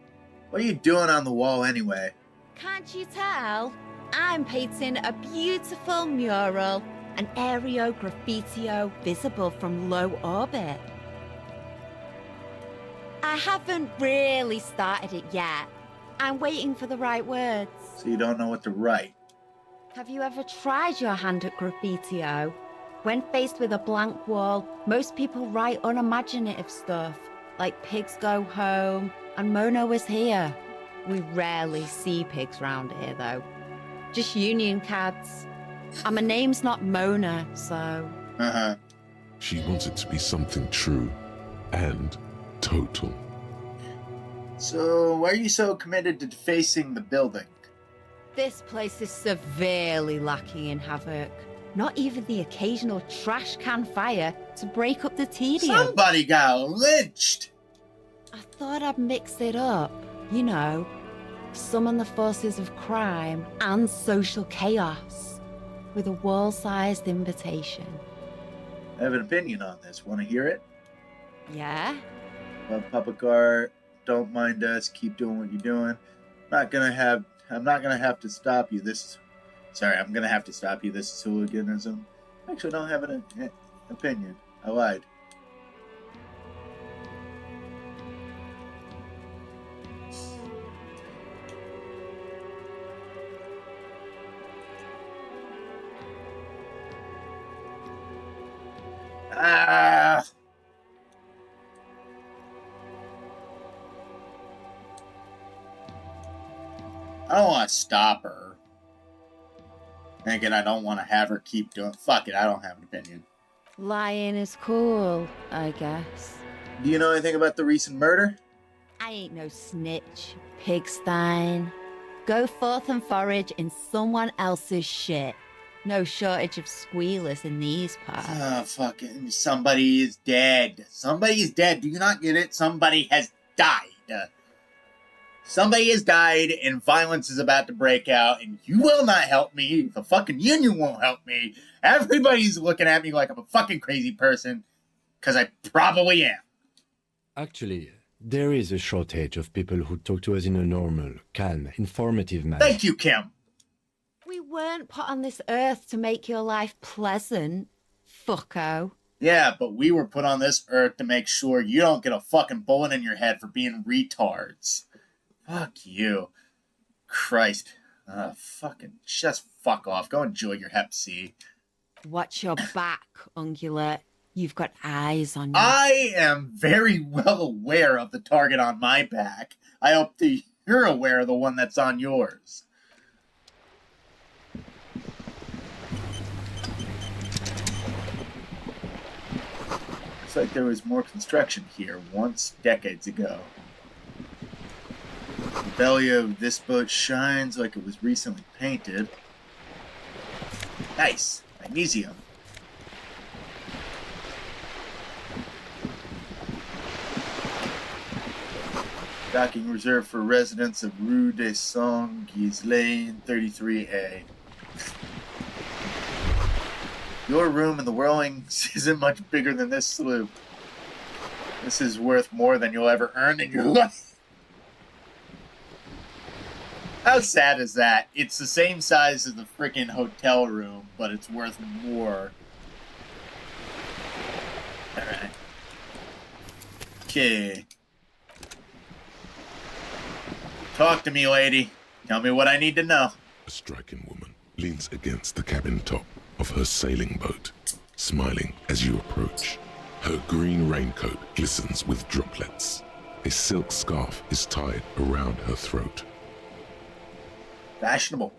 What are you doing on the wall anyway? Can't you tell? I'm painting a beautiful mural, an aereo graffitio visible from low orbit. I haven't really started it yet. I'm waiting for the right words. So you don't know what to write. Have you ever tried your hand at graffitio? When faced with a blank wall, most people write unimaginative stuff, like pigs go home and Mona was here. We rarely see pigs round here, though. Just union cads. And my name's not Mona, so... Uh-huh. She wants it to be something true and total. So, why are you so committed to defacing the building? This place is severely lacking in havoc. Not even the occasional trash can fire to break up the tedium. Somebody got lynched! I thought I'd mix it up, you know. Summon the forces of crime and social chaos with a wall-sized invitation. I have an opinion on this. Want to hear it? Yeah? Love public art. Don't mind us. Keep doing what you're doing. I'm not gonna have to stop you. I'm gonna have to stop you. This is hooliganism. I actually don't have an opinion. I lied. Ah! I don't want to stop her. And again, I don't want to have her keep doing... Fuck it, I don't have an opinion. Lying is cool, I guess. Do you know anything about the recent murder? I ain't no snitch, pigstein. Go forth and forage in someone else's shit. No shortage of squealers in these parts. Oh, fucking... Somebody is dead. Somebody is dead. Do you not get it? Somebody has died. Somebody has died, and violence is about to break out, and you will not help me. The fucking union won't help me. Everybody's looking at me like I'm a fucking crazy person, because I probably am. Actually, there is a shortage of people who talk to us in a normal, calm, informative manner. Thank you, Kim. We weren't put on this earth to make your life pleasant, fucko. Yeah, but we were put on this earth to make sure you don't get a fucking bullet in your head for being retards. Fuck you. Christ. Fucking just fuck off. Go enjoy your Hep C. Watch your back, ungulate. You've got eyes on you. I am very well aware of the target on my back. I hope that you're aware of the one that's on yours. Looks like there was more construction here once, decades ago. The belly of this boat shines like it was recently painted. Nice. Magnesium. Docking reserved for residents of Rue des Sangues Lane 33A. Your room in the Whirlings isn't much bigger than this sloop. This is worth more than you'll ever earn in your life. How sad is that? It's the same size as the freaking hotel room, but it's worth more. Alright. Okay. Talk to me, lady. Tell me what I need to know. A striking woman leans against the cabin top of her sailing boat, smiling as you approach. Her green raincoat glistens with droplets. A silk scarf is tied around her throat. Fashionable.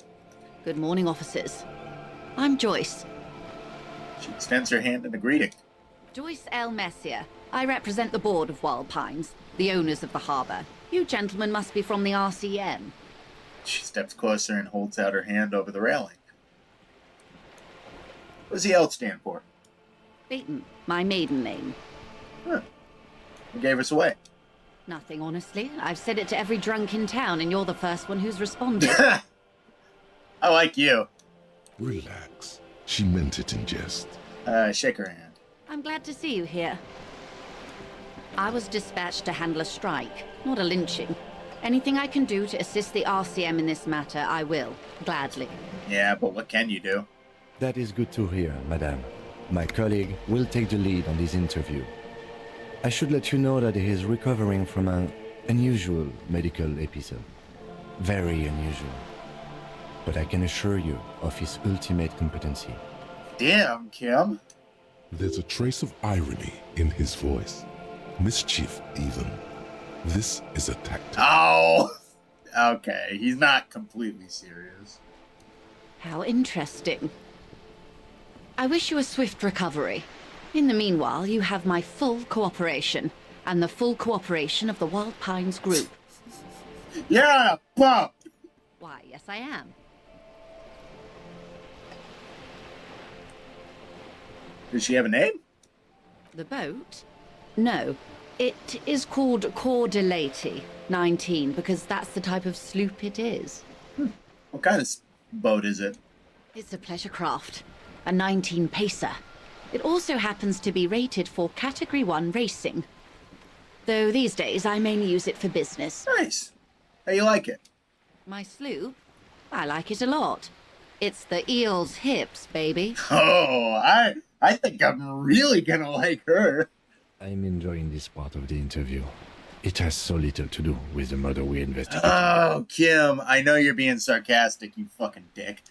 Good morning, officers. I'm Joyce. She extends her hand in a greeting. Joyce L. Messier. I represent the board of Wild Pines, the owners of the harbor. You gentlemen must be from the RCM. She steps closer and holds out her hand over the railing. What does the L stand for? Beaton, my maiden name. Huh. Who gave us away? Nothing, honestly. I've said it to every drunk in town, and you're the first one who's responded. I like you. Relax. She meant it in jest. Shake her hand. I'm glad to see you here. I was dispatched to handle a strike, not a lynching. Anything I can do to assist the RCM in this matter, I will, gladly. Yeah, but what can you do? That is good to hear, madame. My colleague will take the lead on this interview. I should let you know that he is recovering from an unusual medical episode. Very unusual. But I can assure you of his ultimate competency. Damn, Kim. There's a trace of irony in his voice. Mischief, even. This is a tactic. Oh! Okay, he's not completely serious. How interesting. I wish you a swift recovery. In the meanwhile, you have my full cooperation, and the full cooperation of the Wild Pines group. Yeah, bump! Why, yes I am. Does she have a name? The boat? No. It is called Cor de Leyte 19, because that's the type of sloop it is. What kind of boat is it? It's a pleasure craft. A 19-pacer. It also happens to be rated for Category 1 racing. Though these days I mainly use it for business. Nice. How you like it? My sloop? I like it a lot. It's the eel's hips, baby. Oh, I think I'm really gonna like her. I'm enjoying this part of the interview. It has so little to do with the murder we investigate. Oh, Kim, I know you're being sarcastic, you fucking dick.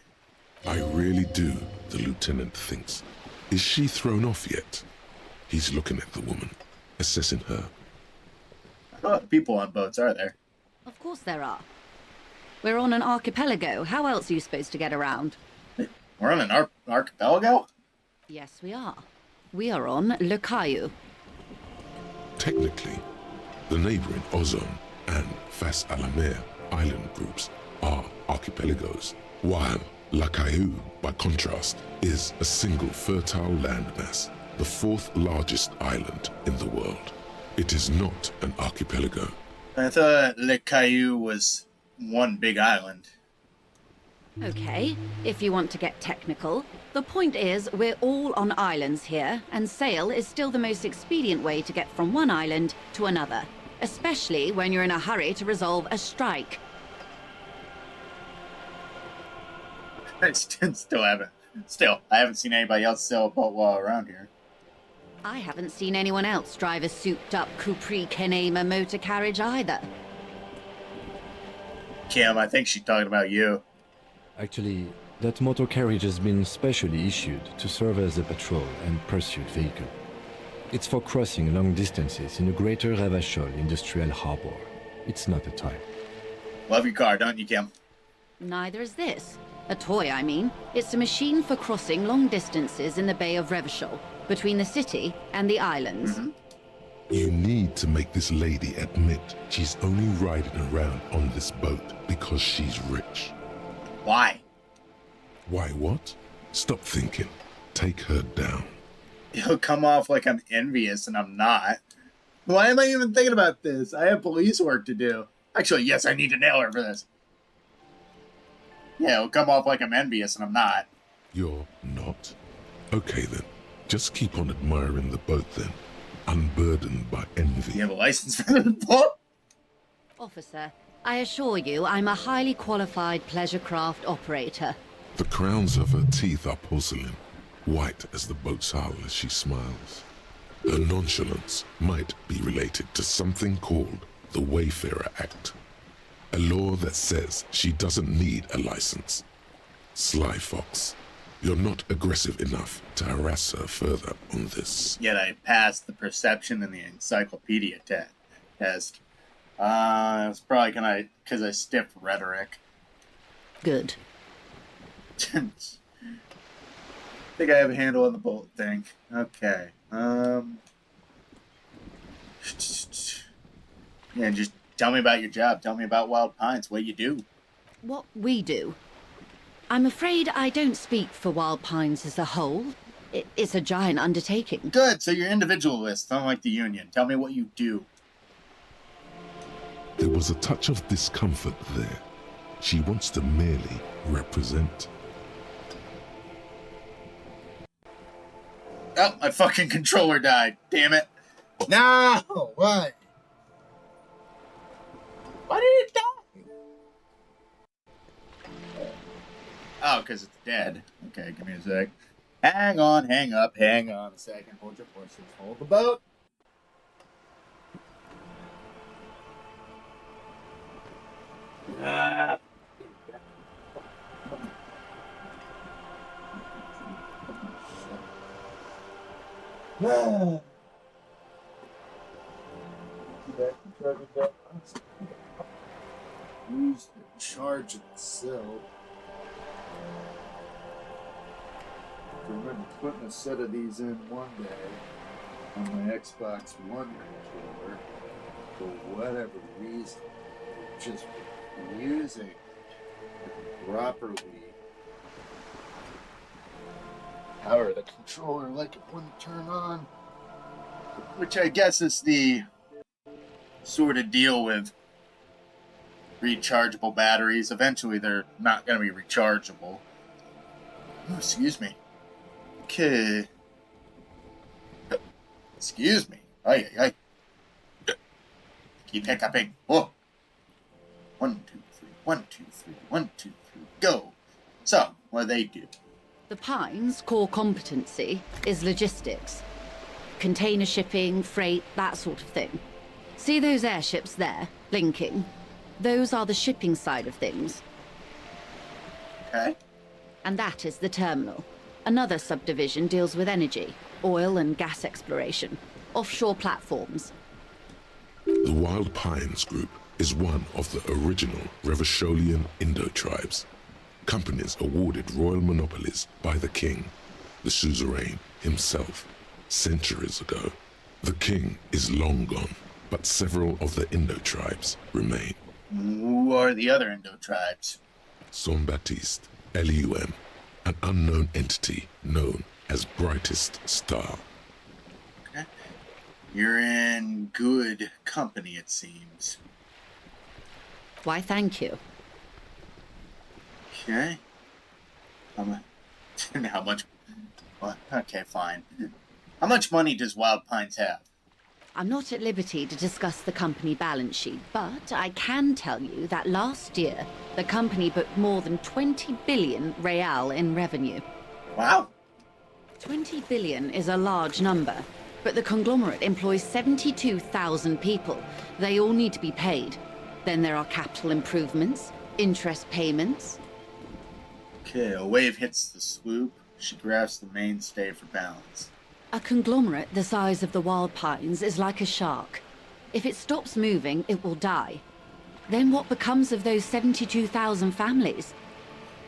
I really do, the lieutenant thinks. Is she thrown off yet? He's looking at the woman, assessing her. Not a lot of people on boats, are there? Of course there are. We're on an archipelago. How else are you supposed to get around? We're on an archipelago? Yes, we are. We are on Le Caillou. Technically, the neighboring Ozone and Fas a la Mer island groups are archipelagos, while La Caillou, by contrast, is a single fertile landmass, the fourth largest island in the world. It is not an archipelago. I thought Le Caillou was one big island. Okay, if you want to get technical. The point is, we're all on islands here, and sail is still the most expedient way to get from one island to another, especially when you're in a hurry to resolve a strike. I haven't seen anybody else sail a boat while around here. I haven't seen anyone else drive a souped-up Capri Kenema motor carriage either. Kim, I think she's talking about you. Actually, that motor carriage has been specially issued to serve as a patrol and pursuit vehicle. It's for crossing long distances in the greater Ravachol industrial harbor. It's not a toy. Love your car, don't you, Kim? Neither is this. A toy, I mean. It's a machine for crossing long distances in the Bay of Revachol, between the city and the islands. Mm-hmm. You need to make this lady admit she's only riding around on this boat because she's rich. Why? Why what? Stop thinking. Take her down. It'll come off like I'm envious, and I'm not. Why am I even thinking about this? I have police work to do. Actually, yes, I need to nail her for this. Yeah, it'll come off like I'm envious, and I'm not. You're not? Okay then. Just keep on admiring the boat then. Unburdened by envy. You have a license for the boat? Officer, I assure you, I'm a highly qualified pleasure craft operator. The crowns of her teeth are porcelain, white as the boat's hull as she smiles. Her nonchalance might be related to something called the Wayfarer Act, a law that says she doesn't need a license. Sly Fox, you're not aggressive enough to harass her further on this. Yet I passed the perception and the encyclopedia test. It's probably because I stiffed rhetoric. Good. Think I have a handle on the bolt thing. Okay. Yeah, just tell me about your job. Tell me about Wild Pines. What you do. What we do? I'm afraid I don't speak for Wild Pines as a whole. It's a giant undertaking. Good, so you're individualist, unlike the Union. Tell me what you do. There was a touch of discomfort there. She wants to merely represent. Oh, my fucking controller died. Damn it. No! What? Why did it die? Oh, because it's dead. Okay, give me a sec. Hang on, hang up, hang on a second. Hold your horses. Hold the boat. Ah. Use the charge itself. I remember putting a set of these in one day on my Xbox One controller for whatever reason. Just using it properly. Power the controller like it wouldn't turn on. Which I guess is the sort of deal with rechargeable batteries. Eventually they're not going to be rechargeable. Oh, excuse me. Okay. Excuse me. Ay, ay, ay. Keep hiccuping. Oh. 1, 2, 3. 1, 2, 3. 1, 2, 3. Go. So, what do they do? The Pines' core competency is logistics. Container shipping, freight, that sort of thing. See those airships there, linking? Those are the shipping side of things. Okay. And that is the terminal. Another subdivision deals with energy, oil and gas exploration, offshore platforms. The Wild Pines Group is one of the original Revacholian Indo-tribes. Companies awarded royal monopolies by the king, the suzerain himself, centuries ago. The king is long gone, but several of the Indo-tribes remain. Who are the other Indo-tribes? Saint-Baptiste, Elysium, an unknown entity known as Brightest Star. Okay. You're in good company, it seems. Why, thank you. Okay. How much? What? Okay, fine. How much money does Wild Pines have? I'm not at liberty to discuss the company balance sheet, but I can tell you that last year, the company booked more than 20 billion real in revenue. Wow. 20 billion is a large number, but the conglomerate employs 72,000 people. They all need to be paid. Then there are capital improvements, interest payments. Okay, a wave hits the sloop. She grasps the mainstay for balance. A conglomerate the size of the Wild Pines is like a shark. If it stops moving, it will die. Then what becomes of those 72,000 families?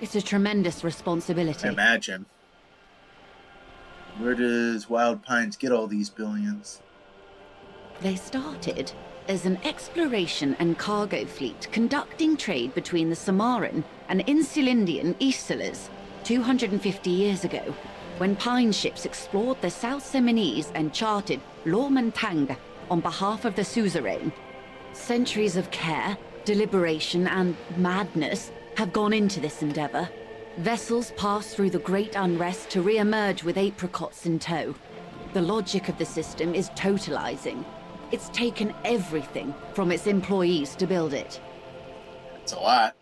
It's a tremendous responsibility. I imagine. Where does Wild Pines get all these billions? They started as an exploration and cargo fleet conducting trade between the Samaran and Insulindian Isolas 250 years ago, when Pine ships explored the South Seminese and charted Lomantang on behalf of the suzerain. Centuries of care, deliberation, and madness have gone into this endeavor. Vessels pass through the Great Unrest to re-emerge with apricots in tow. The logic of the system is totalizing. It's taken everything from its employees to build it. It's a lot.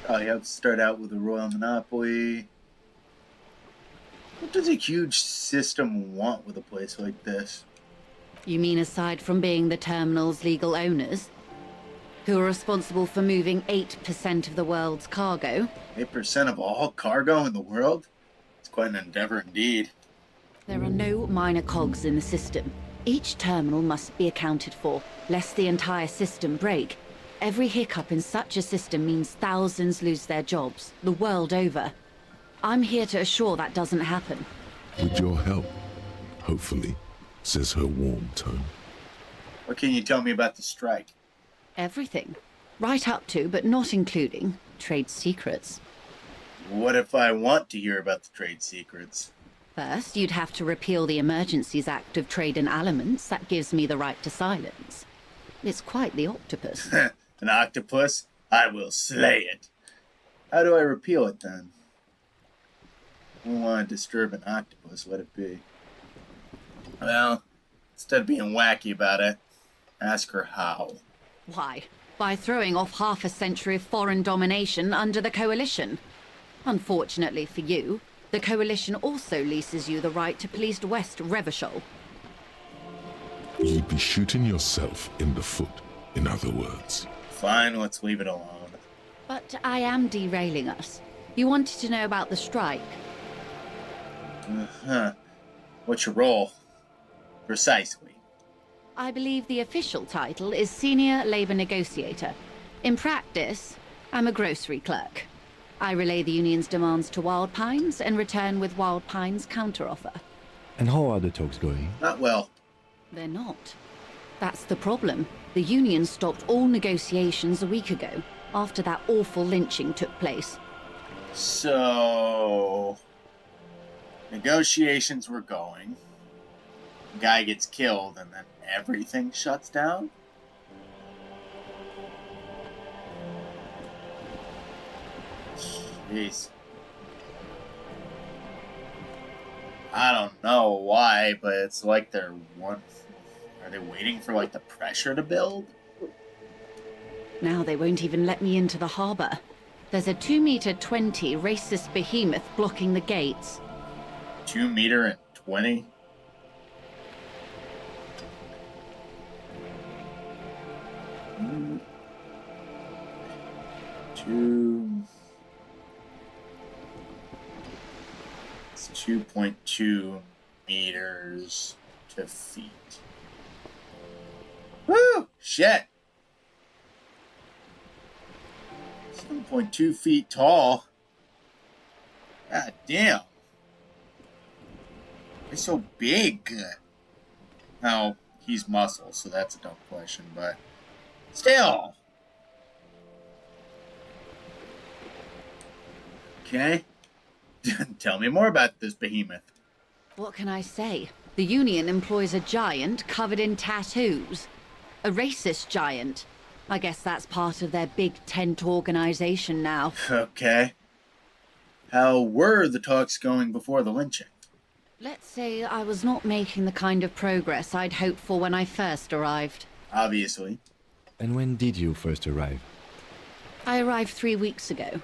Probably have to start out with a royal monopoly. What does a huge system want with a place like this? You mean aside from being the terminal's legal owners? Who are responsible for moving 8% of the world's cargo? 8% of all cargo in the world? It's quite an endeavor indeed. There are no minor cogs in the system. Each terminal must be accounted for, lest the entire system break. Every hiccup in such a system means thousands lose their jobs, the world over. I'm here to assure that doesn't happen. With your help, hopefully, says her warm tone. What can you tell me about the strike? Everything. Right up to, but not including, trade secrets. What if I want to hear about the trade secrets? First, you'd have to repeal the Emergencies Act of Trade in Elements. That gives me the right to silence. It's quite the octopus. An octopus? I will slay it. How do I repeal it then? I don't want to disturb an octopus, let it be. Well, instead of being wacky about it, ask her how. Why? By throwing off half a century of foreign domination under the Coalition. Unfortunately for you, the Coalition also leases you the right to police West Revachol. You'd be shooting yourself in the foot, in other words. Fine, let's leave it alone. But I am derailing us. You wanted to know about the strike. Uh-huh. What's your role? Precisely. I believe the official title is Senior Labor Negotiator. In practice, I'm a grocery clerk. I relay the union's demands to Wild Pines and return with Wild Pines' counteroffer. And how are the talks going? Not well. They're not. That's the problem. The union stopped all negotiations a week ago, after that awful lynching took place. So... negotiations were going. The guy gets killed, and then everything shuts down? Jeez. I don't know why, but it's like they're are they waiting for like the pressure to build? Now they won't even let me into the harbor. There's a 2-meter-20 racist behemoth blocking the gates. 2 meter and 20? It's 2.2 meters to feet. Woo! Shit! 7.2 feet tall. God damn. It's so big. Now, he's muscle, so that's a dumb question, but still. Okay. Tell me more about this behemoth. What can I say? The union employs a giant covered in tattoos. A racist giant. I guess that's part of their big tent organization now. Okay. How were the talks going before the lynching? Let's say I was not making the kind of progress I'd hoped for when I first arrived. Obviously. And when did you first arrive? I arrived 3 weeks ago.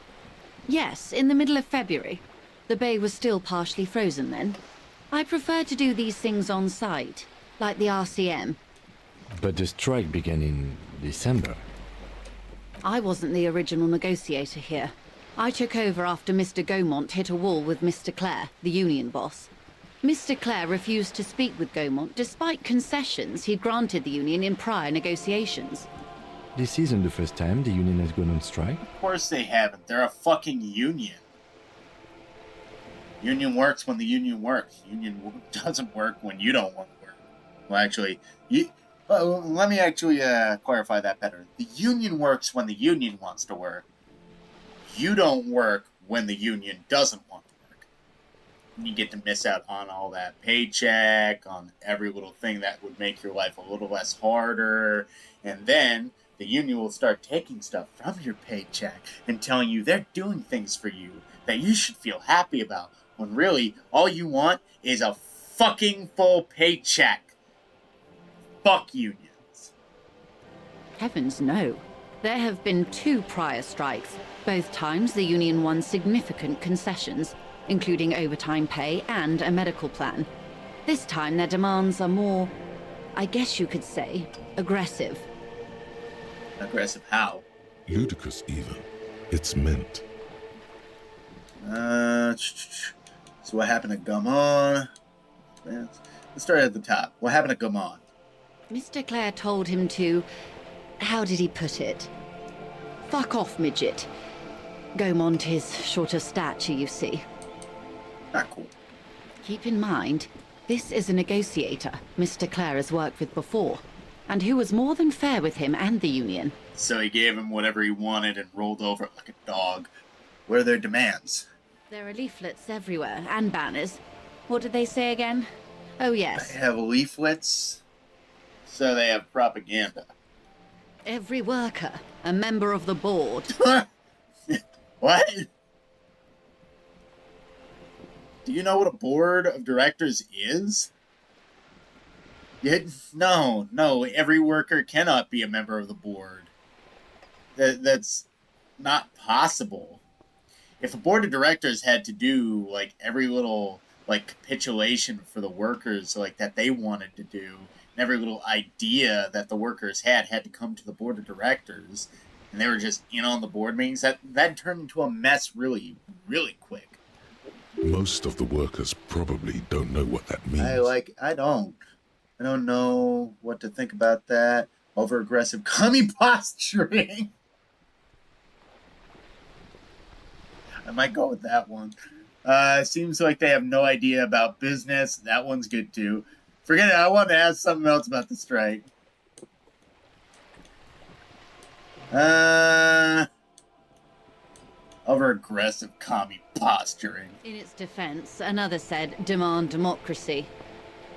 Yes, in the middle of February. The bay was still partially frozen then. I prefer to do these things on site, like the RCM. But the strike began in December. I wasn't the original negotiator here. I took over after Mr. Gaumont hit a wall with Mr. Clare, the union boss. Mr. Clare refused to speak with Gaumont despite concessions he'd granted the union in prior negotiations. This isn't the first time the union has gone on strike. Of course they haven't. They're a fucking union. Union works when the union works. Union doesn't work when you don't want to work. Well, actually, let me actually clarify that better. The union works when the union wants to work. You don't work when the union doesn't want to work. And you get to miss out on all that paycheck, on every little thing that would make your life a little less harder. And then the union will start taking stuff from your paycheck and telling you they're doing things for you that you should feel happy about, when really all you want is a fucking full paycheck. Fuck unions. Heavens no. There have been 2 prior strikes. Both times the union won significant concessions, including overtime pay and a medical plan. This time their demands are more, I guess you could say, aggressive. Aggressive how? Ludicrous even. It's meant. So what happened to Gumon? Let's start at the top. What happened to Gumon? Mr. Clare told him to... how did he put it? Fuck off, midget. Gaumont is short of stature, you see. Not cool. Keep in mind, this is a negotiator Mr. Clare has worked with before, and who was more than fair with him and the union. So he gave him whatever he wanted and rolled over it like a dog. What are their demands? There are leaflets everywhere, and banners. What did they say again? Oh, yes. They have leaflets, so they have propaganda. Every worker, a member of the board. What? Do you know what a board of directors is? No, every worker cannot be a member of the board. That's not possible. If a board of directors had to do, like, every little, like, capitulation for the workers, like, that they wanted to do, and every little idea that the workers had to come to the board of directors, and they were just in on the board meetings, that turned into a mess really, really quick. Most of the workers probably don't know what that means. I don't know what to think about that. Over-aggressive commie posturing. I might go with that one. Seems like they have no idea about business. That one's good too. Forget it. I want to ask something else about the strike. Over-aggressive commie posturing. In its defense, another said, demand democracy.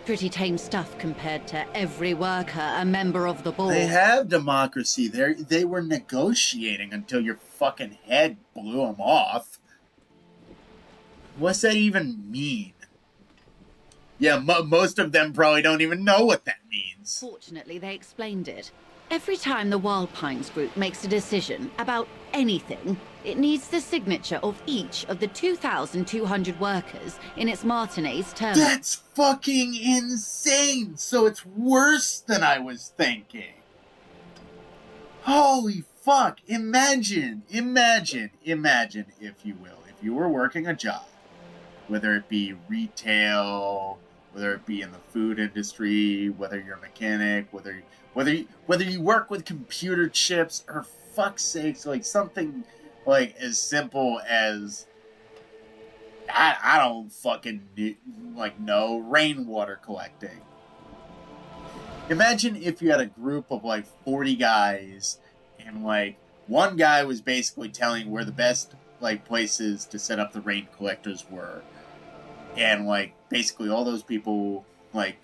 Pretty tame stuff compared to every worker a member of the board. They have democracy. They were negotiating until your fucking head blew them off. What's that even mean? Yeah, most of them probably don't even know what that means. Fortunately, they explained it. Every time the Wild Pines group makes a decision about anything, it needs the signature of each of the 2,200 workers in its Martinez terminal. That's fucking insane! So it's worse than I was thinking. Holy fuck! Imagine, if you will, if you were working a job, whether it be retail, whether it be in the food industry, whether you're a mechanic, whether you work with computer chips, or fuck's sakes, like something like as simple as I don't fucking know rainwater collecting. Imagine if you had a group of like 40 guys, and like one guy was basically telling where the best like places to set up the rain collectors were, and like basically all those people like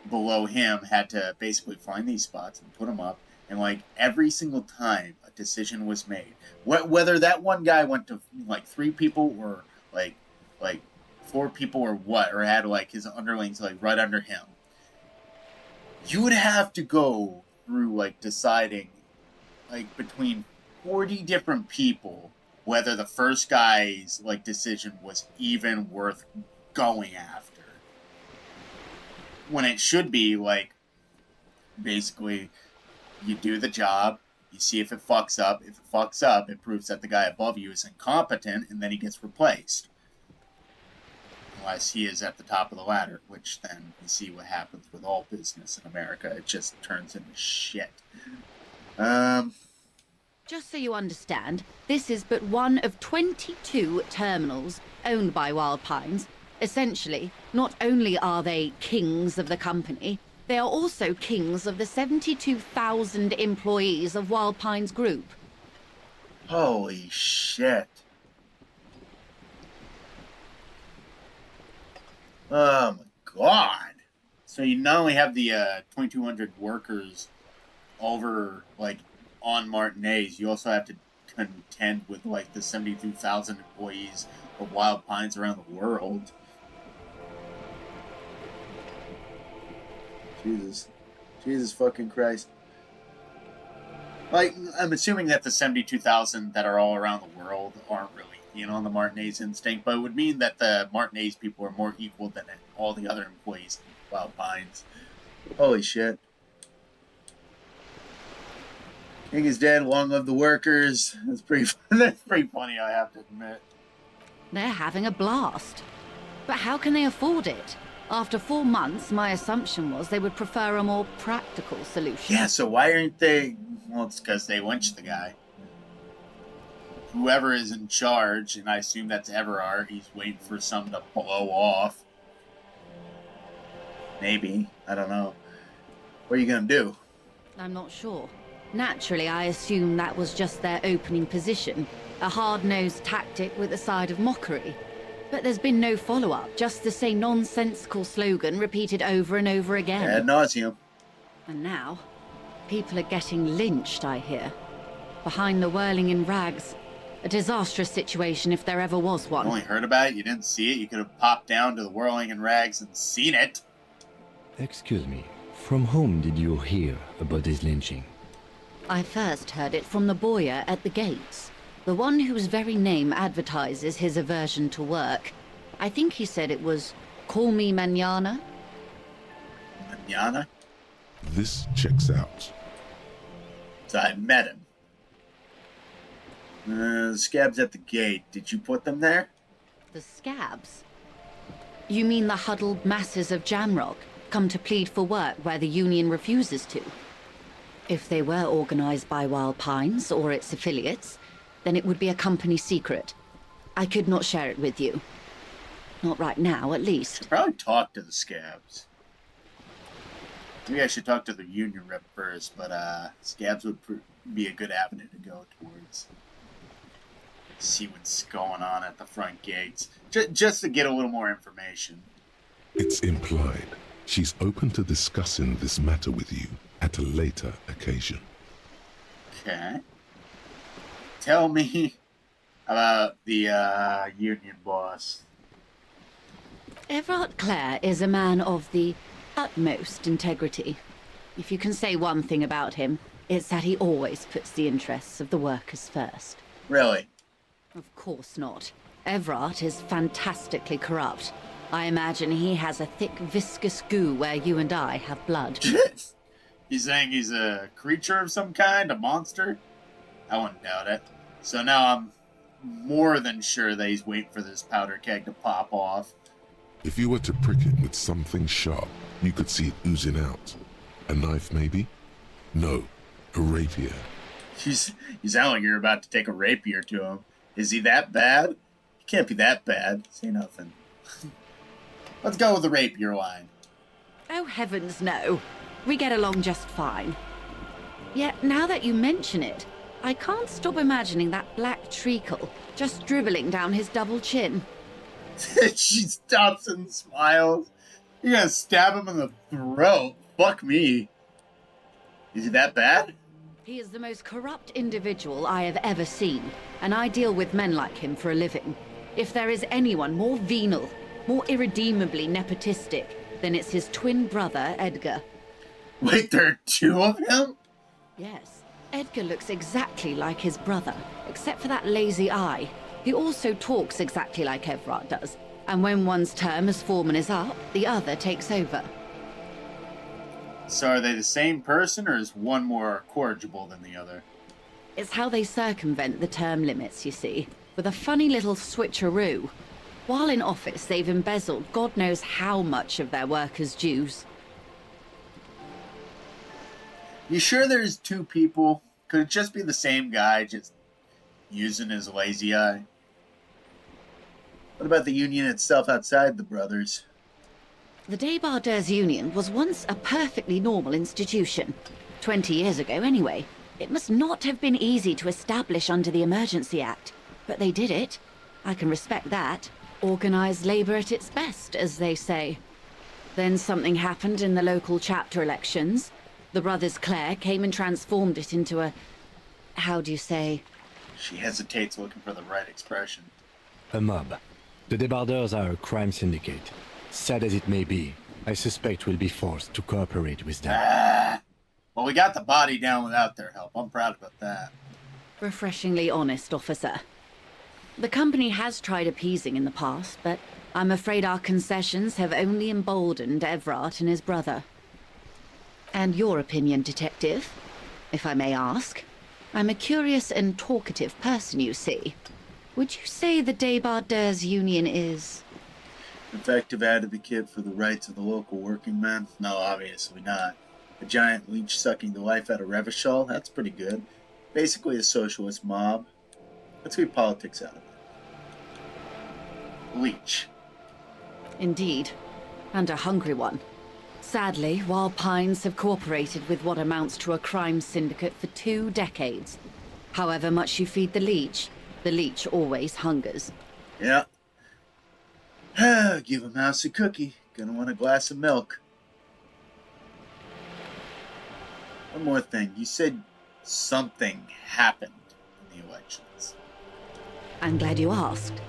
below him had to basically find these spots and put them up, and like every single time a decision was made, whether that one guy went to like 3 people or like 4 people or what, or had like his underlings like right under him, you would have to go through like deciding like between 40 different people whether the first guy's like decision was even worth going after. When it should be like, basically, you do the job, you see if it fucks up. If it fucks up, it proves that the guy above you is incompetent, and then he gets replaced. Unless he is at the top of the ladder, which then you see what happens with all business in America. It just turns into shit. Just so you understand, this is but one of 22 terminals owned by Wild Pines. Essentially, not only are they kings of the company, they are also kings of the 72,000 employees of Wild Pines Group. Holy shit. Oh my god. So you not only have the 2,200 workers over, like, on Martinez, you also have to contend with, like, the 72,000 employees of wild pines around the world. Jesus fucking Christ. Like, I'm assuming that the 72,000 that are all around the world aren't really in on the Martinez instinct, but it would mean that the Martinez people are more equal than all the other employees of Wild Pines. Holy shit. King is dead, long live the workers. That's pretty funny, I have to admit. They're having a blast. But how can they afford it? After 4 months, my assumption was they would prefer a more practical solution. Yeah, so why aren't they... Well, it's because they lynched the guy. Whoever is in charge, and I assume that's Everard, he's waiting for something to blow off. Maybe. I don't know. What are you gonna do? I'm not sure. Naturally, I assume that was just their opening position. A hard-nosed tactic with a side of mockery. But there's been no follow-up, just the same nonsensical slogan repeated over and over again. Ad nauseum. And now, people are getting lynched, I hear. Behind the whirling in rags. A disastrous situation if there ever was one. You only heard about it, you didn't see it, you could have popped down to the whirling in rags and seen it. Excuse me, from whom did you hear about this lynching? I first heard it from the bowyer at the gates. The one whose very name advertises his aversion to work. I think he said it was, "Call me mañana." Mañana? This checks out. So I met him. The scabs at the gate. Did you put them there? The scabs? You mean the huddled masses of Jamrock, come to plead for work where the Union refuses to? If they were organized by Wild Pines or its affiliates, then it would be a company secret. I could not share it with you. Not right now, at least. Should probably talk to the scabs. Maybe I should talk to the Union rep first, but scabs would be a good avenue to go towards. See what's going on at the front gates. Just to get a little more information. It's implied she's open to discussing this matter with you at a later occasion. Okay. Tell me about the Union boss. Everard Clare is a man of the utmost integrity. If you can say one thing about him, it's that he always puts the interests of the workers first. Really? Of course not. Everard is fantastically corrupt. I imagine he has a thick, viscous goo where you and I have blood. You saying he's a creature of some kind? A monster? I wouldn't doubt it. So now I'm more than sure that he's waiting for this powder keg to pop off. If you were to prick it with something sharp, you could see it oozing out. A knife, maybe? No, a rapier. You sound like you're about to take a rapier to him. Is he that bad? He can't be that bad. Say nothing. Let's go with the rapier line. Oh, heavens no. We get along just fine. Yet, now that you mention it, I can't stop imagining that black treacle just dribbling down his double chin. She stops and smiles. You're gonna stab him in the throat. Fuck me. Is he that bad? He is the most corrupt individual I have ever seen, and I deal with men like him for a living. If there is anyone more venal, more irredeemably nepotistic, then it's his twin brother, Edgar. Wait, there are two of him? Yes. Edgar looks exactly like his brother, except for that lazy eye. He also talks exactly like Everard does, and when one's term as foreman is up, the other takes over. So are they the same person, or is one more corrigible than the other? It's how they circumvent the term limits, you see, with a funny little switcheroo. While in office, they've embezzled God knows how much of their workers' dues. You sure there's two people? Could it just be the same guy, just using his lazy eye? What about the Union itself outside the brothers? The Débardeurs Union was once a perfectly normal institution. 20 years ago, anyway. It must not have been easy to establish under the Emergency Act. But they did it. I can respect that. Organized labor at its best, as they say. Then something happened in the local chapter elections. The brothers Clare came and transformed it into a... how do you say? She hesitates, looking for the right expression. A mob. The debardeurs are a crime syndicate. Sad as it may be, I suspect we'll be forced to cooperate with them. Well, we got the body down without their help. I'm proud about that. Refreshingly honest, officer. The company has tried appeasing in the past, but I'm afraid our concessions have only emboldened Everard and his brother. And your opinion, detective, if I may ask? I'm a curious and talkative person, you see. Would you say the Debardeurs Union is... Effective advocate for the rights of the local working men? No, obviously not. A giant leech sucking the life out of Revachol? That's pretty good. Basically a socialist mob. Let's get politics out of it. Leech. Indeed. And a hungry one. Sadly, Wild Pines have cooperated with what amounts to a crime syndicate for 2 decades. However much you feed the leech always hungers. Yeah. Give a mouse a cookie. Gonna want a glass of milk. One more thing. You said something happened in the elections. I'm glad you asked.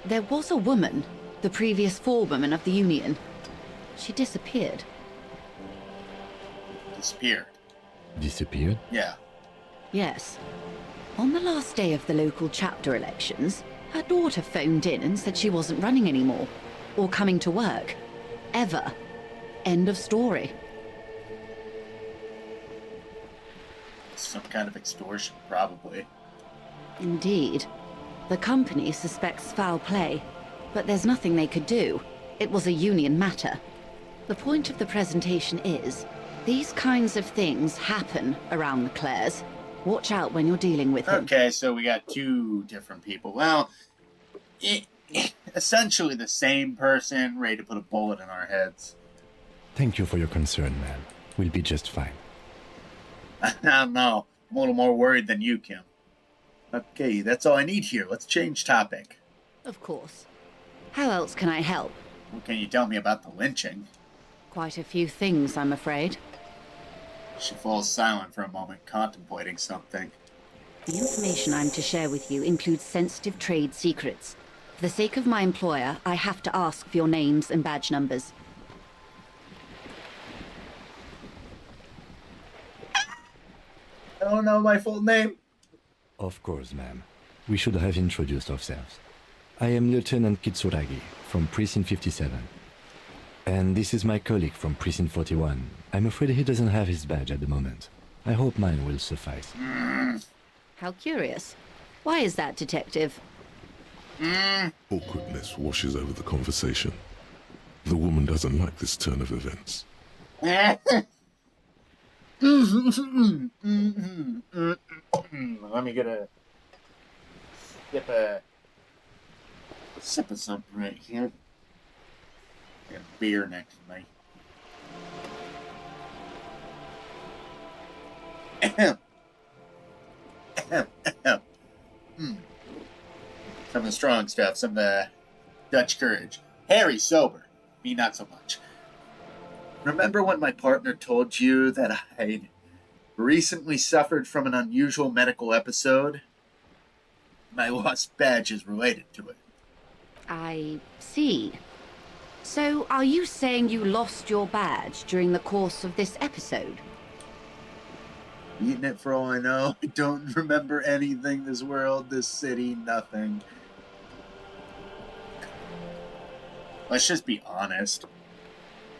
There was a woman, the previous forewoman of the Union. She disappeared. Disappeared? Disappeared? Yeah. Yes. On the last day of the local chapter elections, her daughter phoned in and said she wasn't running anymore, or coming to work. Ever. End of story. Some kind of extortion, probably. Indeed. The company suspects foul play, but there's nothing they could do. It was a Union matter. The point of the presentation is, these kinds of things happen around the Clares. Watch out when you're dealing with them. Okay, so we got 2 different people. Well, essentially the same person ready to put a bullet in our heads. Thank you for your concern, man. We'll be just fine. No, I'm a little more worried than you, Kim. Okay, that's all I need here. Let's change topic. Of course. How else can I help? What can you tell me about the lynching? Quite a few things, I'm afraid. She falls silent for a moment, contemplating something. The information I'm to share with you includes sensitive trade secrets. For the sake of my employer, I have to ask for your names and badge numbers. I don't know my full name. Of course, ma'am. We should have introduced ourselves. I am Lieutenant Kitsuragi from Precinct 57. And this is my colleague from Precinct 41. I'm afraid he doesn't have his badge at the moment. I hope mine will suffice. How curious. Why is that, Detective? Awkwardness washes over the conversation. The woman doesn't like this turn of events. Let me get a sip of something right here. Got a beer next to me. Some of the strong stuff, some of the Dutch courage. Harry's sober. Me not so much. Remember when my partner told you that I'd recently suffered from an unusual medical episode? My lost badge is related to it. I see. So, are you saying you lost your badge during the course of this episode? Eating it for all I know. I don't remember anything, this world, this city, nothing. Let's just be honest.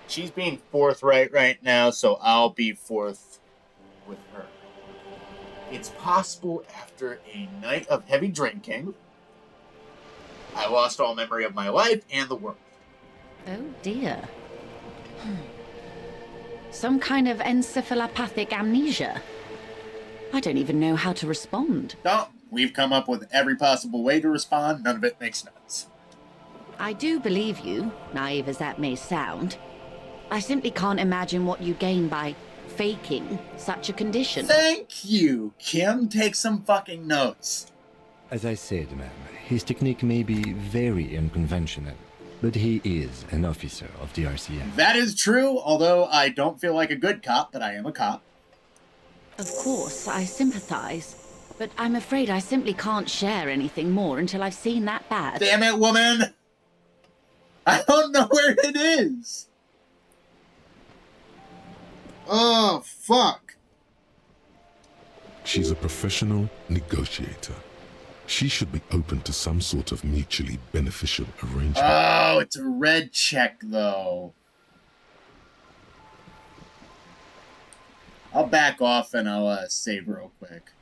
She's being forthright right now, so I'll be forth with her. It's possible after a night of heavy drinking, I lost all memory of my life and the world. Oh dear. Some kind of encephalopathic amnesia. I don't even know how to respond. No, we've come up with every possible way to respond. None of it makes sense. I do believe you, naive as that may sound. I simply can't imagine what you gain by faking such a condition. Thank you, Kim. Take some fucking notes. As I said, ma'am, his technique may be very unconventional, but he is an officer of the RCM. That is true, although I don't feel like a good cop, but I am a cop. Of course, I sympathize. but I'm afraid I simply can't share anything more until I've seen that badge. Damn it, woman! I don't know where it is! Oh, fuck. She's a professional negotiator. She should be open to some sort of mutually beneficial arrangement. Oh, it's a red check, though. I'll back off and I'll save real quick.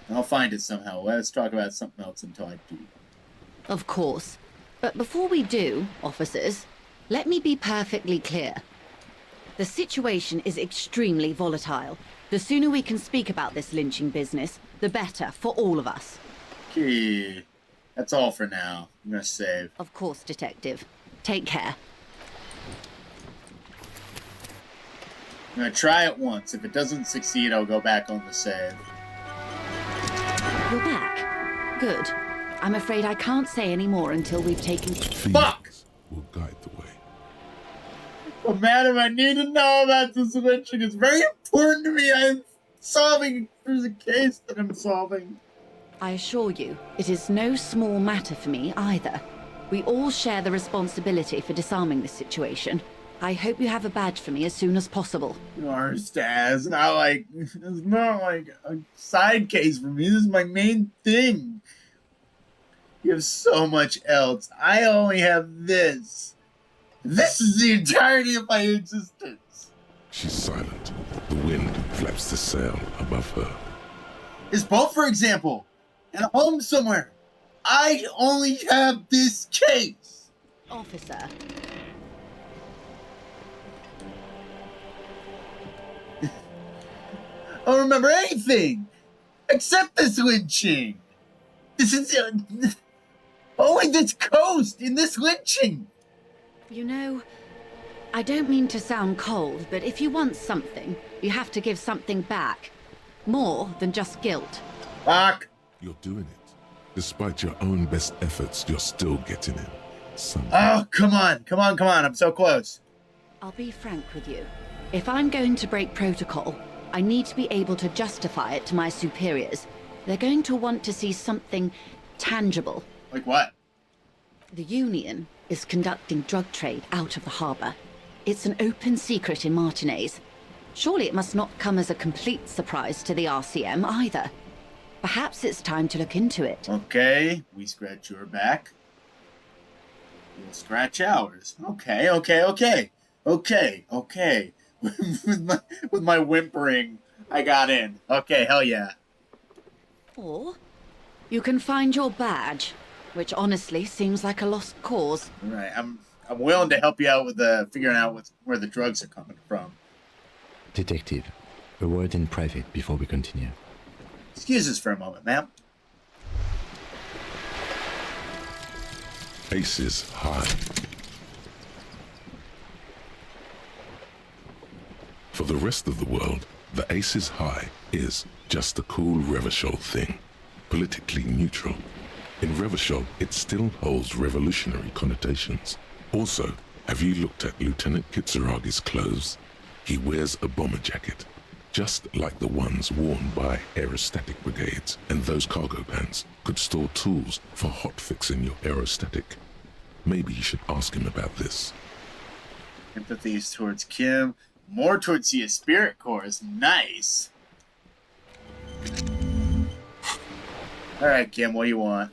I'll find it somehow. Let's talk about something else until I do. Of course. But before we do, officers, let me be perfectly clear. The situation is extremely volatile. The sooner we can speak about this lynching business, the better for all of us. Okay. That's all for now. I'm gonna save. Of course, Detective. Take care. I'm gonna try it once. If it doesn't succeed, I'll go back on the save. You're back. Good. I'm afraid I can't say any more until we've taken... Fuck! Will guide the way. Well, madam, I need to know about this lynching. It's very important to me. I'm solving... There's a case that I'm solving. I assure you, it is no small matter for me either. We all share the responsibility for disarming this situation. I hope you have a badge for me as soon as possible. Our Stas, it's not like a side case for me. This is my main thing. You have so much else. I only have this. This is the entirety of my existence. She's silent. The wind flaps the sail above her. His boat, for example, at home somewhere. I only have this case. Officer. I don't remember anything except this lynching. This is only this coast in this lynching. You know, I don't mean to sound cold, but if you want something, you have to give something back. More than just guilt. Fuck. You're doing it. Despite your own best efforts, you're still getting it. Somehow. Oh, come on. I'm so close. I'll be frank with you. If I'm going to break protocol, I need to be able to justify it to my superiors. They're going to want to see something tangible. Like what? The Union is conducting drug trade out of the harbor. It's an open secret in Martinez. Surely it must not come as a complete surprise to the RCM either. Perhaps it's time to look into it. Okay, we scratch your back. We'll scratch ours. Okay. with my whimpering, I got in. Okay, hell yeah. Or you can find your badge, which honestly seems like a lost cause. All right, I'm willing to help you out with figuring out where the drugs are coming from. Detective, a word in private before we continue. Excuse us for a moment, ma'am. Aces high. For the rest of the world, the Aces High is just a cool Revachol thing, politically neutral. In Revachol, it still holds revolutionary connotations. Also, have you looked at Lieutenant Kitsuragi's clothes? He wears a bomber jacket, just like the ones worn by aerostatic brigades, and those cargo pants could store tools for hotfixing your aerostatic. Maybe you should ask him about this. Empathies towards Kim, more towards the Spirit Corps is nice. Alright, Kim, what do you want?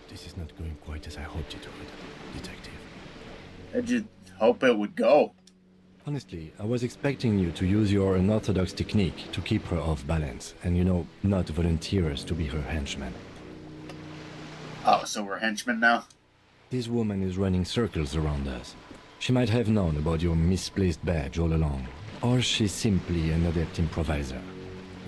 This is not going quite as I hoped it would, Detective. I just hope it would go. Honestly, I was expecting you to use your unorthodox technique to keep her off balance, and not volunteer us to be her henchman. Oh, so we're henchmen now? This woman is running circles around us. She might have known about your misplaced badge all along, or she's simply an adept improviser.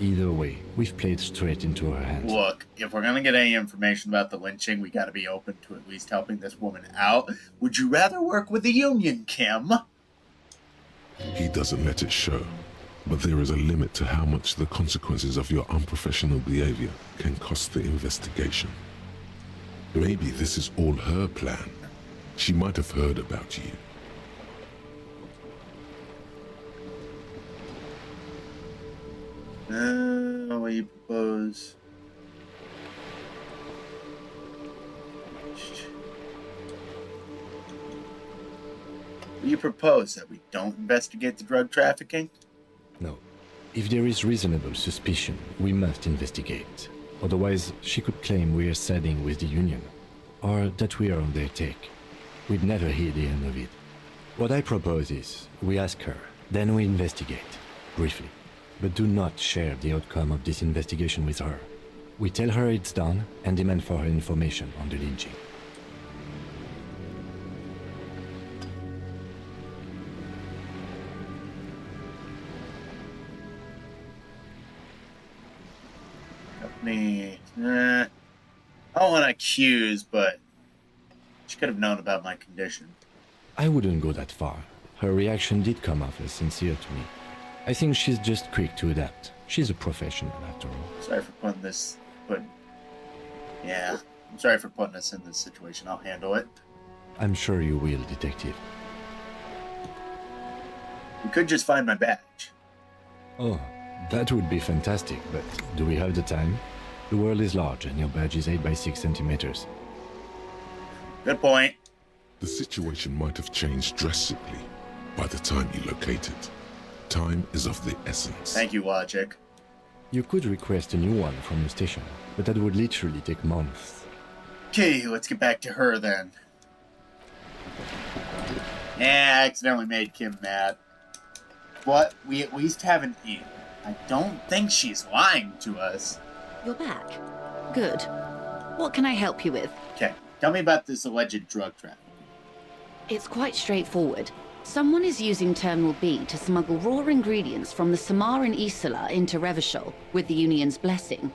Either way, we've played straight into her hands. Look, if we're gonna get any information about the lynching, we gotta be open to at least helping this woman out. Would you rather work with the Union, Kim? He doesn't let it show, but there is a limit to how much the consequences of your unprofessional behavior can cost the investigation. Maybe this is all her plan. She might have heard about you. What do you propose? What do you propose? That we don't investigate the drug trafficking? No. If there is reasonable suspicion, we must investigate. Otherwise, she could claim we are siding with the Union, or that we are on their take. We'd never hear the end of it. What I propose is, we ask her, then we investigate, briefly. But do not share the outcome of this investigation with her. We tell her it's done, and demand for her information on the lynching. Company, I don't want to accuse, but she could have known about my condition. I wouldn't go that far. Her reaction did come off as sincere to me. I think she's just quick to adapt. She's a professional, after all. Sorry for putting this, but yeah, I'm sorry for putting us in this situation. I'll handle it. I'm sure you will, Detective. We could just find my badge. Oh, that would be fantastic, but do we have the time? The world is large and your badge is 8 by 6 centimeters. Good point. The situation might have changed drastically by the time you locate it. Time is of the essence. Thank you, Logic. You could request a new one from the station, but that would literally take months. Okay, let's get back to her then. Yeah, I accidentally made Kim mad. But we at least have an in. I don't think she's lying to us. You're back. Good. What can I help you with? Okay, tell me about this alleged drug trafficking. It's quite straightforward. Someone is using Terminal B to smuggle raw ingredients from the Samaran Isola into Revachol with the Union's blessing.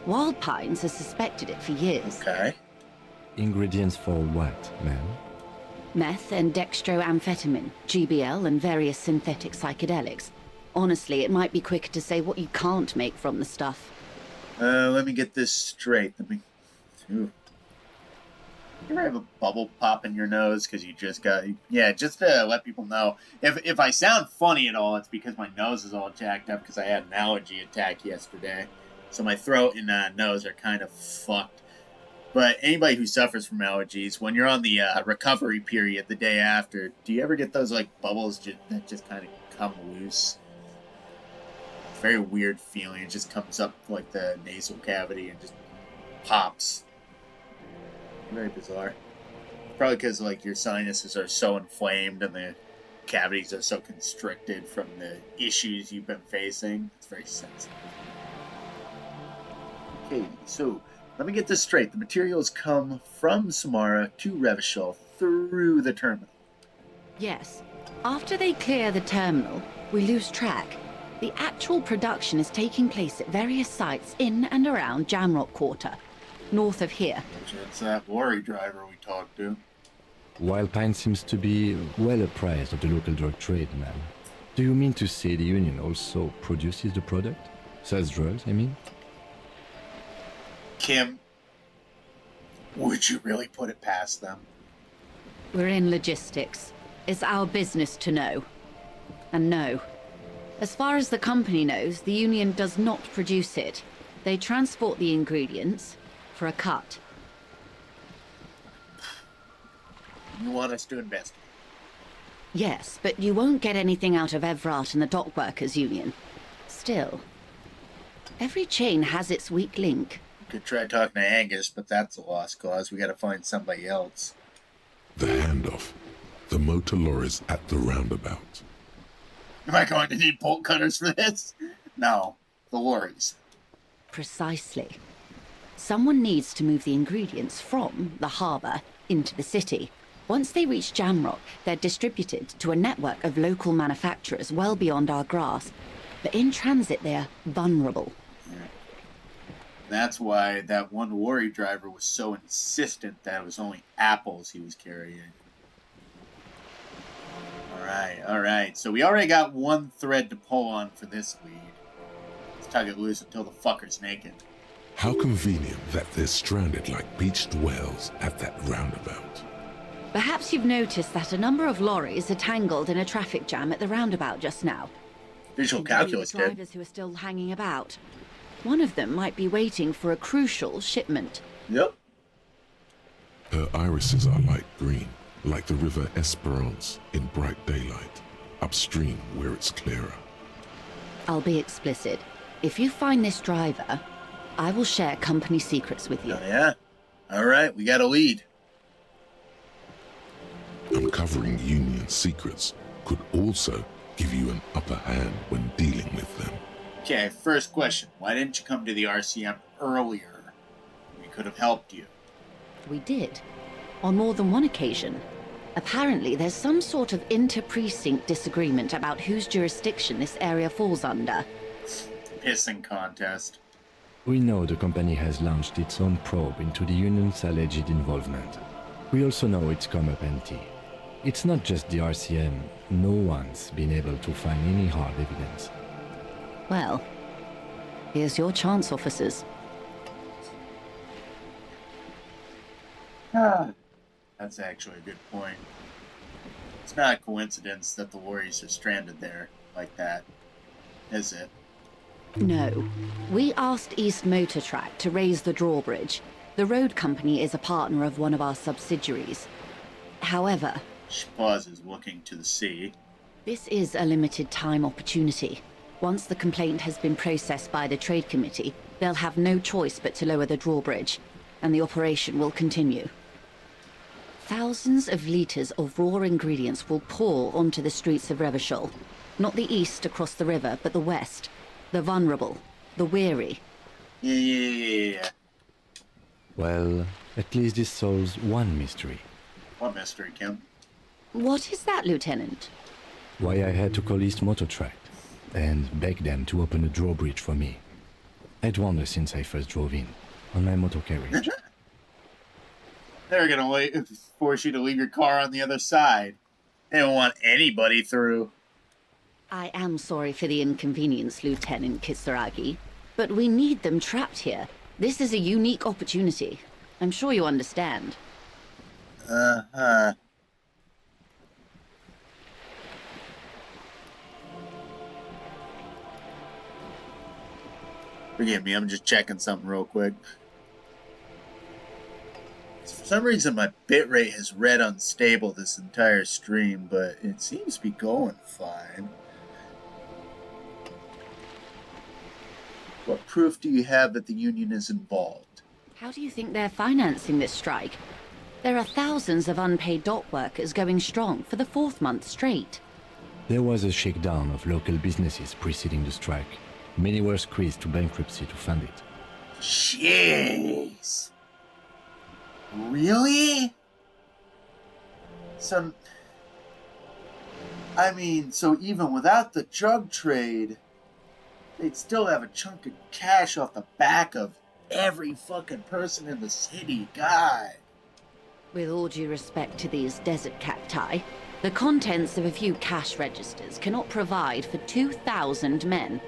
Wild Pines has suspected it for years. Okay. Ingredients for what, ma'am? Meth and dextroamphetamine, GBL, and various synthetic psychedelics. Honestly, it might be quicker to say what you can't make from the stuff. Let me get this straight. Ooh. You ever have a bubble pop in your nose because you just got... Yeah, just to let people know. If I sound funny at all, it's because my nose is all jacked up because I had an allergy attack yesterday. So my throat and nose are kind of fucked. But anybody who suffers from allergies, when you're on the recovery period the day after, do you ever get those like bubbles that just kind of come loose? Very weird feeling. It just comes up like the nasal cavity and just pops. Very bizarre. Probably because like your sinuses are so inflamed and the cavities are so constricted from the issues you've been facing. It's very sensitive. Okay, so let me get this straight. The materials come from Samara to Revachol through the terminal. Yes. After they clear the terminal, we lose track. The actual production is taking place at various sites in and around Jamrock Quarter, north of here. It's that lorry driver we talked to. Wild Pine seems to be well apprised of the local drug trade, ma'am. Do you mean to say the Union also produces the product? Sells drugs, I mean? Kim, would you really put it past them? We're in logistics. It's our business to know. And no. As far as the company knows, the Union does not produce it. They transport the ingredients for a cut. You want us to investigate? Yes, but you won't get anything out of Evrat and the Dockworkers Union. Still, every chain has its weak link. Could try talking to Angus, but that's a lost cause. We gotta find somebody else. The handoff. The motor lorries at the roundabout. Am I going to need bolt cutters for this? No, the lorries. Precisely. Someone needs to move the ingredients from the harbour into the city. Once they reach Jamrock, they're distributed to a network of local manufacturers well beyond our grasp. But in transit, they're vulnerable. That's why that one lorry driver was so insistent that it was only apples he was carrying. Alright. So we already got one thread to pull on for this lead. Let's tug it loose until the fucker's naked. How convenient that they're stranded like beached whales at that roundabout. Perhaps you've noticed that a number of lorries are tangled in a traffic jam at the roundabout just now. Visual Could be calculus, the kid. drivers who are still hanging about. One of them might be waiting for a crucial shipment. Yep. Her irises are light green, like the river Esperance in bright daylight, upstream where it's clearer. I'll be explicit. If you find this driver, I will share company secrets with you. Oh, yeah? Alright, we got a lead. Uncovering Union secrets could also give you an upper hand when dealing with them. Okay, first question. Why didn't you come to the RCM earlier? We could have helped you. We did. On more than one occasion. Apparently, there's some sort of inter-precinct disagreement about whose jurisdiction this area falls under. Pissing contest. We know the company has launched its own probe into the Union's alleged involvement. We also know it's come up empty. It's not just the RCM. No one's been able to find any hard evidence. Well, here's your chance, officers. That's actually a good point. It's not a coincidence that the lorries are stranded there like that, is it? No. We asked East Motor Track to raise the drawbridge. The road company is a partner of one of our subsidiaries. However, She pauses, looking to the sea. this is a limited time opportunity. Once the complaint has been processed by the Trade Committee, they'll have no choice but to lower the drawbridge, and the operation will continue. Thousands of litres of raw ingredients will pour onto the streets of Revachol. Not the east across the river, but the west. The vulnerable, the weary. Yeah. Well, at least this solves one mystery. What mystery, Kim? What is that, Lieutenant? Why I had to call East Motor Track and beg them to open a drawbridge for me. I'd wondered since I first drove in, on my motor carriage. They're gonna force you to leave your car on the other side. They don't want anybody through. I am sorry for the inconvenience, Lieutenant Kisaragi, but we need them trapped here. This is a unique opportunity. I'm sure you understand. Uh-huh. Forgive me, I'm just checking something real quick. For some reason, my bitrate has read unstable this entire stream, but it seems to be going fine. What proof do you have that the Union is involved? How do you think they're financing this strike? There are thousands of unpaid dock workers going strong for the 4th month straight. There was a shakedown of local businesses preceding the strike. Many were squeezed to bankruptcy to fund it. Jeez. Really? So even without the drug trade, they'd still have a chunk of cash off the back of every fucking person in the city. God. With all due respect to these desert cacti, the contents of a few cash registers cannot provide for 2,000 men.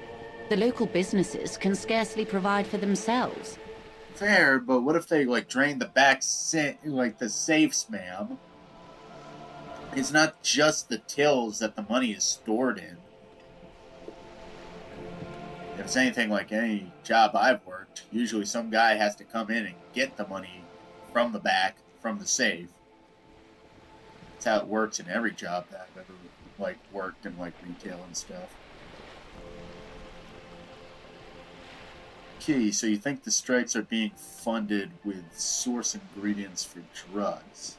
The local businesses can scarcely provide for themselves. Fair, but what if they drain the back the safes, ma'am? It's not just the tills that the money is stored in. If it's anything like any job I've worked, usually some guy has to come in and get the money from the back, from the safe. That's how it works in every job that I've ever worked in retail and stuff. Okay, so you think the strikes are being funded with source ingredients for drugs?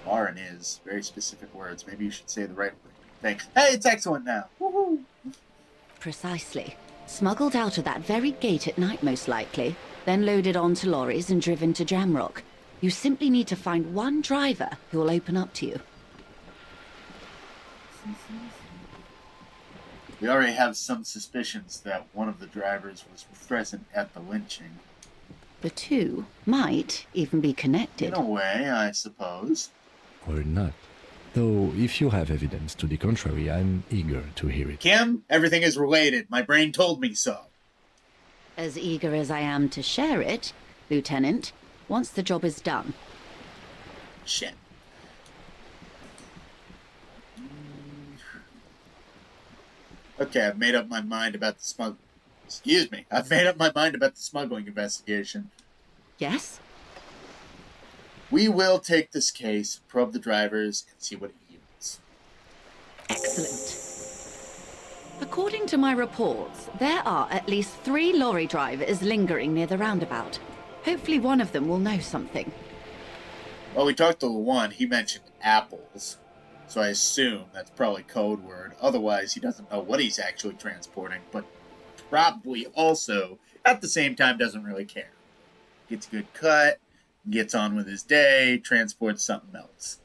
Are and is. Very specific words. Maybe you should say the right thing. Hey, it's excellent now! Woohoo! Precisely. Smuggled out of that very gate at night, most likely. Then loaded onto lorries and driven to Jamrock. You simply need to find one driver who will open up to you. We already have some suspicions that one of the drivers was present at the lynching. The two might even be connected. In a way, I suppose. Or not. Though, if you have evidence to the contrary, I'm eager to hear it. Kim, everything is related. My brain told me so. As eager as I am to share it, Lieutenant, once the job is done. Shit. Okay, I've made up my mind about the smug. Excuse me. I've made up my mind about the smuggling investigation. Yes? We will take this case, probe the drivers, and see what it yields. Excellent. According to my reports, there are at least 3 lorry drivers lingering near the roundabout. Hopefully one of them will know something. Well, we talked to the one. He mentioned apples. So I assume that's probably code word. Otherwise, he doesn't know what he's actually transporting, but probably also, at the same time, doesn't really care. Gets a good cut, gets on with his day, transports something else.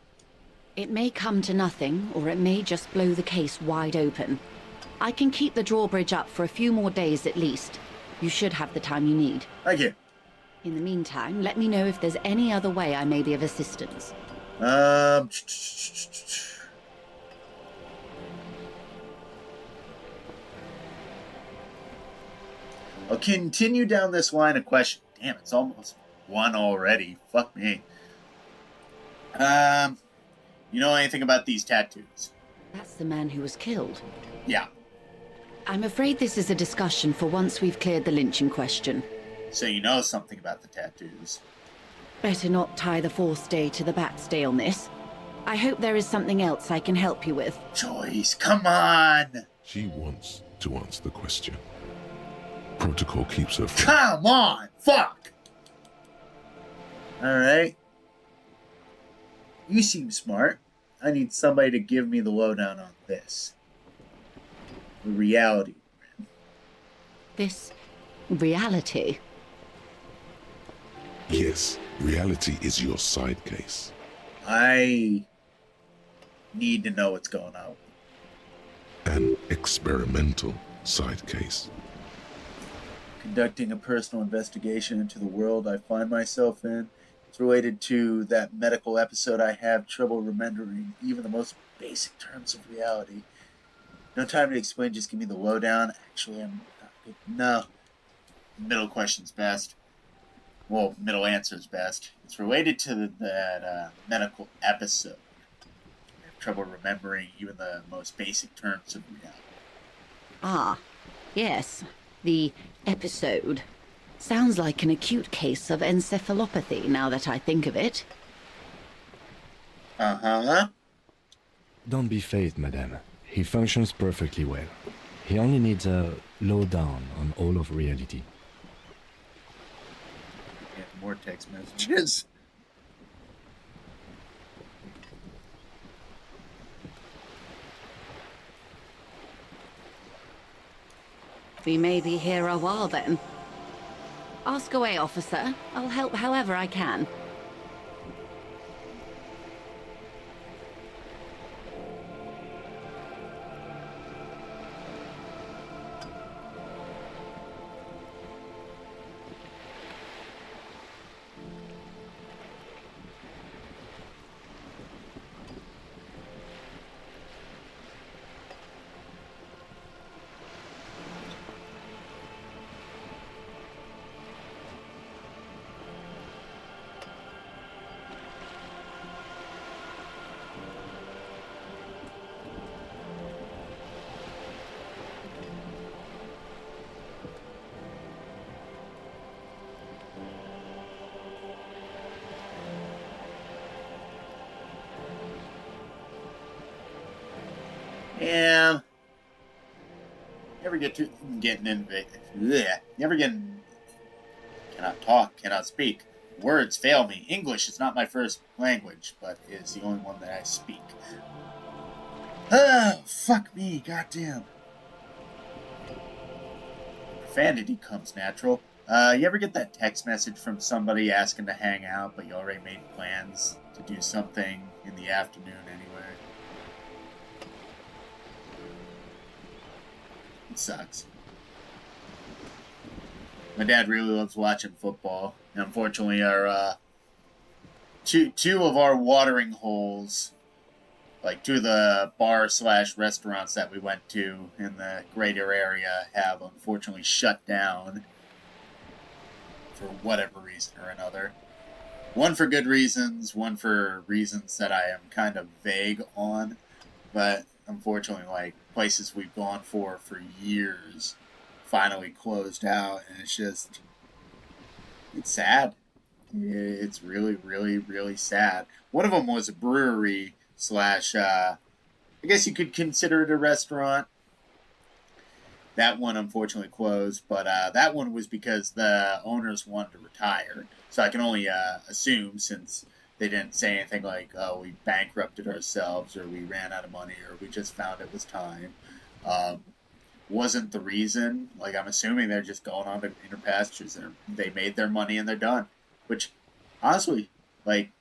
It may come to nothing, or it may just blow the case wide open. I can keep the drawbridge up for a few more days at least. You should have the time you need. Thank you. In the meantime, let me know if there's any other way I may be of assistance. I'll continue down this line of question. Damn, it's almost 1 already. Fuck me. You know anything about these tattoos? That's the man who was killed. Yeah. I'm afraid this is a discussion for once we've cleared the lynching question. So you know something about the tattoos. Better not tie the fourth day to the backstay on this. I hope there is something else I can help you with. Joyce, come on! She wants to answer the question. Protocol keeps her from... Come on! Fuck! Alright. You seem smart. I need somebody to give me the lowdown on this. The reality. This reality? Yes, reality is your side case. I need to know what's going on. An experimental side case. Conducting a personal investigation into the world I find myself in. It's related to that medical episode I have trouble remembering even the most basic terms of reality. No time to explain, just give me the lowdown. Actually, I'm not good. No. Middle question's best. Well, middle answer's best. It's related to that medical episode. I have trouble remembering even the most basic terms of reality. Ah, yes. The episode. Sounds like an acute case of encephalopathy, now that I think of it. Uh-huh. Don't be phased, madame. He functions perfectly well. He only needs a lowdown on all of reality. Yeah, more text messages. We may be here a while then. Ask away, officer. I'll help however I can. Yeah. You ever get to getting invaded? Yeah. You ever getting... Cannot talk, cannot speak. Words fail me. English is not my first language, but it is the only one that I speak. Oh, fuck me, goddamn. Profanity comes natural. You ever get that text message from somebody asking to hang out, but you already made plans to do something in the afternoon anyway? It sucks. My dad really loves watching football. And unfortunately, our two of our watering holes, like two of the bar/restaurants that we went to in the greater area, have unfortunately shut down for whatever reason or another. One for good reasons, one for reasons that I am kind of vague on. But unfortunately, like, places we've gone for years finally closed out, and it's sad. It's really, really, really sad. One of them was a brewery slash, I guess you could consider it a restaurant. That one unfortunately closed, but that one was because the owners wanted to retire. So I can only assume, since they didn't say anything like, oh, we bankrupted ourselves, or we ran out of money, or we just found it was time. Wasn't the reason. Like, I'm assuming they're just going on to greener pastures. They made their money and they're done. Which, honestly, like,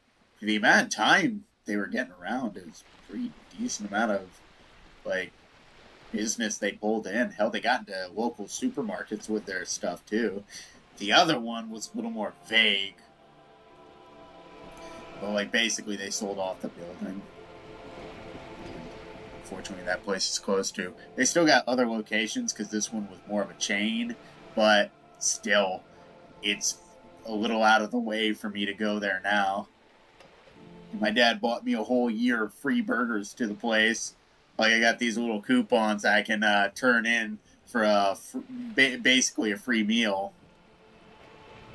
the amount of time they were getting around is a pretty decent amount of, like, business they pulled in. Hell, they got into local supermarkets with their stuff too. The other one was a little more vague, but like basically they sold off the building. Unfortunately, that place is closed too. They still got other locations because this one was more of a chain, but still, it's a little out of the way for me to go there now. My dad bought me a whole year of free burgers to the place. Like, I got these little coupons I can turn in for basically a free meal.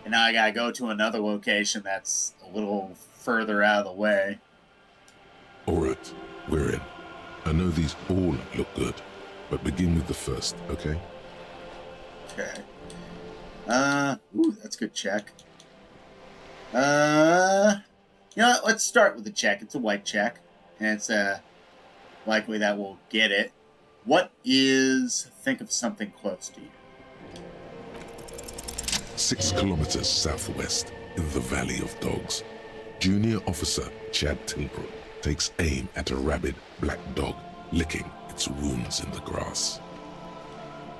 And now I gotta go to another location that's a little further out of the way. Alright, we're in. I know these all look good, but begin with the first, okay? Okay. Ooh, that's a good check. You know what? Let's start with the check. It's a white check. And it's likely that we'll get it. Think of something close to you. 6 kilometers southwest, in the Valley of Dogs, Junior Officer Chad Tilbrook takes aim at a rabid black dog licking its wounds in the grass.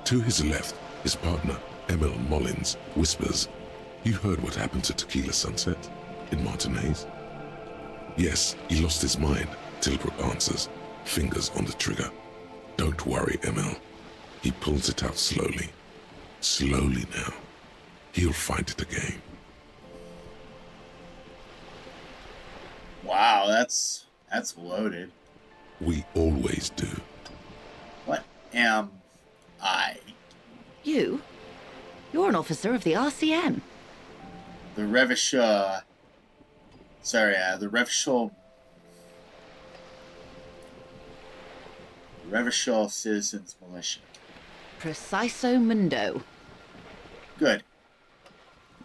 To his left, his partner, Emil Mullins, whispers, "You heard what happened to Tequila Sunset in Martinez?" "Yes, he lost his mind," Tilbrook answers, fingers on the trigger. "Don't worry, Emil." He pulls it out slowly. Slowly now. He'll find it again. Wow, that's loaded. We always do. What am I? You? You're an officer of the RCM. The Revachol Citizens Militia. Preciso mundo. Good.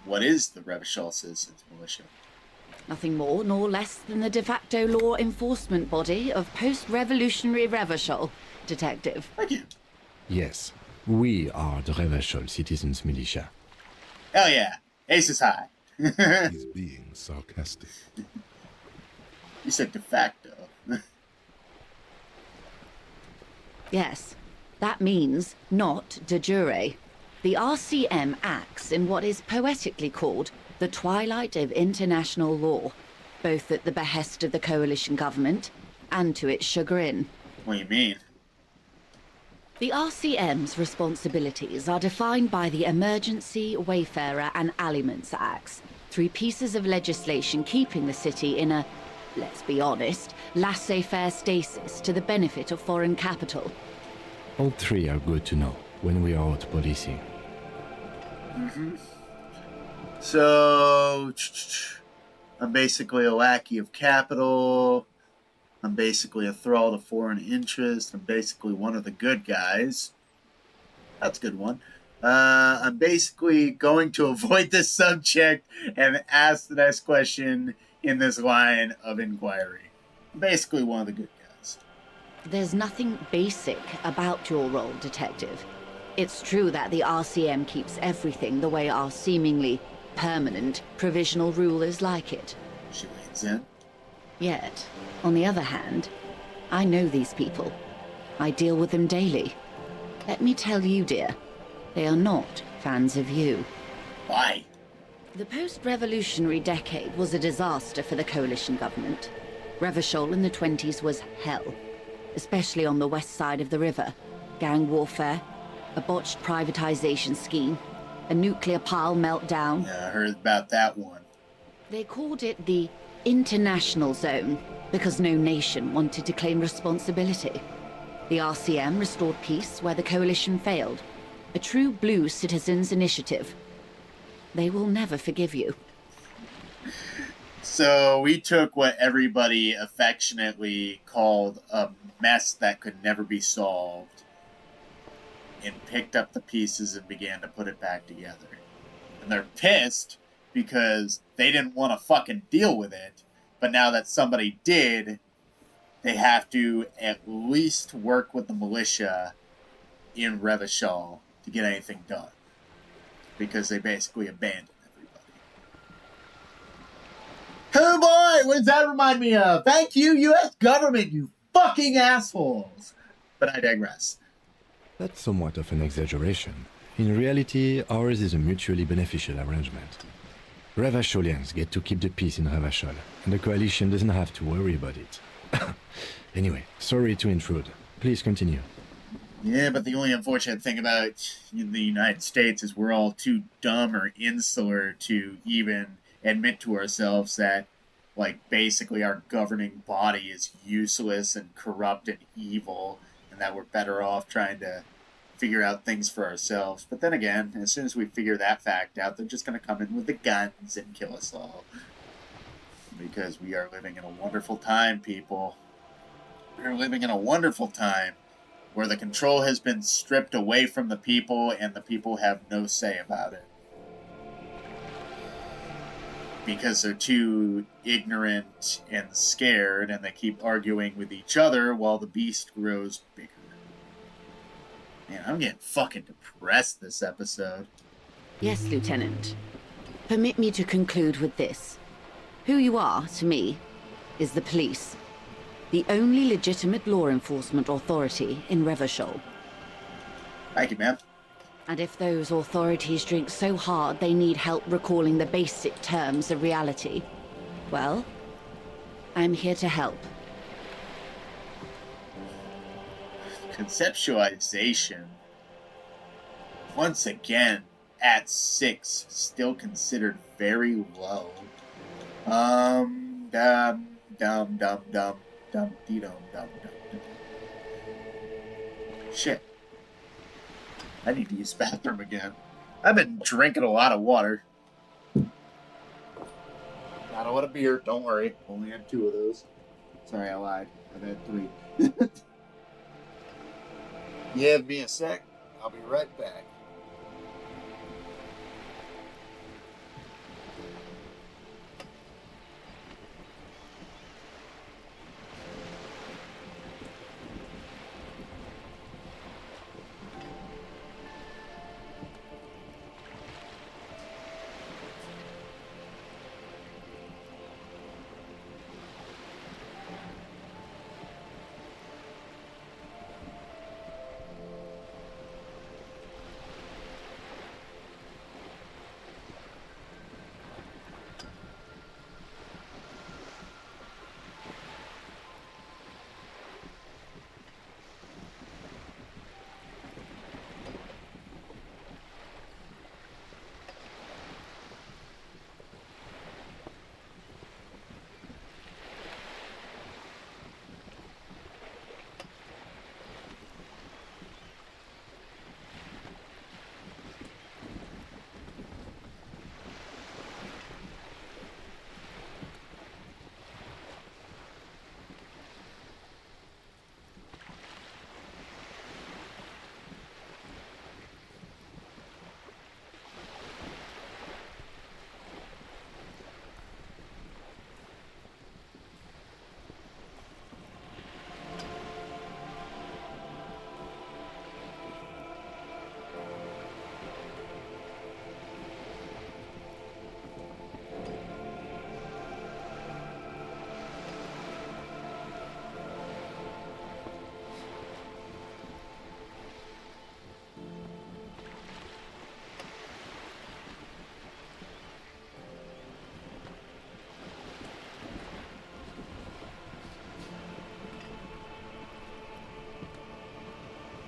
What is the Revachol Citizens Militia? Nothing more nor less than the de facto law enforcement body of post-revolutionary Revachol, Detective. Thank you. Yes, we are the Revachol Citizens Militia. Hell yeah. Aces high. He's being sarcastic. You said de facto. Yes, that means not de jure. The RCM acts in what is poetically called the twilight of international law, both at the behest of the coalition government and to its chagrin. What do you mean? The RCM's responsibilities are defined by the Emergency, Wayfarer and Aliments Acts, 3 pieces of legislation keeping the city in a, let's be honest, laissez-faire stasis to the benefit of foreign capital. All 3 are good to know when we are out policing. So, I'm basically a lackey of capital. I'm basically a thrall to foreign interest. I'm basically one of the good guys. That's a good one. I'm basically going to avoid this subject and ask the next question in this line of inquiry. I'm basically one of the good guys. There's nothing basic about your role, Detective. It's true that the RCM keeps everything the way our seemingly permanent provisional rulers like it. She leans in. Yet, on the other hand, I know these people. I deal with them daily. Let me tell you, dear, they are not fans of you. Why? The post-revolutionary decade was a disaster for the coalition government. Revachol in the 20s was hell, especially on the west side of the river. Gang warfare, a botched privatization scheme, a nuclear pile meltdown. Yeah, I heard about that one. They called it the International Zone because no nation wanted to claim responsibility. The RCM restored peace where the Coalition failed. A true blue citizens' initiative. They will never forgive you. So we took what everybody affectionately called a mess that could never be solved and picked up the pieces and began to put it back together. And they're pissed because they didn't want to fucking deal with it. But now that somebody did, they have to at least work with the militia in Revachol to get anything done. Because they basically abandoned everybody. Oh boy, what does that remind me of? Thank you, U.S. government, you fucking assholes! But I digress. That's somewhat of an exaggeration. In reality, ours is a mutually beneficial arrangement. Revacholians get to keep the peace in Revachol, and the Coalition doesn't have to worry about it. Anyway, sorry to intrude. Please continue. Yeah, but the only unfortunate thing about the United States is we're all too dumb or insular to even admit to ourselves that, like, basically our governing body is useless and corrupt and evil, and that we're better off trying to figure out things for ourselves. But then again, as soon as we figure that fact out, they're just going to come in with the guns and kill us all. Because we are living in a wonderful time, people. We are living in a wonderful time where the control has been stripped away from the people and the people have no say about it. Because they're too ignorant and scared and they keep arguing with each other while the beast grows bigger. Man, I'm getting fucking depressed this episode. Yes, Lieutenant. Permit me to conclude with this. Who you are, to me, is the police. The only legitimate law enforcement authority in Revachol. Thank you, ma'am. And if those authorities drink so hard they need help recalling the basic terms of reality, well, I'm here to help. Conceptualization. Once again, at 6, still considered very low. Shit. I need to use the bathroom again. I've been drinking a lot of water. Not a lot of beer, don't worry. Only had 2 of those. Sorry, I lied. I've had 3. Give me a sec. I'll be right back.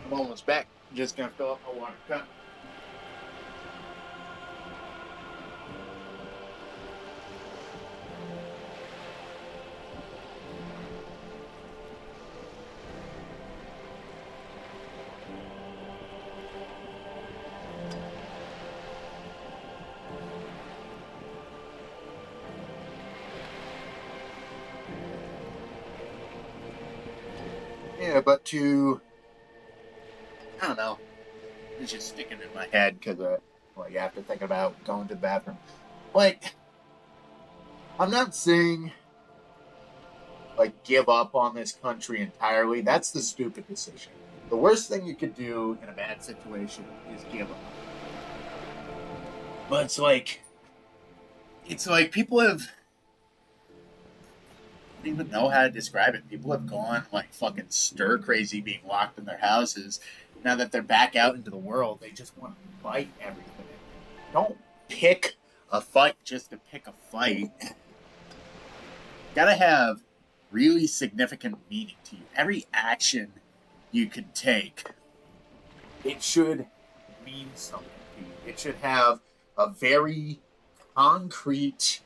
I'm almost back. Just gonna fill up my water cup. Yeah, but to, I don't know, it's just sticking in my head because, like, after thinking about going to the bathroom, like, I'm not saying, like, give up on this country entirely. That's the stupid decision. The worst thing you could do in a bad situation is give up. But it's like people have, I don't even know how to describe it. People have gone like fucking stir crazy being locked in their houses. Now that they're back out into the world, they just want to fight everything. Don't pick a fight just to pick a fight. Gotta have really significant meaning to you. Every action you could take, it should mean something to you. It should have a very concrete,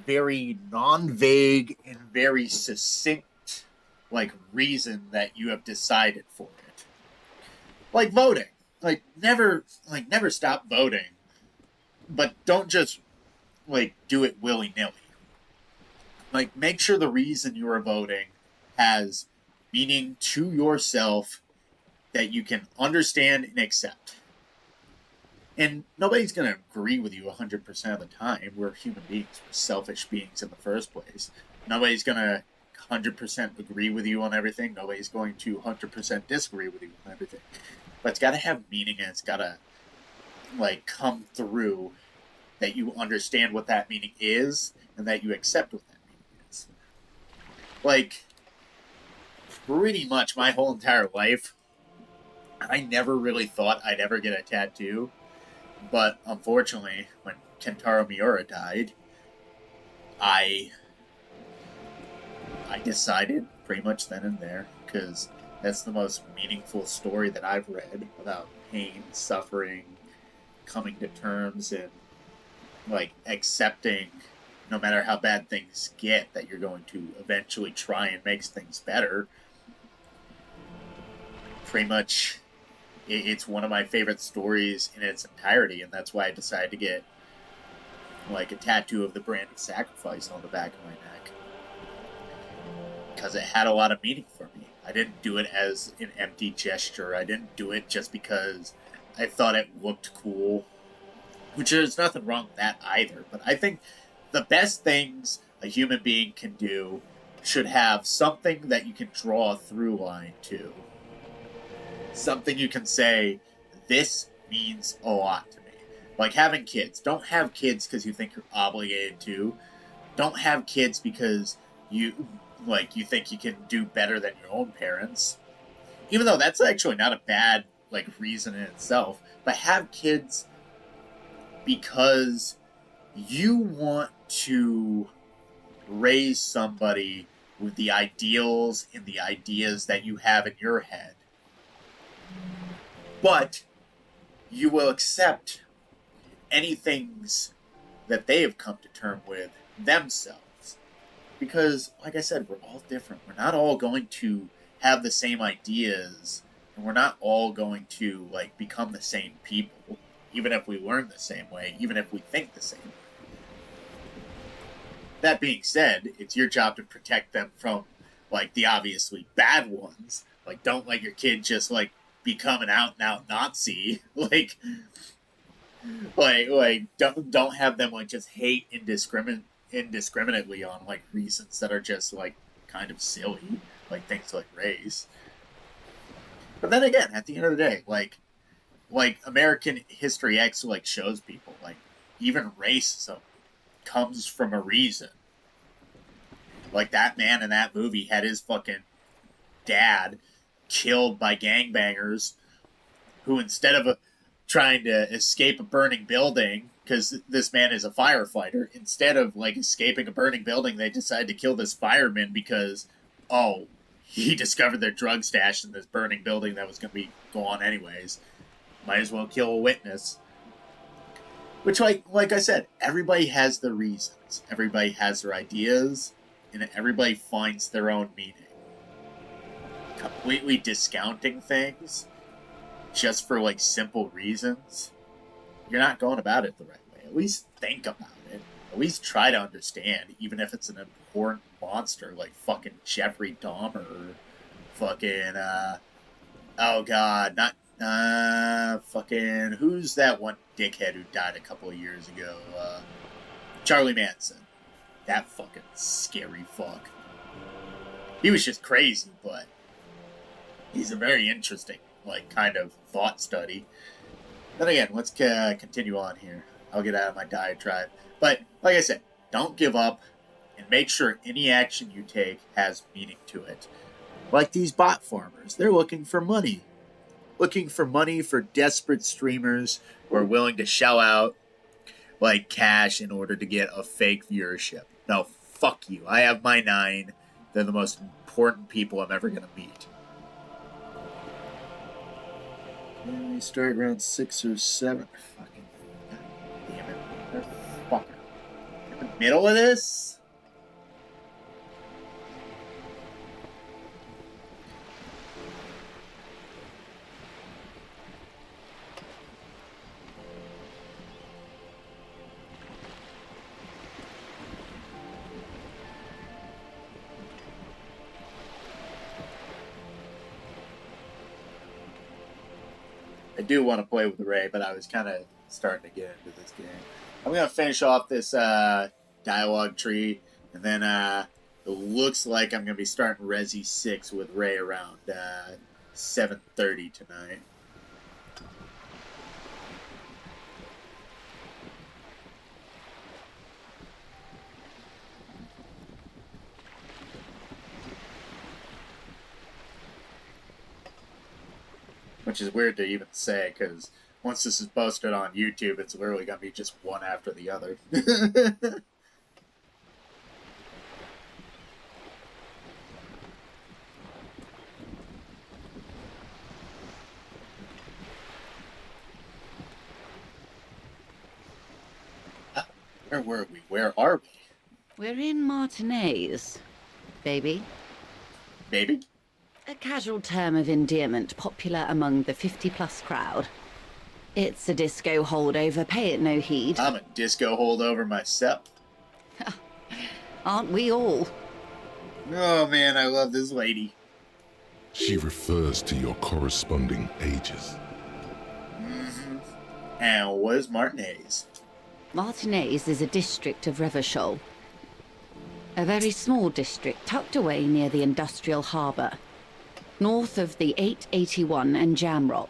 very non-vague, and very succinct, like, reason that you have decided for it. Like voting. Never stop voting. But don't just, like, do it willy-nilly. Like, make sure the reason you are voting has meaning to yourself that you can understand and accept. And nobody's going to agree with you 100% of the time. We're human beings. We're selfish beings in the first place. Nobody's going to 100% agree with you on everything. Nobody's going to 100% disagree with you on everything. But it's got to have meaning, and it's got to, like, come through that you understand what that meaning is and that you accept what that meaning is. Like, pretty much my whole entire life, I never really thought I'd ever get a tattoo. But unfortunately, when Kentaro Miura died, I decided pretty much then and there, because that's the most meaningful story that I've read about pain, suffering, coming to terms, and, like, accepting, no matter how bad things get, that you're going to eventually try and make things better. Pretty much, it's one of my favorite stories in its entirety, and that's why I decided to get, like, a tattoo of the brand of sacrifice on the back of my neck. Because it had a lot of meaning for me. I didn't do it as an empty gesture. I didn't do it just because I thought it looked cool. Which, there's nothing wrong with that either. But I think the best things a human being can do should have something that you can draw a through line to. Something you can say, this means a lot to me. Like having kids. Don't have kids because you think you're obligated to. Don't have kids because you think you can do better than your own parents. Even though that's actually not a bad, like, reason in itself. But have kids because you want to raise somebody with the ideals and the ideas that you have in your head. But you will accept any things that they have come to term with themselves. Because, like I said, we're all different. We're not all going to have the same ideas, and we're not all going to, like, become the same people, even if we learn the same way, even if we think the same way. That being said, it's your job to protect them from, like, the obviously bad ones. Like, don't let your kid just, like, become an out-and-out Nazi. Like, don't have them, like, just hate indiscriminately on, like, reasons that are just, like, kind of silly. Like, things like race. But then again, at the end of the day, like American History X, like, shows people, like, even racism comes from a reason. Like, that man in that movie had his fucking dad killed by gangbangers who, instead of trying to escape a burning building, because this man is a firefighter, instead of, like, escaping a burning building, they decided to kill this fireman because, oh, he discovered their drug stash in this burning building that was going to be gone anyways. Might as well kill a witness. Which, like I said, everybody has their reasons. Everybody has their ideas, and everybody finds their own meaning. Completely discounting things just for, like, simple reasons, you're not going about it the right way. At least think about it. At least try to understand, even if it's an important monster like fucking Jeffrey Dahmer or fucking, oh god, not, fucking, who's that one dickhead who died a couple of years ago? Charlie Manson. That fucking scary fuck. He was just crazy, but he's a very interesting, like, kind of thought study. Then again, let's continue on here. I'll get out of my diatribe. But, like I said, don't give up, and make sure any action you take has meaning to it. Like these bot farmers, they're looking for money. Looking for money for desperate streamers who are willing to shell out, like, cash in order to get a fake viewership. No, fuck you. I have my 9. They're the most important people I'm ever going to meet. And we start around 6 or 7. Fucking damn it. Fucker. In the middle of this? I do want to play with Ray, but I was kind of starting to get into this game. I'm going to finish off this dialogue tree, and then it looks like I'm going to be starting Resi 6 with Ray around 7:30 tonight. Which is weird to even say, because once this is posted on YouTube, it's literally going to be just one after the other. Where were we? Where are we? We're in Martinez, baby. Baby? A casual term of endearment popular among the 50-plus crowd. It's a disco holdover, pay it no heed. I'm a disco holdover myself. Aren't we all? Oh man, I love this lady. She refers to your corresponding ages. Mm-hmm. And what is Martinez? Martinez is a district of Revachol. A very small district tucked away near the industrial harbour, north of the 881 and Jamrock.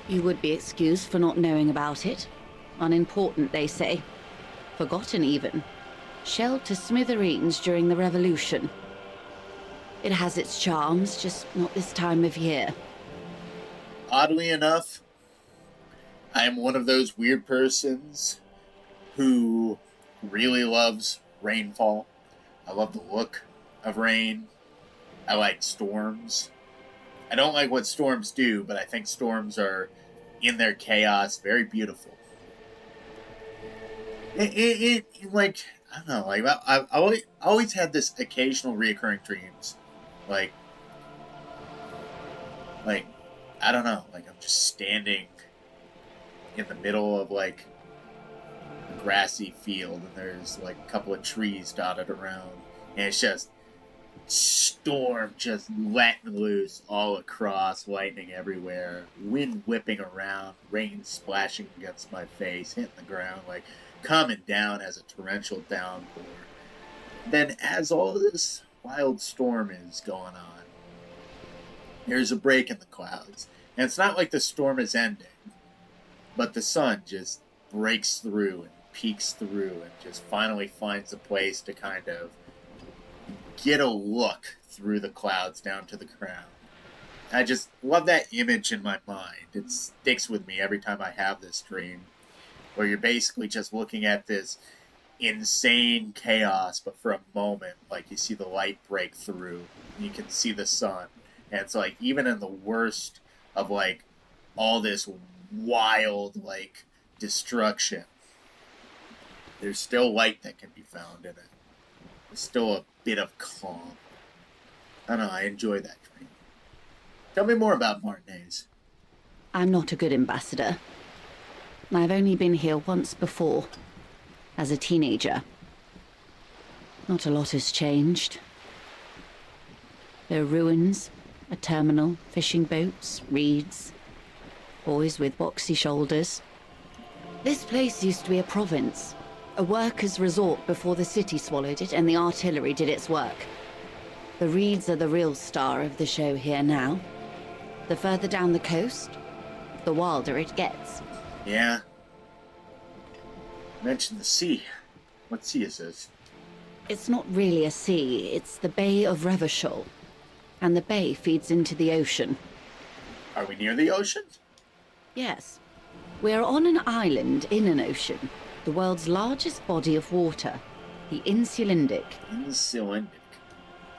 You would be excused for not knowing about it. Unimportant, they say. Forgotten, even. Shelled to smithereens during the Revolution. It has its charms, just not this time of year. Oddly enough, I am one of those weird persons who really loves rainfall. I love the look of rain. I like storms. I don't like what storms do, but I think storms are, in their chaos, very beautiful. It like, I don't know, like, I've always had this occasional reoccurring dreams. Like, I don't know, like, I'm just standing in the middle of, like, a grassy field, and there's, like, a couple of trees dotted around, and it's just storm just letting loose all across, lightning everywhere, wind whipping around, rain splashing against my face, hitting the ground, like, coming down as a torrential downpour. Then, as all this wild storm is going on, there's a break in the clouds. And it's not like the storm is ending, but the sun just breaks through and peeks through and just finally finds a place to kind of get a look through the clouds down to the ground. I just love that image in my mind. It sticks with me every time I have this dream, where you're basically just looking at this insane chaos, but for a moment, like, you see the light break through, and you can see the sun. And it's like, even in the worst of, like, all this wild, like, destruction, there's still light that can be found in it. There's still a bit of calm. I don't know, I enjoy that dream. Tell me more about Martinez. I'm not a good ambassador. I've only been here once before, as a teenager. Not a lot has changed. There are ruins, a terminal, fishing boats, reeds, boys with boxy shoulders. This place used to be a province, a workers' resort before the city swallowed it and the artillery did its work. The reeds are the real star of the show here now. The further down the coast, the wilder it gets. Yeah. Mention the sea. What sea is this? It's not really a sea, it's the Bay of Revachol. And the bay feeds into the ocean. Are we near the ocean? Yes. We're on an island in an ocean, the world's largest body of water, the Insulindic. Insulindic.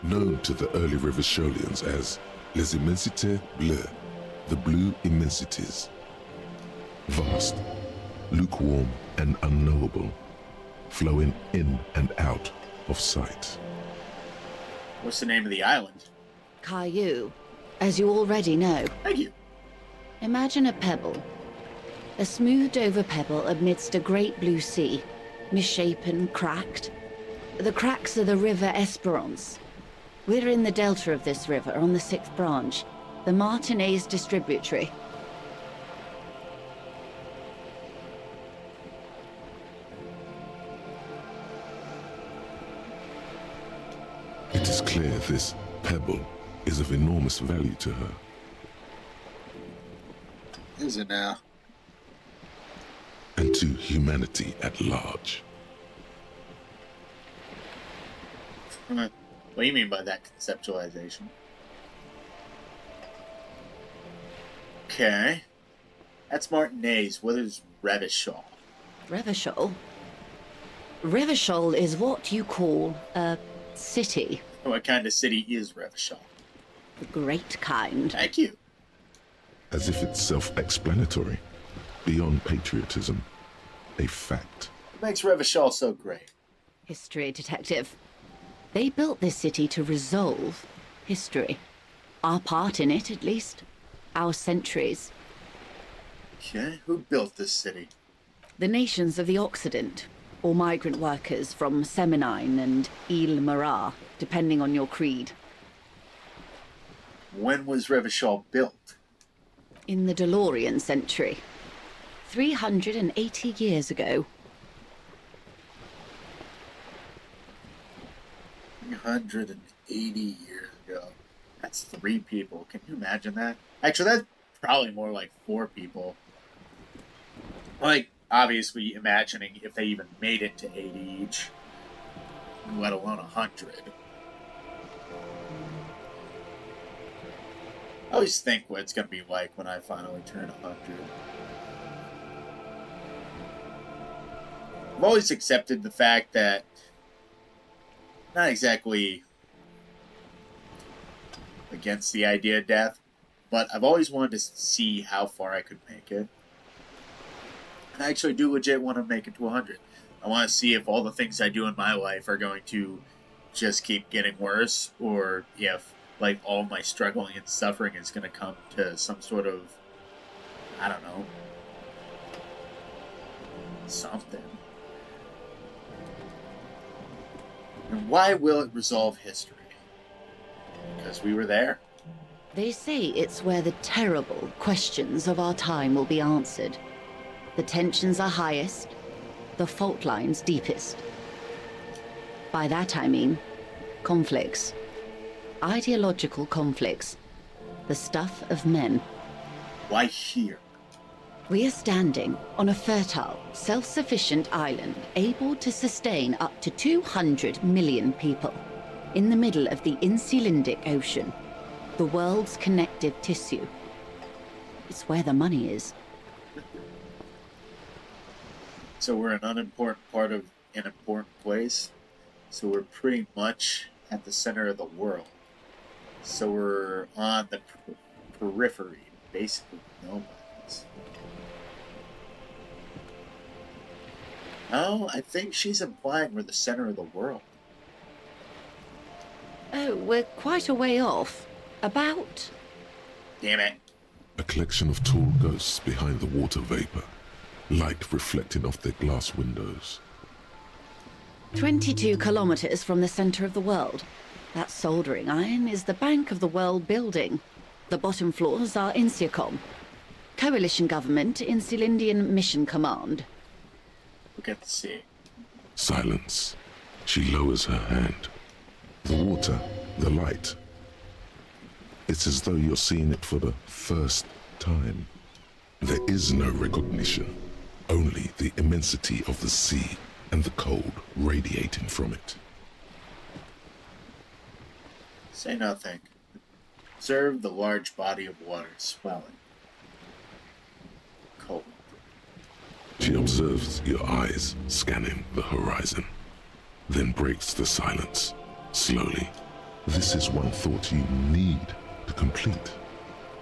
Known to the early Revacholians as Les Immensités Bleues, the Blue Immensities. Vast, lukewarm, and unknowable, flowing in and out of sight. What's the name of the island? Caillou, as you already know. Thank you. Imagine a pebble. A smoothed-over pebble amidst a great blue sea, misshapen, cracked. The cracks are the river Esperance. We're in the delta of this river, on the 6th branch, the Martinez distributary. It is clear this pebble is of enormous value to her. Is it now? And to humanity at large. What do you mean by that conceptualization? Okay. That's Martinez. What is Revachol? Revachol? Revachol is what you call a city. What kind of city is Revachol? The great kind. Thank you. As if it's self-explanatory, beyond patriotism, a fact. What makes Revachol so great? History detective. They built this city to resolve history. Our part in it, at least. Our centuries. Okay, who built this city? The nations of the Occident, or migrant workers from Seminine and Ile Marat, depending on your creed. When was Revachol built? In the DeLorean century. 380 years ago. 380 years ago. That's 3 people. Can you imagine that? Actually, that's probably more like 4 people. Like, obviously imagining if they even made it to 80 each, let alone 100. I always think what it's going to be like when I finally turn 100. I've always accepted the fact that, not exactly against the idea of death, but I've always wanted to see how far I could make it. And I actually do legit want to make it to 100. I want to see if all the things I do in my life are going to just keep getting worse, or if, like, all my struggling and suffering is going to come to some sort of, I don't know, something. And why will it resolve history? Because we were there. They say it's where the terrible questions of our time will be answered. The tensions are highest, the fault lines deepest. By that I mean conflicts. Ideological conflicts. The stuff of men. Why here? We are standing on a fertile, self-sufficient island able to sustain up to 200 million people in the middle of the Insulindic Ocean, the world's connective tissue. It's where the money is. So we're an unimportant part of an important place. So we're pretty much at the center of the world. So we're on the periphery, basically nomads. Oh, I think she's implying we're the center of the world. Oh, we're quite a way off. About... Damn it. A collection of tall ghosts behind the water vapor, light reflecting off their glass windows. 22 kilometers from the center of the world. That soldering iron is the Bank of the World building. The bottom floors are Insiacom. Coalition government, Insulindian Mission Command. Look at the sea. Silence. She lowers her hand. The water, the light. It's as though you're seeing it for the first time. There is no recognition, only the immensity of the sea and the cold radiating from it. Say nothing. Observe the large body of water swelling. Cold. She observes your eyes scanning the horizon, then breaks the silence, slowly. This is one thought you need to complete.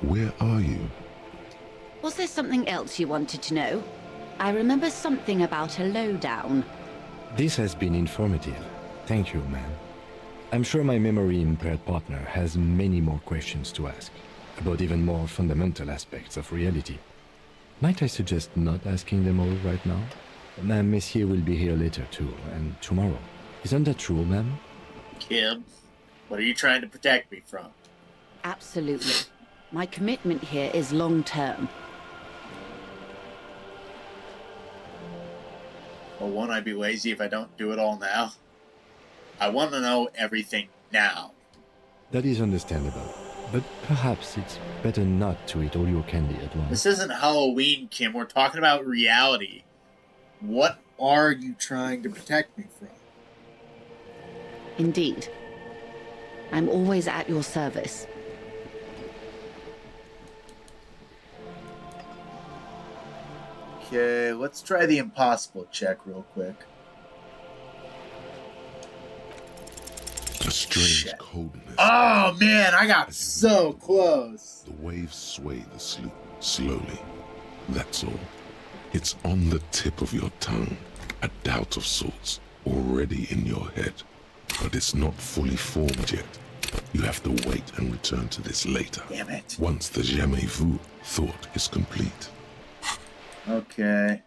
Where are you? Was there something else you wanted to know? I remember something about a lowdown. This has been informative. Thank you, ma'am. I'm sure my memory-impaired partner has many more questions to ask, about even more fundamental aspects of reality. Might I suggest not asking them all right now? Ma'am, Messier will be here later too, and tomorrow. Isn't that true, ma'am? Kim, what are you trying to protect me from? Absolutely. My commitment here is long-term. Well, won't I be lazy if I don't do it all now? I want to know everything now. That is understandable, but perhaps it's better not to eat all your candy at once. This isn't Halloween, Kim. We're talking about reality. What are you trying to protect me from? Indeed. I'm always at your service. Okay, let's try the impossible check real quick. A strange Shit. coldness. Oh man, I got so close. The waves sway the sloop slowly. That's all. It's on the tip of your tongue, a doubt of sorts, already in your head. But it's not fully formed yet. You have to wait and return to this later. Damn it. Once the jamais vu thought is complete. Okay.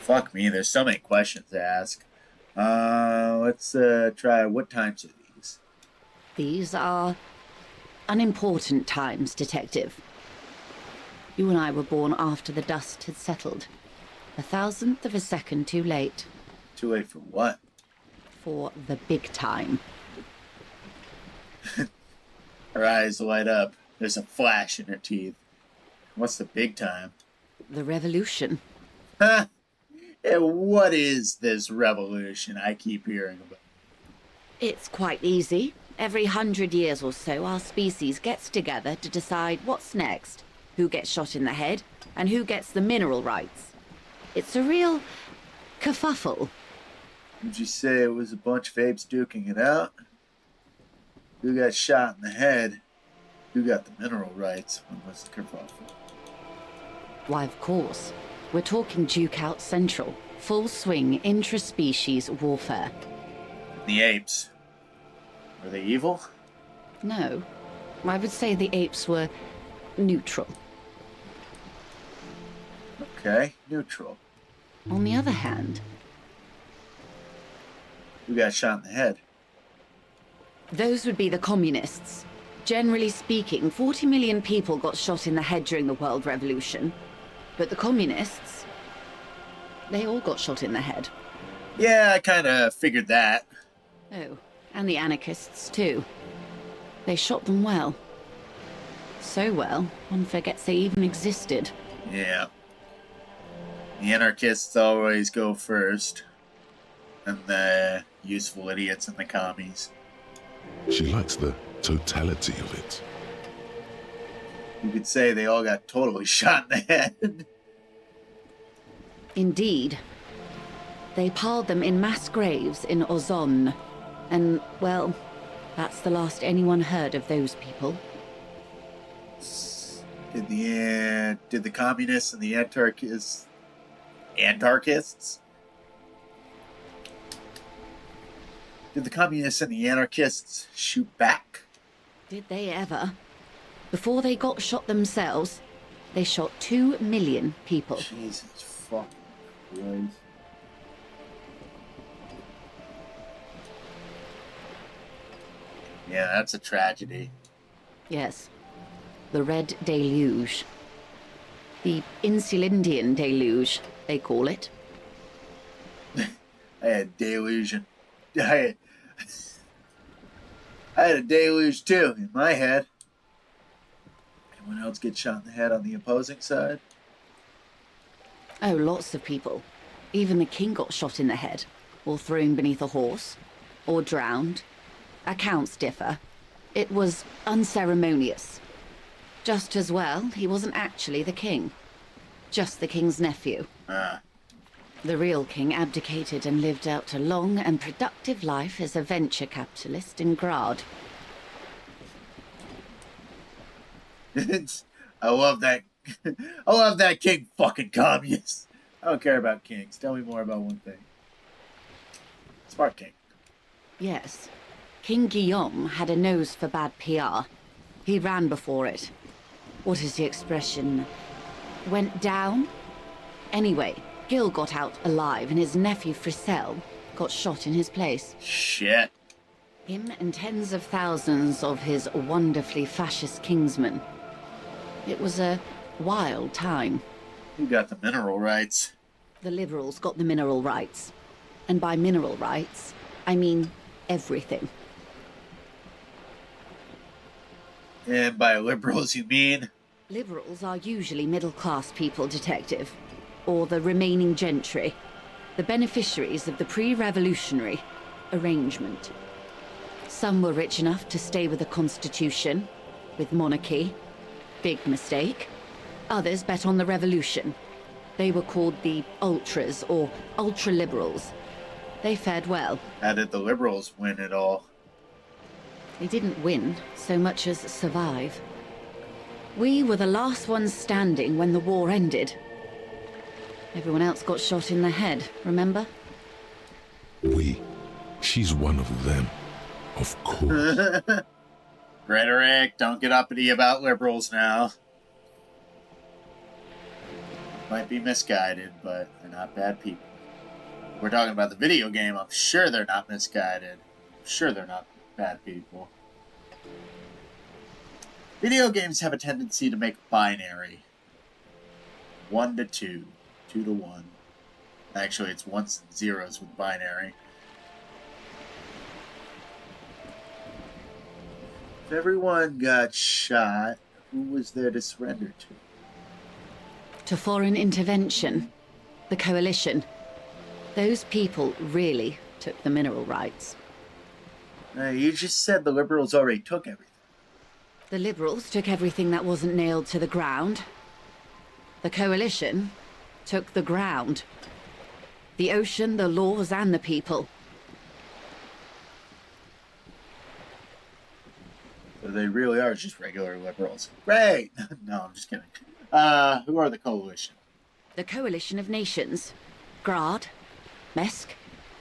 Fuck me, there's so many questions to ask. Let's try, what times are these? These are unimportant times, Detective. You and I were born after the dust had settled. 1,000th of a second too late. Too late for what? For the big time. Her eyes light up. There's a flash in her teeth. What's the big time? The revolution. Huh? And what is this revolution I keep hearing about? It's quite easy. Every 100 years or so, our species gets together to decide what's next, who gets shot in the head, and who gets the mineral rights. It's a real kerfuffle. Would you say it was a bunch of apes duking it out? Who got shot in the head? Who got the mineral rights? When was the kerfuffle? Why, of course. We're talking Duke Out Central. Full swing intra-species warfare. The apes. Were they evil? No. I would say the apes were neutral. Okay, neutral. On the other hand, Who got shot in the head? those would be the communists. Generally speaking, 40 million people got shot in the head during the World Revolution. But the communists, they all got shot in the head. Yeah, I kind of figured that. Oh, and the anarchists too. They shot them well. So well, one forgets they even existed. Yeah. The anarchists always go first. And the useful idiots and the commies. She likes the totality of it. You could say they all got totally shot in the head. Indeed. They piled them in mass graves in Ozon. And, well, that's the last anyone heard of those people. Did the communists and the anarchists... Did the communists and the anarchists shoot back? Did they ever? Before they got shot themselves, they shot 2 million people. Jesus fucking Christ. Yeah, that's a tragedy. Yes. The Red Deluge. The Insulindian Deluge, they call it. I had delusion. I had a deluge too in my head. Anyone else get shot in the head on the opposing side? Oh, lots of people. Even the king got shot in the head, or thrown beneath a horse, or drowned. Accounts differ. It was unceremonious. Just as well, he wasn't actually the king. Just the king's nephew. The real king abdicated and lived out a long and productive life as a venture capitalist in Grad. I love that. I love that king fucking communist. I don't care about kings. Tell me more about one thing. Smart king. Yes. King Guillaume had a nose for bad PR. He ran before it. What is the expression? Went down? Anyway, Gil got out alive and his nephew Frisell got shot in his place. Shit. Him and tens of thousands of his wonderfully fascist kingsmen. It was a wild time. Who got the mineral rights? The liberals got the mineral rights. And by mineral rights, I mean everything. And by liberals, you mean? Liberals are usually middle-class people, Detective. Or the remaining gentry. The beneficiaries of the pre-revolutionary arrangement. Some were rich enough to stay with the Constitution, with monarchy. Big mistake. Others bet on the revolution. They were called the ultras, or ultra-liberals. They fared well. How did the liberals win it all? They didn't win so much as survive. We were the last ones standing when the war ended. Everyone else got shot in the head, remember? She's one of them. Of course. Rhetoric, don't get uppity about liberals now. Might be misguided, but they're not bad people. We're talking about the video game, I'm sure they're not misguided. I'm sure they're not bad people. Video games have a tendency to make binary. 1 to 2. 2 to 1. Actually, it's ones and zeros with binary. If everyone got shot, who was there to surrender to? To foreign intervention. The coalition. Those people really took the mineral rights. You just said the liberals already took everything. The liberals took everything that wasn't nailed to the ground. The coalition took the ground. The ocean, the laws, and the people. So they really are just regular liberals. Great! No, I'm just kidding. Who are the coalition? The coalition of nations. Grad, Mesk,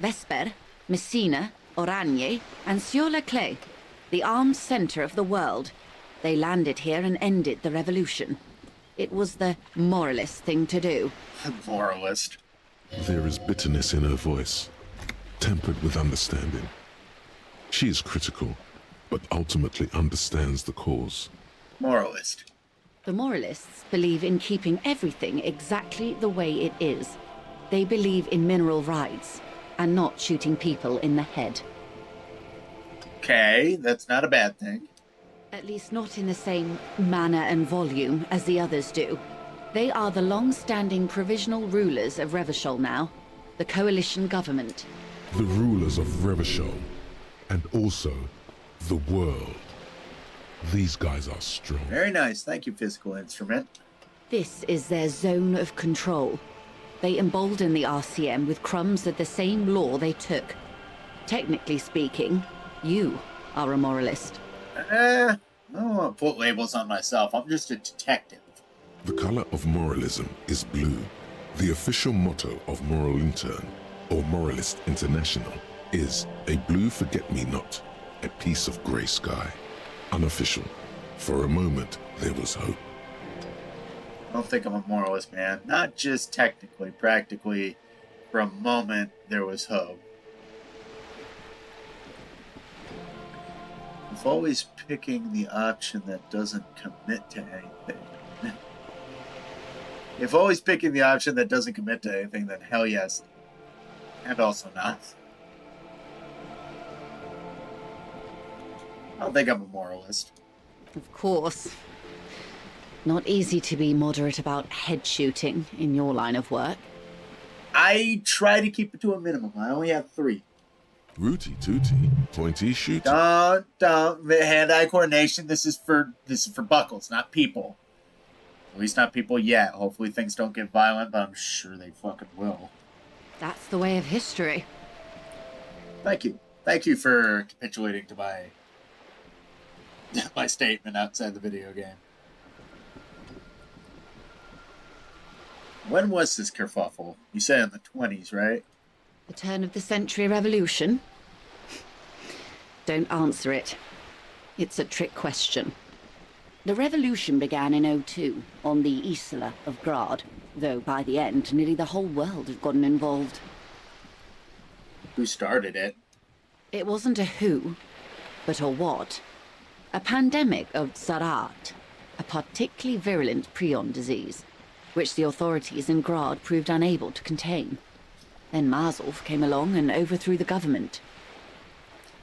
Vesper, Messina, Oranje, and Sur-le-Clay. The armed center of the world. They landed here and ended the revolution. It was the moralist thing to do. Moralist. There is bitterness in her voice, tempered with understanding. She is critical, but ultimately understands the cause. Moralist. The moralists believe in keeping everything exactly the way it is. They believe in mineral rights, and not shooting people in the head. Okay, that's not a bad thing. At least not in the same manner and volume as the others do. They are the long-standing provisional rulers of Revachol now, the coalition government. The rulers of Revachol, and also the world. These guys are strong. Very nice. Thank you, physical instrument. This is their zone of control. They embolden the RCM with crumbs of the same law they took. Technically speaking, you are a moralist. I don't want to put labels on myself. I'm just a detective. The color of moralism is blue. The official motto of Moral Intern, or Moralist International, is a blue forget-me-not, a piece of grey sky. unofficial. For a moment, there was hope. I don't think I'm a moralist, man. Not just technically, practically. For a moment, there was hope. If always picking the option that doesn't commit to anything. If always picking the option that doesn't commit to anything, then hell yes. And also not. I don't think I'm a moralist. Of course. Not easy to be moderate about head shooting in your line of work. I try to keep it to a minimum. I only have 3. Rooty tooty, pointy shooty. Don't. Hand-eye coordination. This is for buckles, not people. At least not people yet. Hopefully things don't get violent, but I'm sure they fucking will. That's the way of history. Thank you. Thank you for capitulating to my statement outside the video game. When was this kerfuffle? You said in the 20s, right? The turn of the century revolution? Don't answer it. It's a trick question. The revolution began in 02 on the Isla of Grad, though by the end, nearly the whole world had gotten involved. Who started it? It wasn't a who, but a what. A pandemic of Zarat, a particularly virulent prion disease, which the authorities in Grad proved unable to contain. Then Mazov came along and overthrew the government.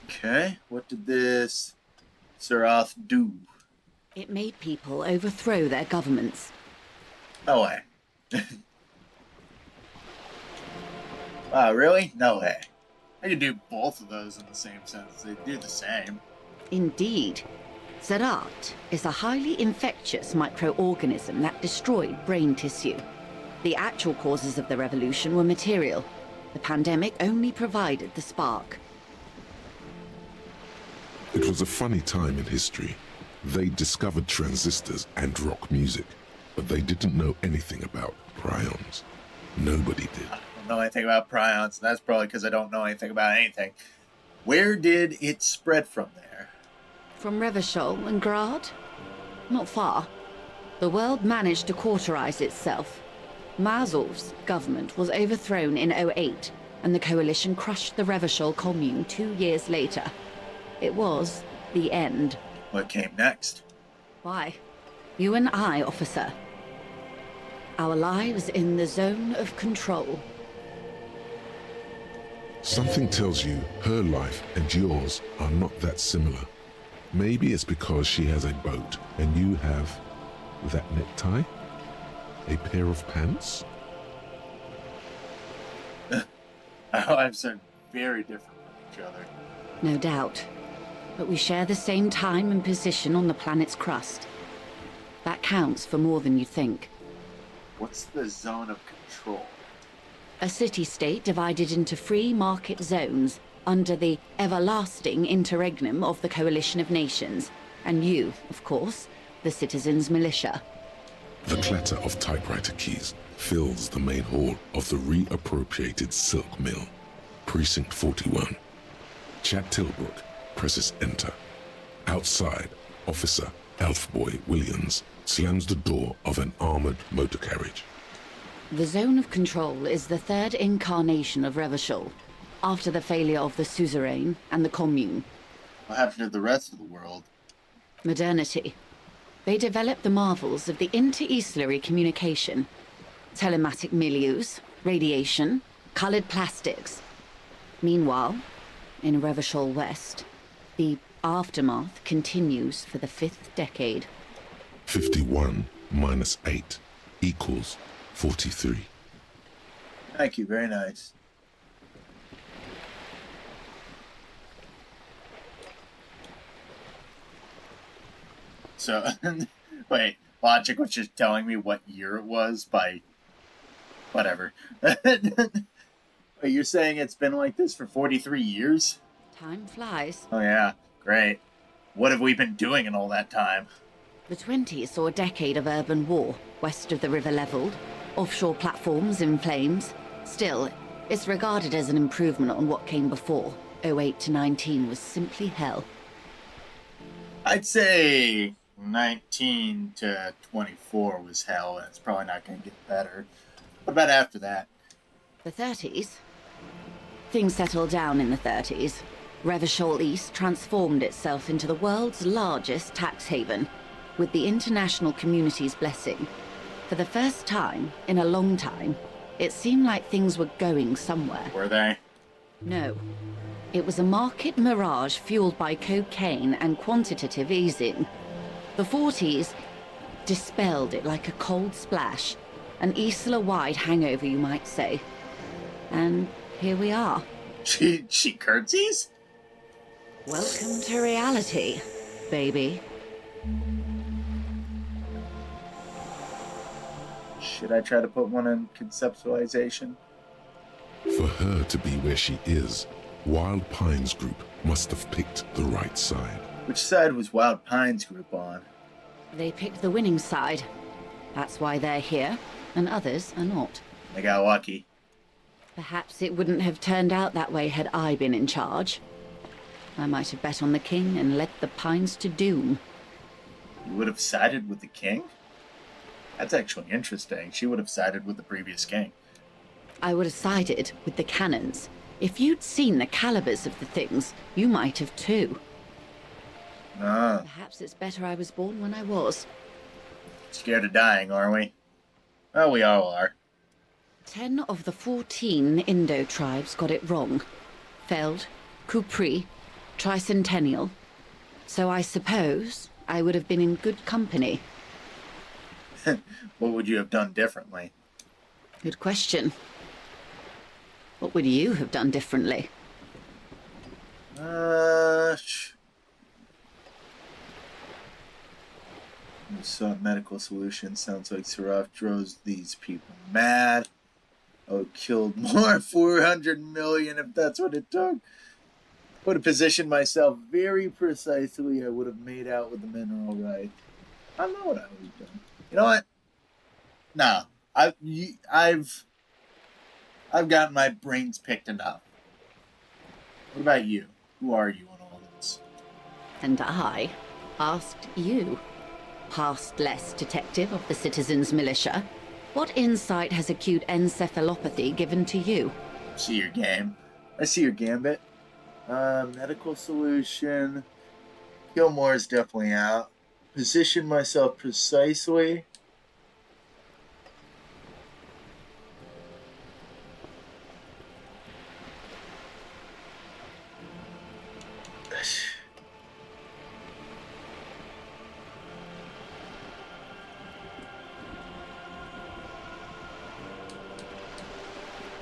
Okay, what did this Sarath do? It made people overthrow their governments. No way. Wow, really? No way. I could do both of those in the same sentence. They do the same. Indeed. Zarat is a highly infectious microorganism that destroyed brain tissue. The actual causes of the revolution were material. The pandemic only provided the spark. It was a funny time in history. They discovered transistors and rock music, but they didn't know anything about prions. Nobody did. I don't know anything about prions, and that's probably because I don't know anything about anything. Where did it spread from there? From Revachol and Grad? Not far. The world managed to cauterize itself. Mazov's government was overthrown in 08, and the coalition crushed the Revachol commune 2 years later. It was the end. What came next? Why? You and I, officer. Our lives in the zone of control. Something tells you her life and yours are not that similar. Maybe it's because she has a boat and you have that necktie? A pair of pants? Our lives are very different from each other. No doubt. But we share the same time and position on the planet's crust. That counts for more than you think. What's the zone of control? A city-state divided into free market zones under the everlasting interregnum of the Coalition of Nations. And you, of course, the citizens' militia. The clatter of typewriter keys fills the main hall of the reappropriated silk mill. Precinct 41. Chad Tilbrook presses enter. Outside, Officer Elfboy Williams slams the door of an armored motor carriage. The zone of control is the third incarnation of Revachol, after the failure of the suzerain and the commune. What happened to the rest of the world? Modernity. They developed the marvels of the inter-eastlery communication, telematic milieus, radiation, colored plastics. Meanwhile, in Revachol West, the aftermath continues for the 5th decade. 51 minus 8 equals 43. Thank you, very nice. So, wait, Logic was just telling me what year it was by whatever. Wait, you're saying it's been like this for 43 years? Time flies. Oh yeah, great. What have we been doing in all that time? The 20s saw a decade of urban war, west of the river leveled, offshore platforms in flames. Still, it's regarded as an improvement on what came before. 08 to 19 was simply hell. I'd say 19 to 24 was hell, and it's probably not going to get better. What about after that? The 30s? Things settled down in the 30s. Revachol East transformed itself into the world's largest tax haven, with the international community's blessing. For the first time in a long time, it seemed like things were going somewhere. Were they? No. It was a market mirage fueled by cocaine and quantitative easing. The 40s dispelled it like a cold splash, an Isla-wide hangover, you might say. And here we are. She curtsies? Welcome to reality, baby. Should I try to put one in conceptualization? For her to be where she is, Wild Pines Group must have picked the right side. Which side was Wild Pines Group on? They picked the winning side. That's why they're here, and others are not. I got lucky. Perhaps it wouldn't have turned out that way had I been in charge. I might have bet on the king and led the Pines to doom. You would have sided with the king? That's actually interesting. She would have sided with the previous king. I would have sided with the cannons. If you'd seen the calibers of the things, you might have too. Ah, Perhaps it's better I was born when I was. scared of dying, are we? Well, we all are. 10 of the 14 Indo tribes got it wrong. Feld, Kupri, Tricentennial. So I suppose I would have been in good company. What would you have done differently? Good question. What would you have done differently? Sought medical solution. Sounds like Seraph drove these people mad. Oh, killed more 400 million if that's what it took. Would have positioned myself very precisely. I would have made out with the mineral right. I don't know what I would have done. You know what? No, I've gotten my brains picked enough. What about you? Who are you in all this? And I asked you, past-less detective of the Citizens Militia, what insight has acute encephalopathy given to you? See your game. I see your gambit. Medical solution. Gilmore's definitely out. Position myself precisely.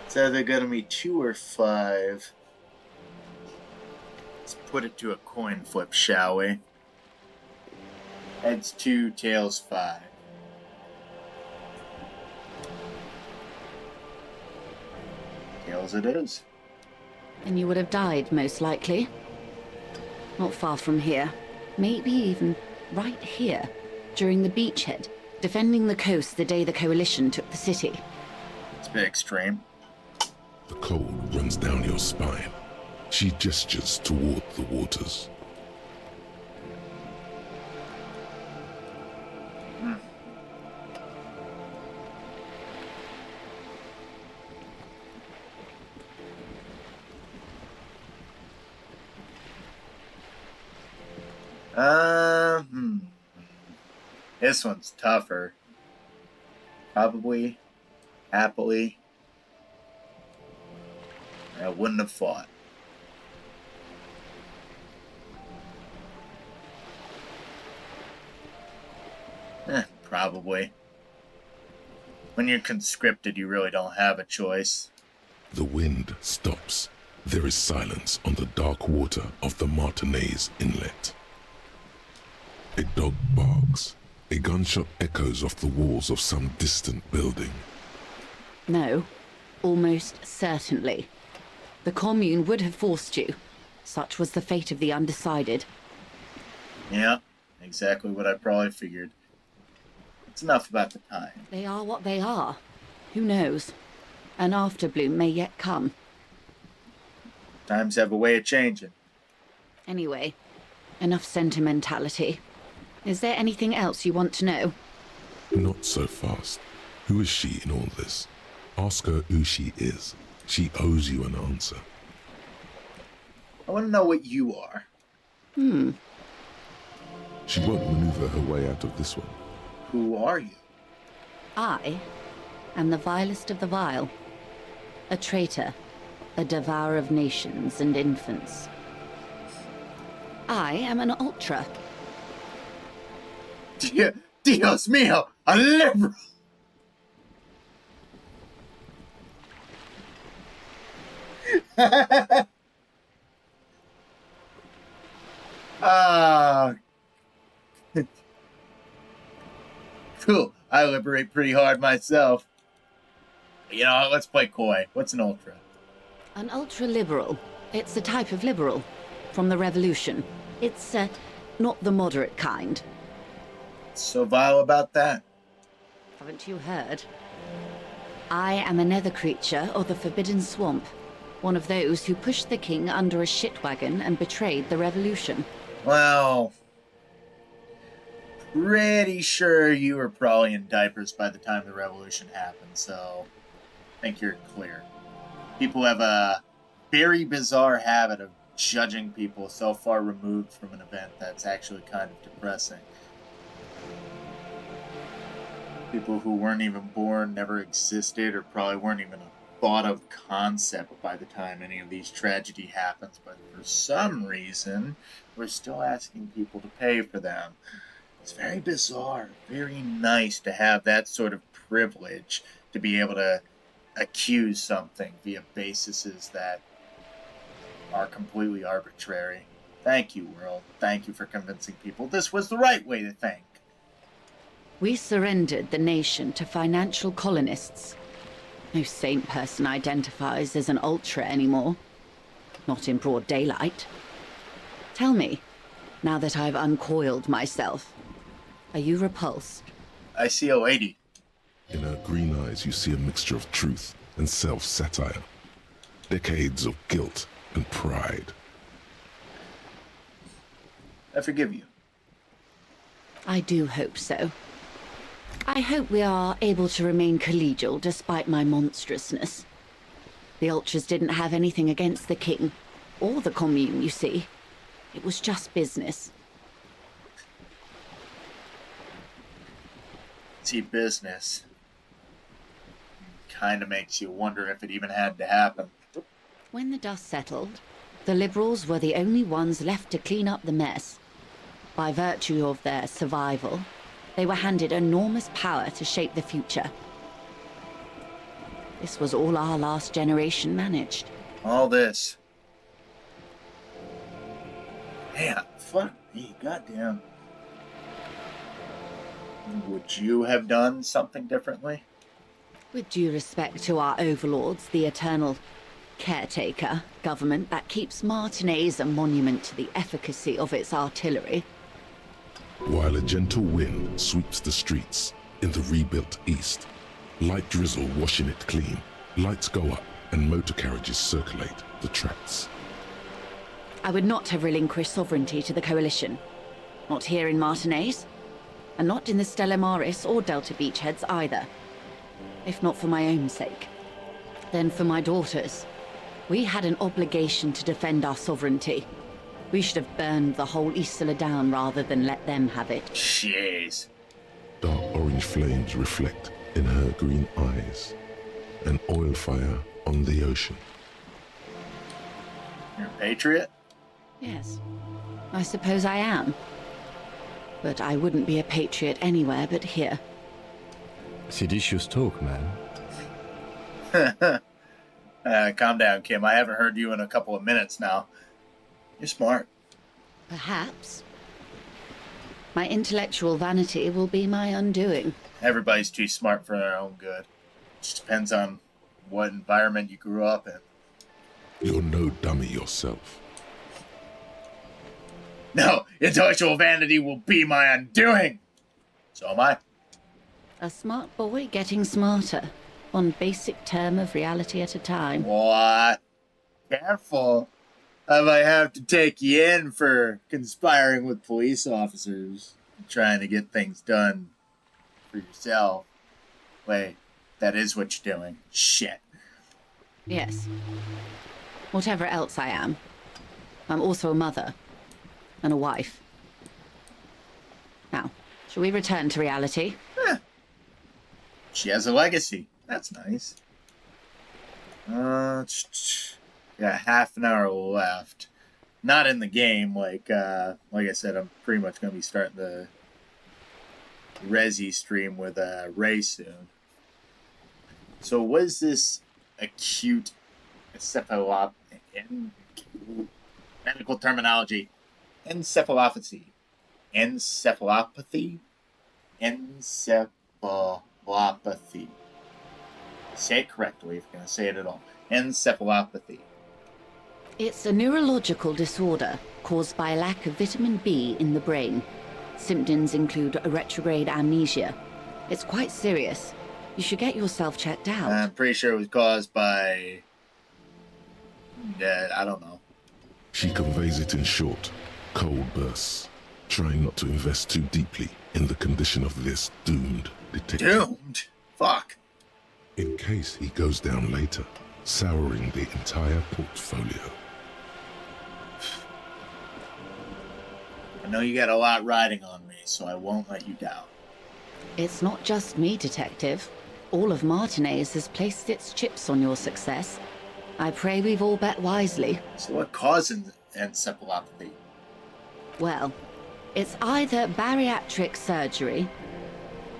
It's either gonna be 2 or 5. Let's put it to a coin flip, shall we? Heads 2, tails 5. Tails it is. And you would have died, most likely. Not far from here. Maybe even right here, during the beachhead, defending the coast the day the Coalition took the city. It's a bit extreme. The cold runs down your spine. She gestures toward the waters. This one's tougher. Probably, happily, I wouldn't have fought. Probably. When you're conscripted, you really don't have a choice. The wind stops. There is silence on the dark water of the Martinez Inlet. A dog barks. A gunshot echoes off the walls of some distant building. No, almost certainly. The Commune would have forced you. Such was the fate of the undecided. Yeah, exactly what I probably figured. It's enough about the time. They are what they are. Who knows? An afterbloom may yet come. Times have a way of changing. Anyway, Enough sentimentality. Is there anything else you want to know? Not so fast. Who is she in all this? Ask her who she is. She owes you an answer. I want to know what you are. She won't maneuver her way out of this one. Who are you? I am the vilest of the vile. A traitor. A devourer of nations and infants. I am an ultra. Dios mío, a liberal! Ah, cool. I liberate pretty hard myself. You know, let's play coy. What's an ultra? An ultra-liberal. It's a type of liberal. From the revolution. It's, not the moderate kind. What's so vile about that? Haven't you heard? I am a nether creature of the Forbidden Swamp. One of those who pushed the king under a shit wagon and betrayed the revolution. Well, pretty sure you were probably in diapers by the time the revolution happened, so I think you're clear. People have a very bizarre habit of judging people so far removed from an event that's actually kind of depressing. People who weren't even born, never existed, or probably weren't even a thought of concept by the time any of these tragedy happens, but for some reason we're still asking people to pay for them. It's very bizarre, very nice to have that sort of privilege to be able to accuse something via bases that are completely arbitrary. Thank you, world. Thank you for convincing people this was the right way to think. We surrendered the nation to financial colonists. No saint person identifies as an ultra anymore. Not in broad daylight. Tell me, now that I've uncoiled myself, are you repulsed? I see a lady. In her green eyes, you see a mixture of truth and self-satire. Decades of guilt and pride. I forgive you. I do hope so. I hope we are able to remain collegial despite my monstrousness. The Ultras didn't have anything against the king, or the commune, you see. It was just business. See, business kind of makes you wonder if it even had to happen. When the dust settled, the Liberals were the only ones left to clean up the mess. By virtue of their survival, they were handed enormous power to shape the future. This was all our last generation managed. All this. Man, fuck me, goddamn. Would you have done something differently? With due respect to our overlords, the eternal caretaker government that keeps Martinez a monument to the efficacy of its artillery. While a gentle wind sweeps the streets in the rebuilt east, light drizzle washing it clean, lights go up and motor carriages circulate the tracks. I would not have relinquished sovereignty to the Coalition. Not here in Martinez, and not in the Stella Maris or Delta Beachheads either. If not for my own sake, then for my daughters. We had an obligation to defend our sovereignty. We should have burned the whole Isola down rather than let them have it. Jeez. Dark orange flames reflect in her green eyes. An oil fire on the ocean. You're a patriot? Yes, I suppose I am. But I wouldn't be a patriot anywhere but here. Seditious talk, man. Calm down, Kim. I haven't heard you in a couple of minutes now. You're smart. Perhaps. My intellectual vanity will be my undoing. Everybody's too smart for their own good. It just depends on what environment you grew up in. You're no dummy yourself. No, intellectual vanity will be my undoing. So am I. A smart boy getting smarter, one basic term of reality at a time. What? Careful. I might have to take you in for conspiring with police officers, trying to get things done for yourself. Wait, that is what you're doing. Shit. Yes. Whatever else I am, I'm also a mother and a wife. Now, shall we return to reality? She has a legacy. That's nice. Got half an hour left. Not in the game. Like I said, I'm pretty much gonna be starting the Resi stream with Ray soon. So was this acute encephalopathy? Medical terminology. Encephalopathy. Encephalopathy? Encephalopathy. Say it correctly if you're going to say it at all. Encephalopathy. It's a neurological disorder caused by a lack of vitamin B in the brain. Symptoms include a retrograde amnesia. It's quite serious. You should get yourself checked out. I'm pretty sure it was caused by... I don't know. She conveys it in short, cold bursts, trying not to invest too deeply in the condition of this doomed detective. Doomed? Fuck. In case he goes down later, souring the entire portfolio. I know you got a lot riding on me, so I won't let you down. It's not just me, Detective. All of Martinez has placed its chips on your success. I pray we've all bet wisely. So what causes encephalopathy? Well, it's either bariatric surgery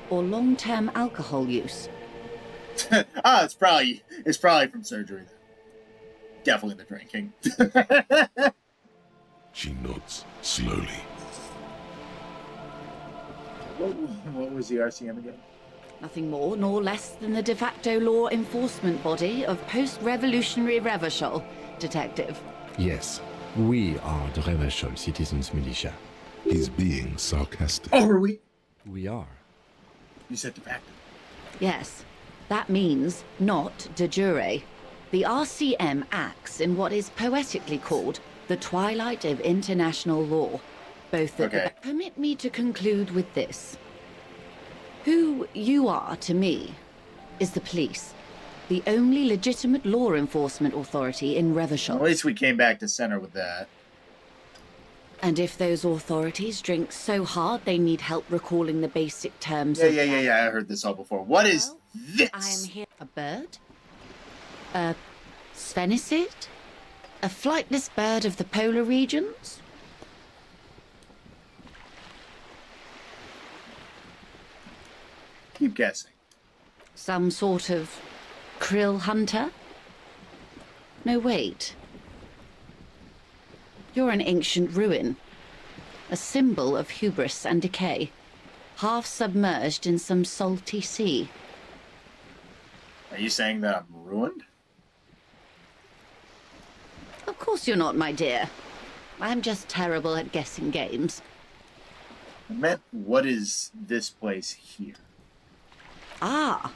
or long-term alcohol use. It's probably from surgery. Definitely the drinking. She nods slowly. What was the RCM again? Nothing more nor less than the de facto law enforcement body of post-revolutionary Revachol, Detective. Yes, we are the Revachol Citizens Militia. He's being sarcastic. Oh, are we? We are. You said de facto. Yes, that means not de jure. The RCM acts in what is poetically called the twilight of international law. Both the... Okay. Permit me to conclude with this. Who you are to me is the police, the only legitimate law enforcement authority in Revachol. At least we came back to center with that. And if those authorities drink so hard they need help recalling the basic terms Yeah, of... I heard this all before. What is this? I am here. A bird? A sphenicid? A flightless bird of the polar regions? Keep guessing. Some sort of krill hunter? No, wait. You're an ancient ruin. A symbol of hubris and decay. Half submerged in some salty sea. Are you saying that I'm ruined? Of course you're not, my dear. I'm just terrible at guessing games. I meant, what is this place here? Ah.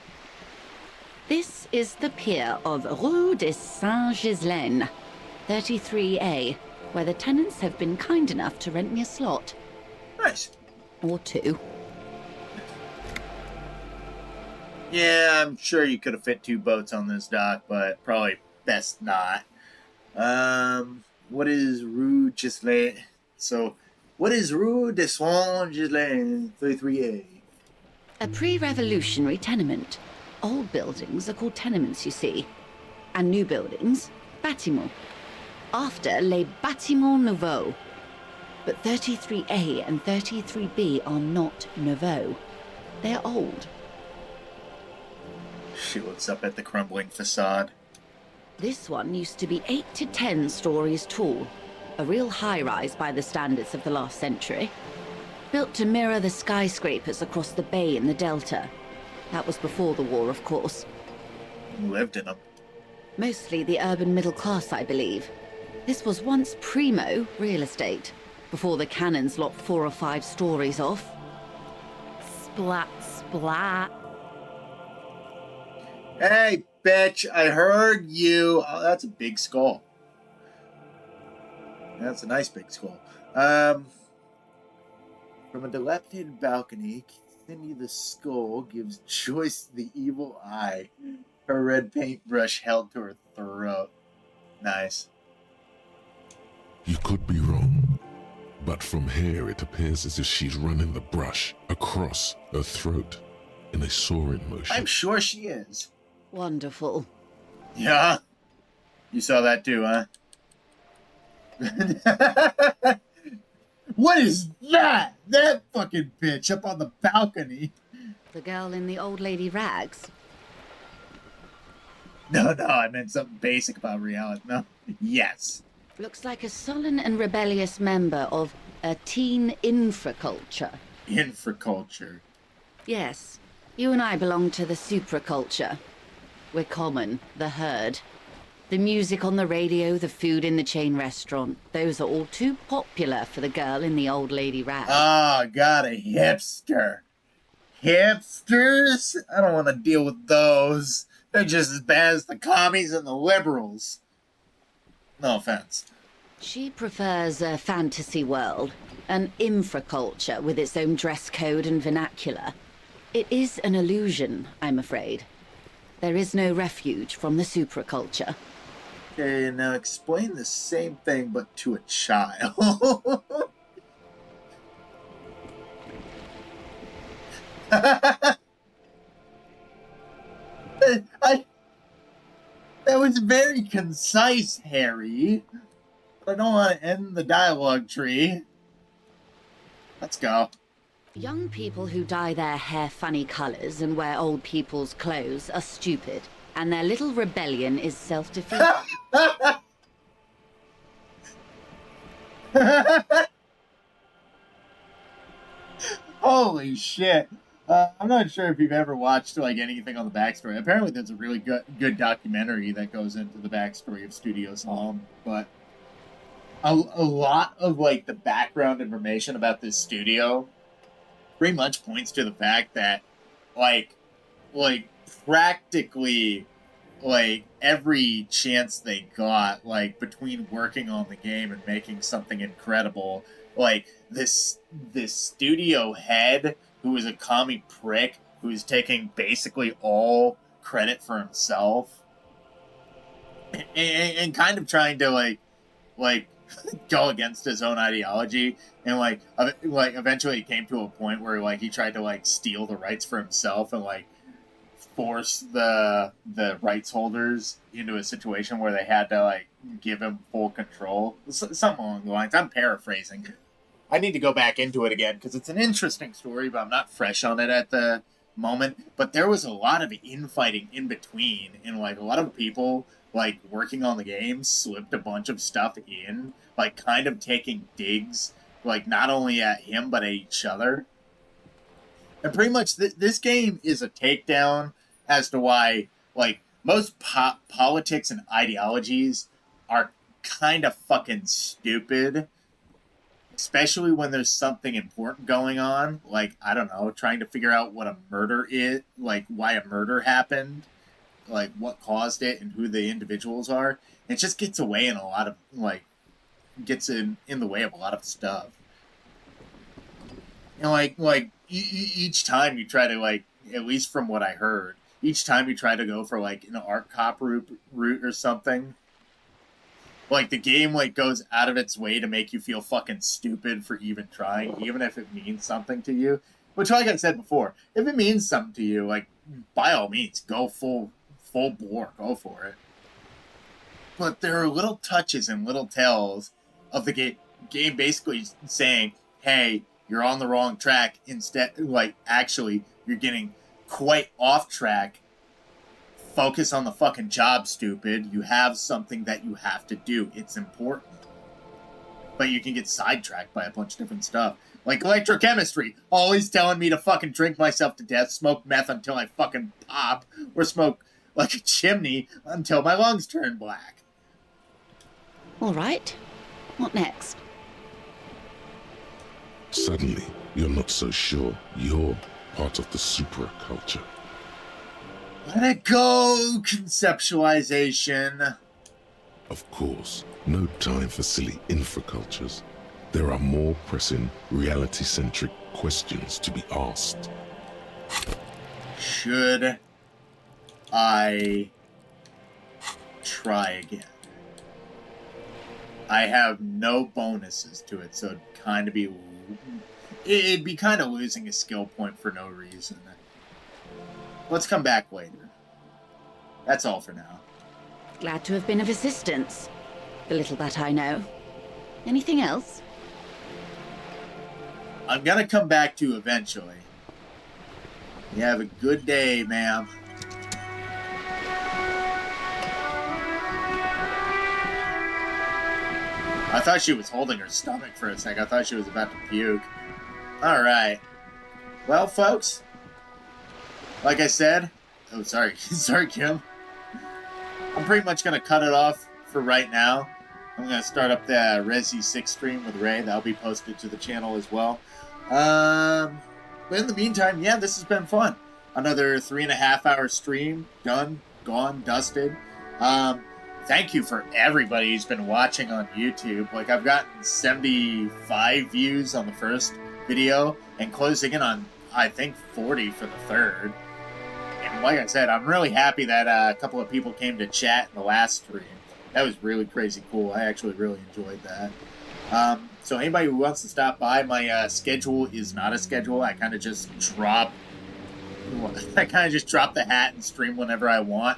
This is the pier of Rue de Saint-Ghislaine, 33A, where the tenants have been kind enough to rent me a slot. Nice. Or two. Yeah, I'm sure you could have fit 2 boats on this dock, but probably best not. What is Rue Gislaine? So, what is Rue de Saint-Ghislaine 33A? A pre-revolutionary tenement. Old buildings are called tenements, you see. And new buildings, bâtiments. After les bâtiments nouveaux. But 33A and 33B are not nouveaux. They're old. She looks up at the crumbling facade. This one used to be 8 to 10 stories tall. A real high-rise by the standards of the last century. Built to mirror the skyscrapers across the bay in the Delta. That was before the war, of course. Who lived in them? Mostly the urban middle class, I believe. This was once primo real estate, before the cannons lopped 4 or 5 stories off. Splat, splat. Hey, bitch, I heard you. Oh, that's a big skull. That's a nice big skull. From a dilapidated balcony, Cindy the Skull gives Joyce the evil eye, her red paintbrush held to her throat. Nice. You could be wrong, but from here it appears as if she's running the brush across her throat in a soaring motion. I'm sure she is. Wonderful. Yeah? You saw that too, huh? What is that? That fucking bitch up on the balcony. The girl in the old lady rags. No, I meant something basic about reality. No. Yes. Looks like a sullen and rebellious member of a teen infraculture. Infraculture. Yes. You and I belong to the supraculture. We're common, the herd. The music on the radio, the food in the chain restaurant, those are all too popular for the girl in the old lady rag. Oh, God, a hipster. Hipsters? I don't want to deal with those. They're just as bad as the commies and the liberals. No offense. She prefers a fantasy world, an infraculture with its own dress code and vernacular. It is an illusion, I'm afraid. There is no refuge from the supraculture. Okay, now explain the same thing but to a child. That was very concise, Harry. But I don't want to end the dialogue tree. Let's go. Young people who dye their hair funny colors and wear old people's clothes are stupid, and their little rebellion is self-defeating. Holy shit. I'm not sure if you've ever watched like anything on the backstory. Apparently there's a really good documentary that goes into the backstory of Studio Psalm, but a lot of like the background information about this studio pretty much points to the fact that like practically like every chance they got, like between working on the game and making something incredible, like this studio head who is a commie prick who is taking basically all credit for himself and kind of trying to like go against his own ideology, and like eventually it came to a point where like he tried to like steal the rights for himself and like force the rights holders into a situation where they had to like give him full control. Something along the lines. I'm paraphrasing. I need to go back into it again because it's an interesting story, but I'm not fresh on it at the moment. But there was a lot of infighting in between, and like a lot of people like working on the game slipped a bunch of stuff in, like kind of taking digs, like not only at him but at each other. And pretty much this game is a takedown as to why like most politics and ideologies are kind of fucking stupid. Especially when there's something important going on, like, I don't know, trying to figure out what a murder is, like, why a murder happened, like, what caused it, and who the individuals are. It just gets away in a lot of, like, gets in the way of a lot of stuff. And, like each time you try to, like, at least from what I heard, each time you try to go for, like, an art cop route or something, like, the game, like, goes out of its way to make you feel fucking stupid for even trying, even if it means something to you. Which, like I said before, if it means something to you, like, by all means, go full bore, go for it. But there are little touches and little tells of the game basically saying, hey, you're on the wrong track, instead, like, actually, you're getting quite off track. Focus on the fucking job, stupid. You have something that you have to do. It's important. But you can get sidetracked by a bunch of different stuff. Like electrochemistry. Always telling me to fucking drink myself to death, smoke meth until I fucking pop, or smoke like a chimney until my lungs turn black. All right. What next? Suddenly, you're not so sure you're part of the supraculture. Let it go, conceptualization. Of course, No time for silly infracultures. There are more pressing, reality-centric questions to be asked. Should I try again? I have no bonuses to it, so it'd be kind of losing a skill point for no reason. Let's come back later. That's all for now. Glad to have been of assistance. The little that I know. Anything else? I'm gonna come back to eventually. You have a good day, ma'am. I thought she was holding her stomach for a sec. I thought she was about to puke. Alright. Well, folks. Like I said... Oh, sorry. Sorry, Kim. I'm pretty much going to cut it off for right now. I'm going to start up the Resi 6 stream with Ray. That'll be posted to the channel as well. But in the meantime, yeah, this has been fun. Another 3.5 hour stream. Done. Gone. Dusted. Thank you for everybody who's been watching on YouTube. Like, I've gotten 75 views on the first video and closing in on, I think, 40 for the third. And like I said, I'm really happy that a couple of people came to chat in the last stream. That was really crazy cool. I actually really enjoyed that. So anybody who wants to stop by, my schedule is not a schedule. I kind of just drop the hat and stream whenever I want,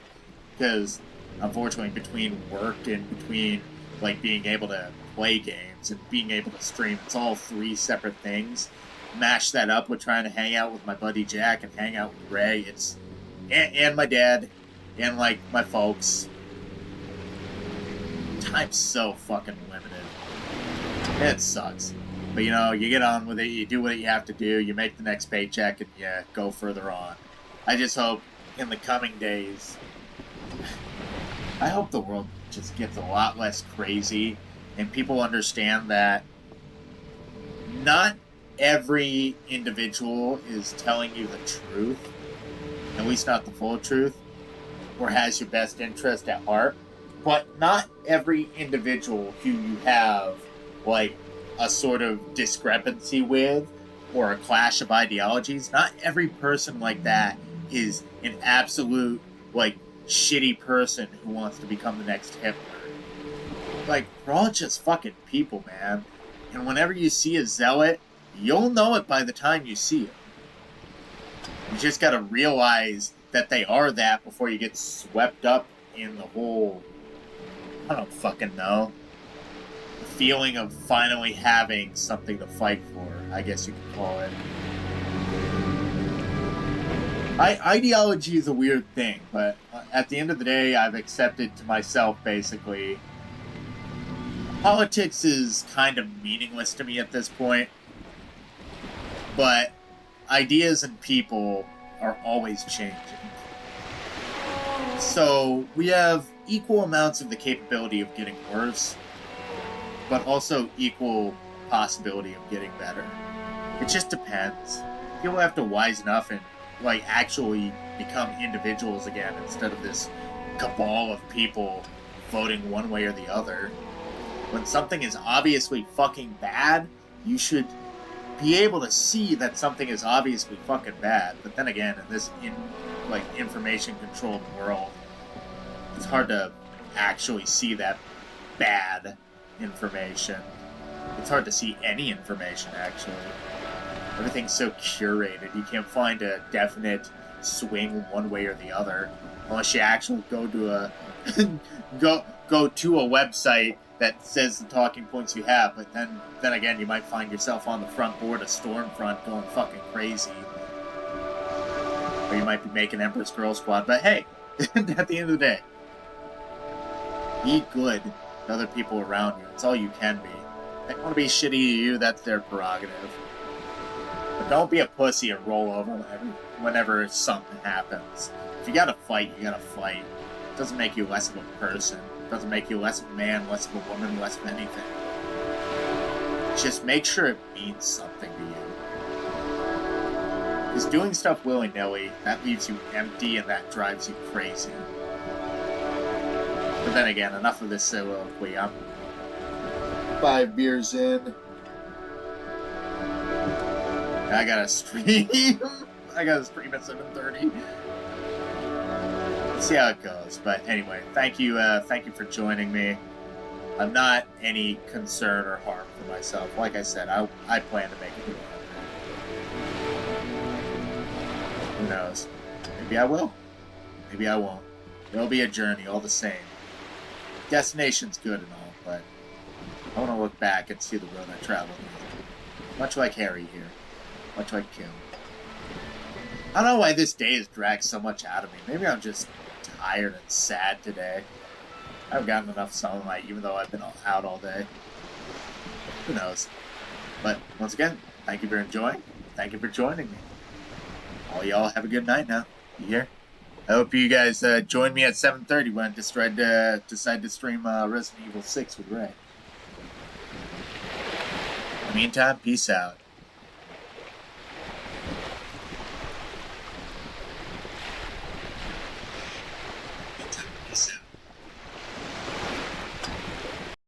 because unfortunately between work and between like being able to play games and being able to stream, it's all three separate things. Mash that up with trying to hang out with my buddy Jack and hang out with Ray. And my dad and like my folks. Time's so fucking limited. It sucks. But you know, you get on with it, you do what you have to do, you make the next paycheck, and you go further on. I just hope in the coming days, I hope the world just gets a lot less crazy and people understand that not every individual is telling you the truth, at least not the full truth, or has your best interest at heart. But not every individual who you have, like, a sort of discrepancy with, or a clash of ideologies, not every person like that is an absolute, like, shitty person who wants to become the next Hitler. Like, we're all just fucking people, man. And whenever you see a zealot, you'll know it by the time you see it. You just gotta realize that they are that before you get swept up in the whole... I don't fucking know. The feeling of finally having something to fight for, I guess you could call it. Ideology is a weird thing, but at the end of the day, I've accepted to myself, basically, politics is kind of meaningless to me at this point, but ideas and people are always changing. So we have equal amounts of the capability of getting worse, but also equal possibility of getting better. It just depends. People have to wisen up and like actually become individuals again instead of this cabal of people voting one way or the other. When something is obviously fucking bad, you should be able to see that something is obviously fucking bad. But then again, in this information controlled world, it's hard to actually see that bad information. It's hard to see any information, actually. Everything's so curated. You can't find a definite swing one way or the other unless you actually go to a go to a website that says the talking points you have. But then again, you might find yourself on the front board of Stormfront going fucking crazy, or you might be making Empress Girl Squad. But hey, at the end of the day, be good to other people around you. It's all you can be. If they want to be shitty to you, that's their prerogative. But don't be a pussy and roll over whenever something happens. If you gotta fight, you gotta fight. It doesn't make you less of a person. It doesn't make you less of a man, less of a woman, less of anything. Just make sure it means something to you. Because doing stuff willy-nilly, that leaves you empty and that drives you crazy. But then again, enough of this soliloquy. I'm 5 beers in. I gotta stream. I gotta stream at 7:30. Let's see how it goes. But anyway, thank you for joining me. I'm not any concern or harm for myself. Like I said, I plan to make it. Who knows? Maybe I will. Maybe I won't. It'll be a journey all the same. Destination's good and all, but I want to look back and see the road I traveled with. Much like Harry here. Much like Kim. I don't know why this day has dragged so much out of me. Maybe I'm just tired and sad today. I've gotten enough sunlight even though I've been out all day. Who knows? But once again, thank you for enjoying. Thank you for joining me. All y'all have a good night now. You hear? I hope you guys join me at 7:30 when I decide to stream Resident Evil 6 with Ray. In the meantime, peace out.